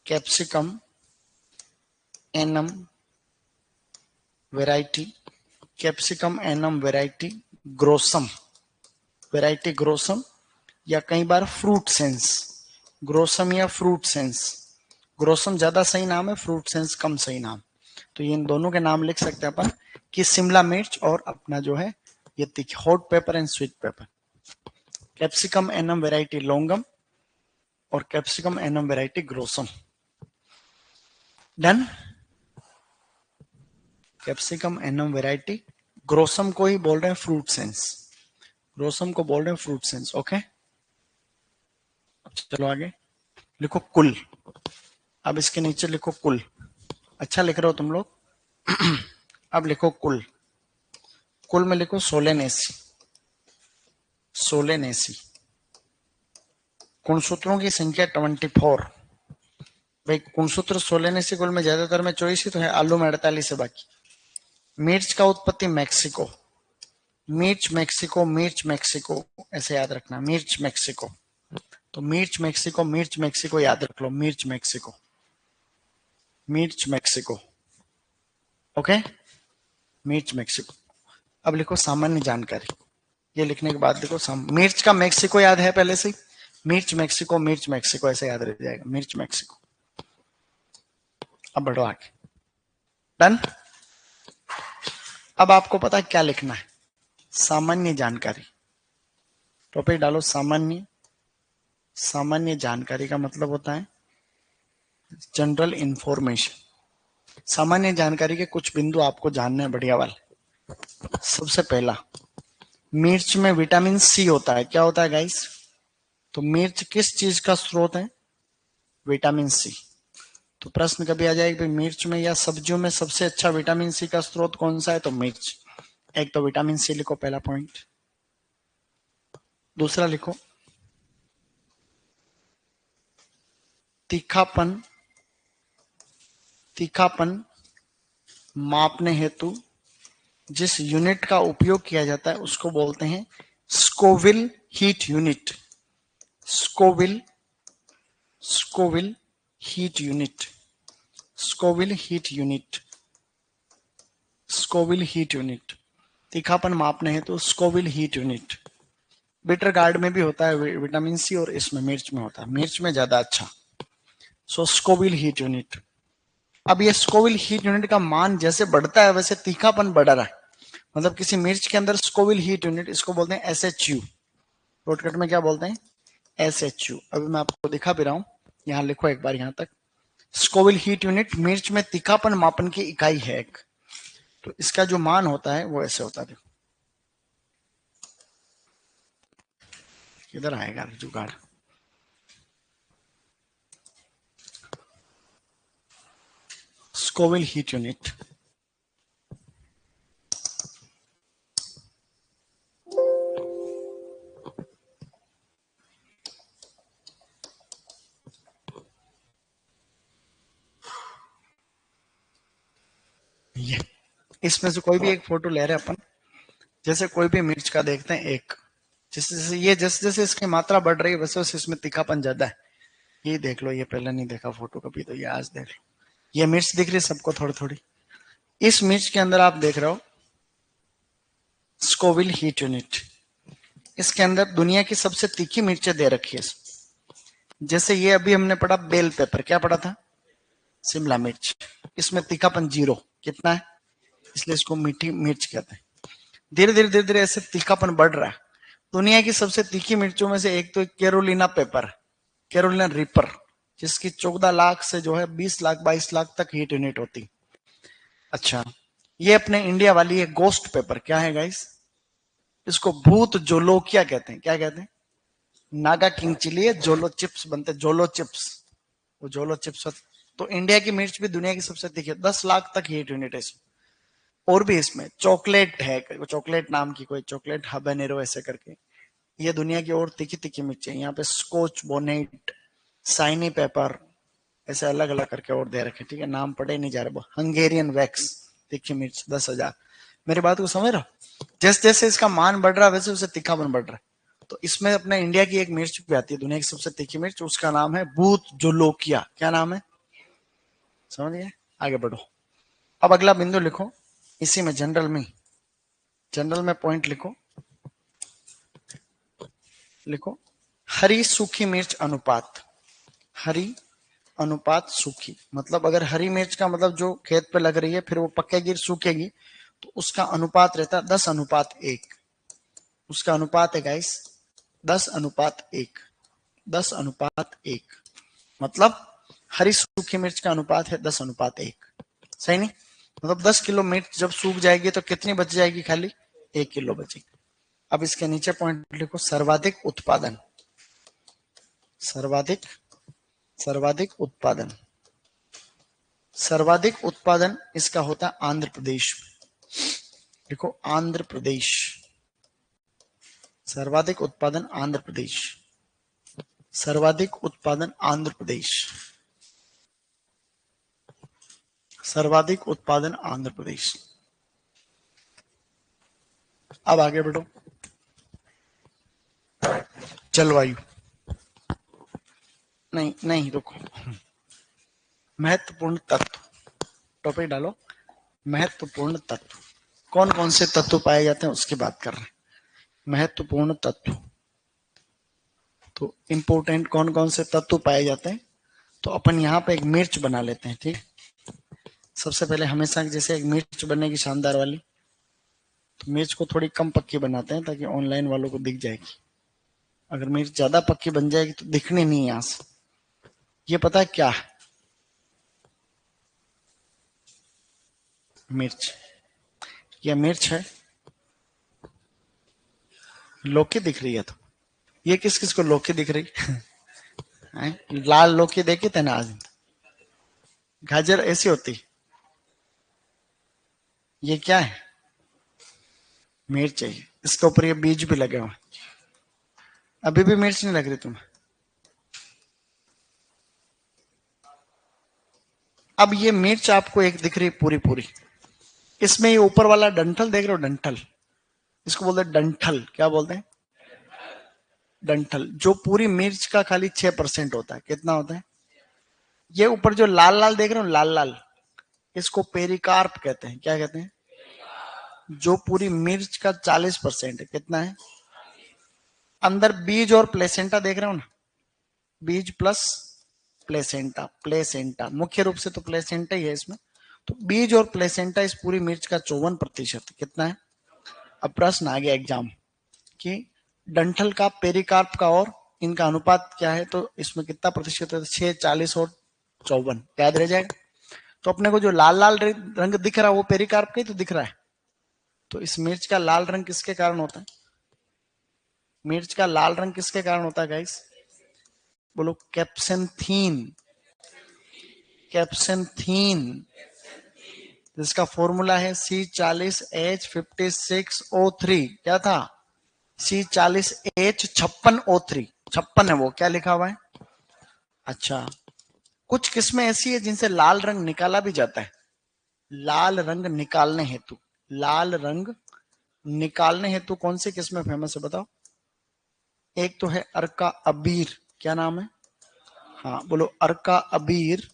Capsicum annuum variety, Capsicum annuum variety grossum, variety grossum, या कई बार फ्रूट सेंस। ग्रोसम या fruit sense. ग्रोसम ज्यादा सही नाम है, फ्रूट सेंस कम सही नाम। तो ये इन दोनों के नाम लिख सकते हैं अपन, कि शिमला मिर्च और अपना जो है ये hot pepper and sweet pepper. Capsicum annuum variety longum और Capsicum annuum variety grossum. Done. Capsicum annuum variety, grossum को ही बोल रहे हैं फ्रूट सेंस, ग्रोसम को बोल रहे हैं फ्रूट सेंस। ओके, चलो आगे लिखो कुल। अब इसके नीचे लिखो कुल। अच्छा लिख रहे हो तुम लोग। अब लिखो कुल। कुल में लिखो सोलेनेसी, सोलेनेसी। गुणसूत्रों की संख्या 24। भाई गुणसूत्र सोलेनेसी कुल में ज्यादातर में 24 ही तो है, आलू में 48 है बाकी। मिर्च का उत्पत्ति मैक्सिको, मिर्च मैक्सिको, मिर्च मैक्सिको, ऐसे याद रखना, मिर्च मैक्सिको। तो मिर्च मैक्सिको, मिर्च मैक्सिको याद रख लो, मिर्च मैक्सिको, मिर्च मैक्सिको। ओके, मिर्च मैक्सिको। अब लिखो सामान्य जानकारी। ये लिखने के बाद लिखो मिर्च का मैक्सिको याद है पहले से ही, मिर्च मैक्सिको, मिर्च मैक्सिको ऐसे याद रह जाएगा, मिर्च मैक्सिको। अब बढ़ो आगे। डन। अब आपको पता है क्या लिखना है? सामान्य जानकारी। टॉपिक डालो सामान्य। सामान्य जानकारी का मतलब होता है जनरल इंफॉर्मेशन। सामान्य जानकारी के कुछ बिंदु आपको जानने हैं बढ़िया वाले। सबसे पहला, मिर्च में विटामिन सी होता है। क्या होता है गाइस? तो मिर्च किस चीज का स्रोत है? Vitamin C. तो प्रश्न कभी आ जाएगा कि मिर्च में या सब्जियों में सबसे अच्छा विटामिन सी का स्रोत कौन सा है? तो मिर्च। एक तो विटामिन सी लिखो, पहला पॉइंट। दूसरा लिखो तीखापन, तीखापन मापने हेतु जिस यूनिट का उपयोग किया जाता है उसको बोलते हैं Scoville heat unit. Scoville, Scoville heat unit, Scoville heat unit. Scoville heat unit, तीखापन मापने है तो Scoville heat unit. Bitter gourd में भी होता है विटामिन सी, और इसमें मिर्च में होता है, मिर्च में ज्यादा अच्छा। सो स्कोविल हीट यूनिट। अब ये स्कोविल हीट यूनिट का मान जैसे बढ़ता है वैसे तीखापन बढ़ रहा है। मतलब किसी मिर्च के अंदर स्कोविल हीट यूनिट, इसको बोलते हैं एसएचयू, शॉर्टकट में क्या बोलते हैं, एसएचयू। अभी मैं आपको दिखा भी रहा हूं, यहां लिखो एक बार यहां तक। स्कोविल हीट यूनिट मिर्च में तीखापन मापन की इकाई है एक, तो इसका जो मान होता है वो ऐसे होता है। देखो किधर आएगा जुगाड़, स्कोविल हीट यूनिट। ये इसमें से कोई भी एक फोटो ले रहे हैं अपन, जैसे कोई भी मिर्च का देखते हैं एक, जैसे जैसे जैसे इसकी मात्रा बढ़ रही है वैसे वैसे इसमें तीखापन ज्यादा है। ये देख लो, ये पहले नहीं देखा फोटो कभी, तो ये आज देख लो। ये मिर्च दिख रही है सबको थोड़ी थोड़ी, इस मिर्च के अंदर आप देख रहे हो स्कोविल हीट यूनिट। इसके अंदर दुनिया की सबसे तीखी मिर्चें दे रखी है। जैसे ये अभी हमने पढ़ा बेल पेपर, क्या पढ़ा था, शिमला मिर्च, इसमें तीखापन 0, कितना है, इसलिए इसको मीठी मिर्च कहते हैं। धीरे धीरे धीरे धीरे ऐसे तीखापन बढ़ रहा है। दुनिया की सबसे तीखी मिर्चों में से एक तो कैरोलिना पेपर, कैरोलिना रिपर, जिसकी 14 लाख से जो है 20 लाख 22 लाख तक हीट यूनिट होती। अच्छा, ये अपने इंडिया वाली है गोस्ट पेपर, क्या है गाइस, इसको भूत जोलोकिया कहते हैं। क्या कहते हैं, नागा किंग चिली है, जोलो चिप्स बनते, जोलो चिप्स, वो जोलो चिप्स। तो इंडिया की मिर्च भी दुनिया की सबसे तीखी है, 10 लाख तक हीट यूनिट है। और भी इसमें चॉकलेट है, चॉकलेट नाम की कोई चॉकलेट हबेनेरो ऐसे करके, ये दुनिया की और तीखी तीखी मिर्च है। यहाँ पे स्कॉच बोनेट, साइनी पेपर, ऐसे अलग अलग करके और दे रखे, ठीक है, नाम पढ़े नहीं जा रहे। हंगेरियन वैक्स तीखी मिर्च 10,000। मेरी बात को समझ रहा, जैसे जैसे इसका मान बढ़ रहा है वैसे वैसे तीखापन बढ़ रहा है। तो इसमें अपने इंडिया की एक मिर्च भी आती है दुनिया की सबसे तीखी मिर्च, उसका नाम है भूत जोलोकिया। क्या नाम है, समझ गए, आगे बढ़ो। अब अगला बिंदु लिखो, इसी में जनरल में पॉइंट लिखो, लिखो हरी सूखी मिर्च अनुपात। हरी अनुपात सूखी, मतलब अगर हरी मिर्च का मतलब जो खेत पे लग रही है फिर वो पकेगी सूखेगी, तो उसका अनुपात रहता है 10:1। उसका अनुपात है गाइस 10:1, 10:1। मतलब हरी सूखी मिर्च का अनुपात है 10:1, सही नहीं, मतलब 10 किलो मिर्च जब सूख जाएगी तो कितनी बच जाएगी, खाली 1 किलो बचेगी। अब इसके नीचे पॉइंट लिखो, सर्वाधिक उत्पादन, सर्वाधिक सर्वाधिक उत्पादन, सर्वाधिक उत्पादन इसका होता है आंध्र प्रदेश में। देखो आंध्र प्रदेश, सर्वाधिक उत्पादन आंध्र प्रदेश, सर्वाधिक उत्पादन आंध्र प्रदेश, सर्वाधिक उत्पादन आंध्र प्रदेश। अब आगे बढ़ो, जलवायु, नहीं नहीं रुको, महत्वपूर्ण तत्व, टॉपिक डालो, महत्वपूर्ण तत्व, कौन कौन से तत्व पाए जाते हैं उसकी बात कर रहे हैं। महत्वपूर्ण तत्व, तो इंपोर्टेंट कौन कौन से तत्व पाए जाते हैं, तो अपन यहाँ पे एक मिर्च बना लेते हैं, ठीक। सबसे पहले हमेशा जैसे एक मिर्च बनेगी शानदार वाली, तो मिर्च को थोड़ी कम पक्की बनाते हैं ताकि ऑनलाइन वालों को दिख जाएगी। अगर मिर्च ज्यादा पक्की बन जाएगी तो दिखनी नहीं यहाँ से। ये पता है क्या है, मिर्च, ये मिर्च है, लौकी दिख रही है, तो ये किस किस को लौकी दिख रही है, लाल लौकी देखी थे ना आज, गाजर ऐसी होती, ये क्या है, मिर्च है, इसके ऊपर ये बीज भी लगे हुए। अभी भी मिर्च नहीं लग रही तुम्हें, अब ये मिर्च आपको एक दिख रही पूरी पूरी, इसमें ये ऊपर वाला डंठल देख रहे हो, डंठल, इसको बोलते हैं डंठल, क्या बोलते हैं, डंठल, जो पूरी मिर्च का खाली 6% होता है। कितना होता है, ये ऊपर जो लाल लाल देख रहे हो, लाल लाल, इसको पेरिकार्प कहते हैं। क्या कहते हैं, जो पूरी मिर्च का 40% है, कितना है? अंदर बीज और प्लेसेंटा देख रहे हो ना, बीज प्लस प्लेसेंटा, प्लेसेंटा मुख्य रूप से तो प्लेसेंटा ही है इसमें। तो बीज और प्लेसेंटा इस पूरी मिर्च का 54% कितना है? अब प्रश्न आ गया एग्जाम कि डंठल का, पेरिकार्प का और इनका अनुपात क्या है, तो इसमें कितना प्रतिशत है? 6, 40 और 54 याद रह जाएगा। तो अपने को जो लाल लाल रंग दिख रहा है वो पेरिकार्प का ही तो दिख रहा है। तो इस मिर्च का लाल रंग किसके कारण होता है? मिर्च का लाल रंग किसके कारण होता है गाइस? बोलो कैप्सेंथीन, कैप्सेंथीन, जिसका फॉर्मूला है C40H56O3। क्या था? C40H56O3, 56 है वो, क्या लिखा हुआ है? अच्छा, कुछ किस्में ऐसी है जिनसे लाल रंग निकाला भी जाता है। लाल रंग निकालने हेतु, लाल रंग निकालने हेतु कौन सी किस्में फेमस है बताओ? एक तो है अर्का अबीर, क्या नाम है? हाँ बोलो, अर्का अबीर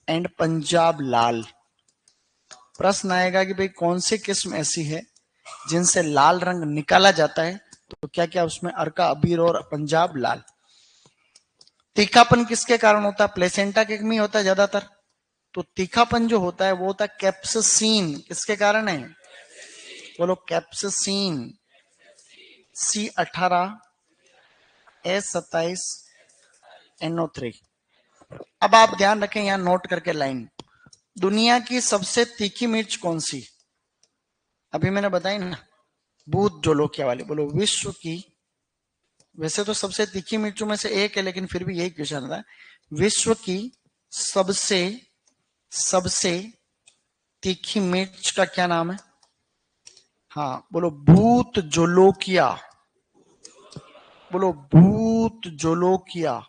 एंड पंजाब लाल। प्रश्न आएगा कि भाई कौन सी किस्म ऐसी है जिनसे लाल रंग निकाला जाता है, तो क्या क्या उसमें? अर्का अबीर और पंजाब लाल। तीखापन किसके कारण होता है? प्लेसेंटा के में होता है ज्यादातर। तो तीखापन जो होता है वो होता है कैप्ससीन, किसके कारण है? बोलो कैप्ससीन, C18H27NO3। अब आप ध्यान रखें, यहां नोट करके लाइन, दुनिया की सबसे तीखी मिर्च कौन सी? अभी मैंने बताई ना, भूत जोलोकिया वाली। बोलो विश्व की, वैसे तो सबसे तीखी मिर्चों में से एक है लेकिन फिर भी यही क्वेश्चन आता है, विश्व की सबसे सबसे तीखी मिर्च का क्या नाम है? हाँ बोलो भूत जोलोकिया, बोलो भूत जोलोकिया।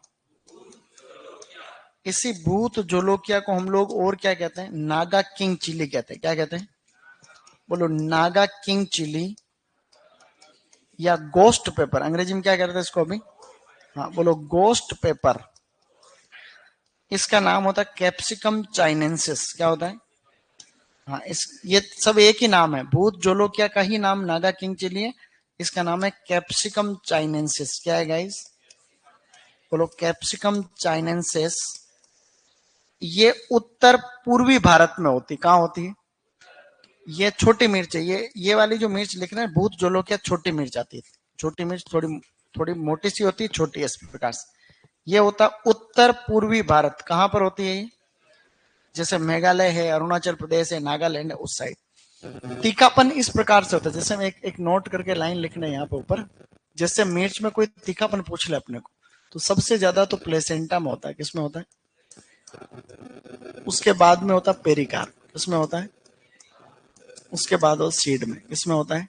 इसी भूत जोलोकिया को हम लोग और क्या कहते हैं? नागा किंग चिली कहते हैं। क्या कहते हैं? बोलो नागा किंग चिली या गोस्ट पेपर, अंग्रेजी में क्या कहते हैं इसको अभी? हाँ बोलो गोस्ट पेपर। इसका नाम होता है कैप्सिकम चाइनेंसिस। क्या होता है? हाँ, इस ये सब एक ही नाम है, भूत जोलोकिया का ही नाम नागा किंग चिली है, इसका नाम है कैप्सिकम चाइनेंसिस। क्या है गाइस? बोलो कैप्सिकम चाइनेंसिस। ये उत्तर पूर्वी भारत में होती, कहाँ होती है? ये छोटी मिर्च है, ये वाली जो मिर्च लिख रहे हैं भूत जोलोकिया, छोटी मिर्च आती है। छोटी मिर्च थोड़ी थोड़ी मोटी सी होती है, छोटी है इस प्रकार से। ये होता उत्तर पूर्वी भारत, कहां पर होती है ये? जैसे मेघालय है, अरुणाचल प्रदेश है, नागालैंड है, उस साइड। तीखापन इस प्रकार से होता है, जैसे हम एक नोट करके लाइन लिखना है यहाँ पे ऊपर, जैसे मिर्च में कोई तीखापन पूछ ले अपने को, तो सबसे ज्यादा तो प्लेसेंटा में होता है। किसमें होता है? उसके बाद में होता है पेरिकार्प, किसमें होता है? उसके बाद वो सीड में, किसमें होता है?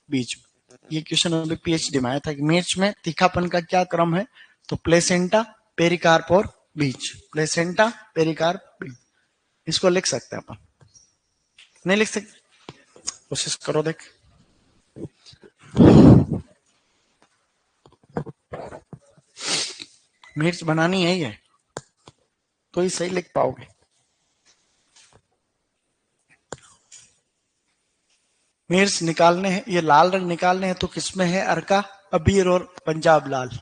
बीज में। ये क्वेश्चन अभी पीएचडी में आया था कि मिर्च में तीखापन का क्या क्रम है, तो प्लेसेंटा, पेरिकार्प और बीज। प्लेसेंटा, पेरिकार्प, बीज। इसको लिख सकते हैं अपन? नहीं लिख सकते? कोशिश करो देख। मिर्च बनानी है ये, तो ही सही लिख पाओगे। मिर्च निकालने हैं, ये लाल रंग निकालने हैं, तो किसमें है? अर्का अबीर और पंजाब लाल।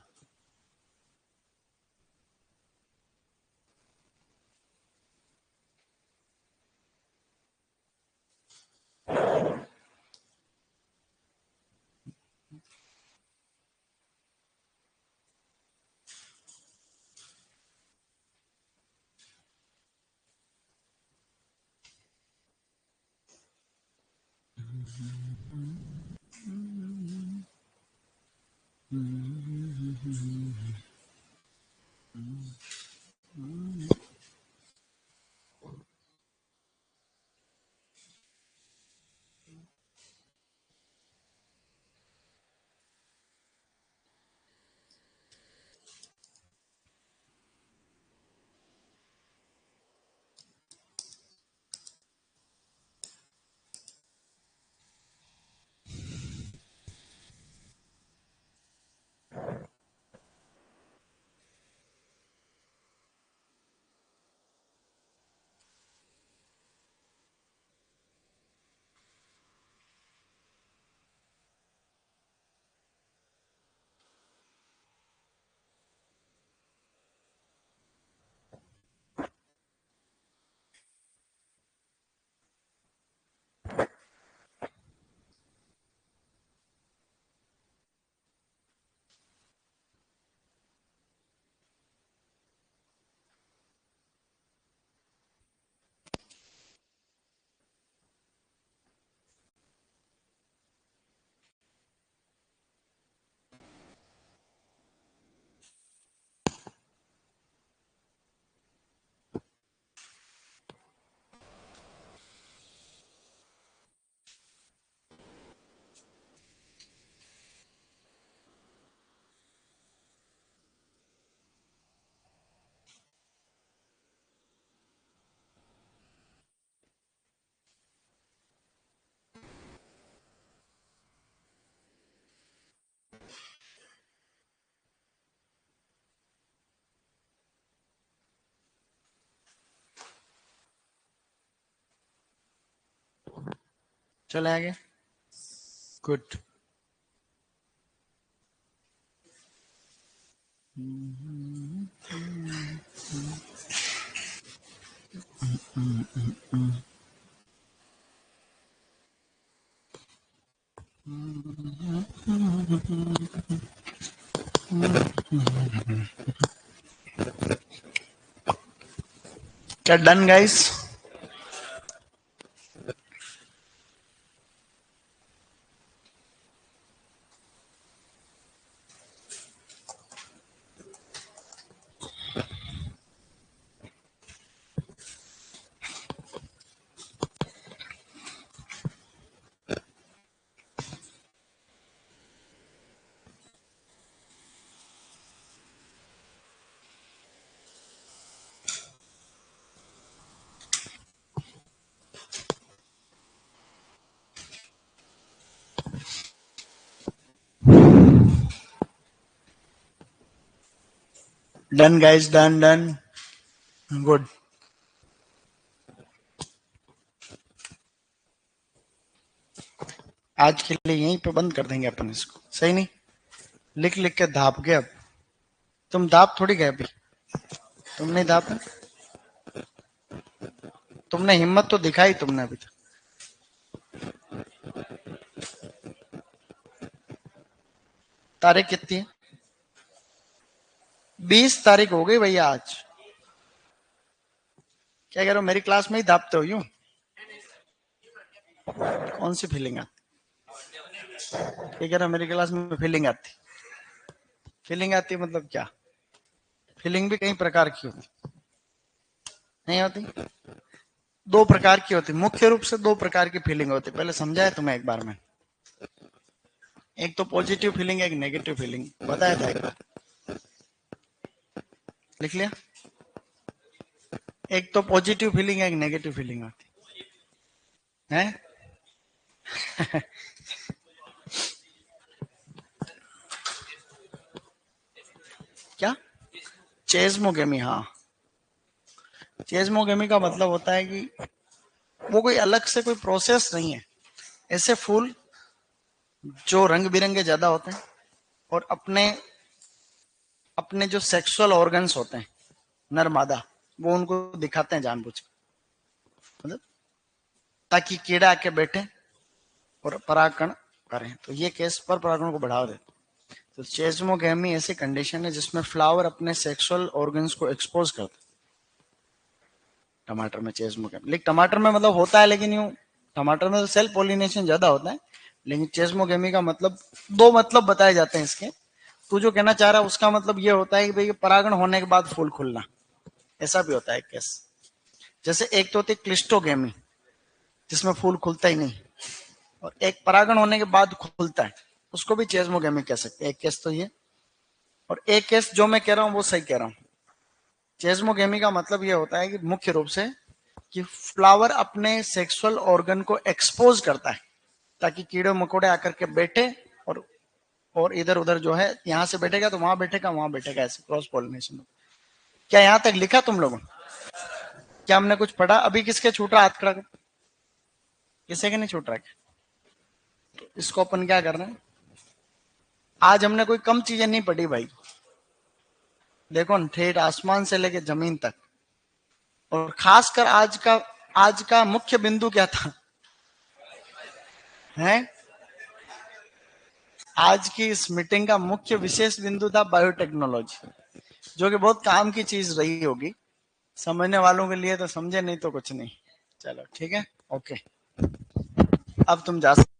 चले आगे। गुड। क्या done guys? Done guys, done done. Good. आज के लिए यहीं पे बंद कर देंगे अपन इसको, सही नहीं? लिख लिख के दाप गए अब। तुम दाप थोड़ी गए अभी, तुम नहीं दाप। तुमने हिम्मत तो दिखाई तुमने अभी तक। तारीख कितनी है? 20 तारीख हो गई भैया आज। क्या कह रहे हो, मेरी क्लास में ही दापते हो यूं? कौन सी फीलिंग आती? क्या कह रहे हो, मेरी क्लास में फीलिंग आती? फीलिंग आती मतलब क्या? फीलिंग भी कई प्रकार की होती, नहीं होती? दो प्रकार की होती, मुख्य रूप से दो प्रकार की फीलिंग होती। पहले समझाया तुम्हें एक बार में। एक तो पॉजिटिव फीलिंग, एक नेगेटिव फीलिंग, बताया था एक बार। लिख लिया? एक तो पॉजिटिव फीलिंग, एक नेगेटिव फीलिंग आती है। क्या? चेजमोगेमी, हाँ। चेजमोगेमी का मतलब होता है कि वो कोई अलग से कोई प्रोसेस नहीं है। ऐसे फूल जो रंग बिरंगे ज्यादा होते हैं और अपने अपने जो सेक्सुअल ऑर्गन्स होते हैं, नर मादा, वो उनको दिखाते हैं जानबूझ के, मतलब ताकि कीड़ा आके बैठे और परागण करें। तो ये केस पर परागण को बढ़ावा देते। तो चेजमोगेमी ऐसी कंडीशन है जिसमें फ्लावर अपने सेक्सुअल ऑर्गन्स को एक्सपोज करते। टमाटर में चेजमोगेमी, लेकिन टमाटर में मतलब होता है, लेकिन यूं टमाटर में तो सेल्फ पोलिनेशन ज्यादा होता है, लेकिन चेजमोगेमी का मतलब दो मतलब बताए जाते हैं इसके। तू जो कहना चाह रहा है उसका मतलब ये होता है कि भाई परागण होने के बाद फूल खुलना, ऐसा भी होता है केस। जैसे एक तो होती है क्लिस्टोगेमी, जिसमें फूल खुलता ही नहीं, और एक परागण होने के बाद खुलता है, उसको भी चेजमोगेमी कह सकते हैं। एक केस तो ये, और एक केस जो मैं कह रहा हूं वो सही कह रहा हूं। चेजमोगेमी का मतलब ये होता है कि मुख्य रूप से कि फ्लावर अपने सेक्सुअल ऑर्गन को एक्सपोज करता है ताकि कीड़े मकोड़े आकर के बैठे, और इधर उधर जो है, यहां से बैठेगा तो वहां बैठेगा, वहां बैठेगा, ऐसे क्रॉस पोलिनेशन। क्या यहां तक लिखा तुम लोगों ने? क्या हमने कुछ पढ़ा अभी? किसके छूट रहा हाथ खड़ा कर? किसी के नहीं छूट रहा? तो इसको अपन क्या कर रहे हैं, आज हमने कोई कम चीजें नहीं पढ़ी भाई। देखो न, ठेठ आसमान से लेके जमीन तक। और खासकर आज का मुख्य बिंदु क्या था? है, आज की इस मीटिंग का मुख्य विशेष बिंदु था बायोटेक्नोलॉजी, जो कि बहुत काम की चीज रही होगी समझने वालों के लिए, तो समझे, नहीं तो कुछ नहीं। चलो ठीक है, ओके। अब तुम जा सकते।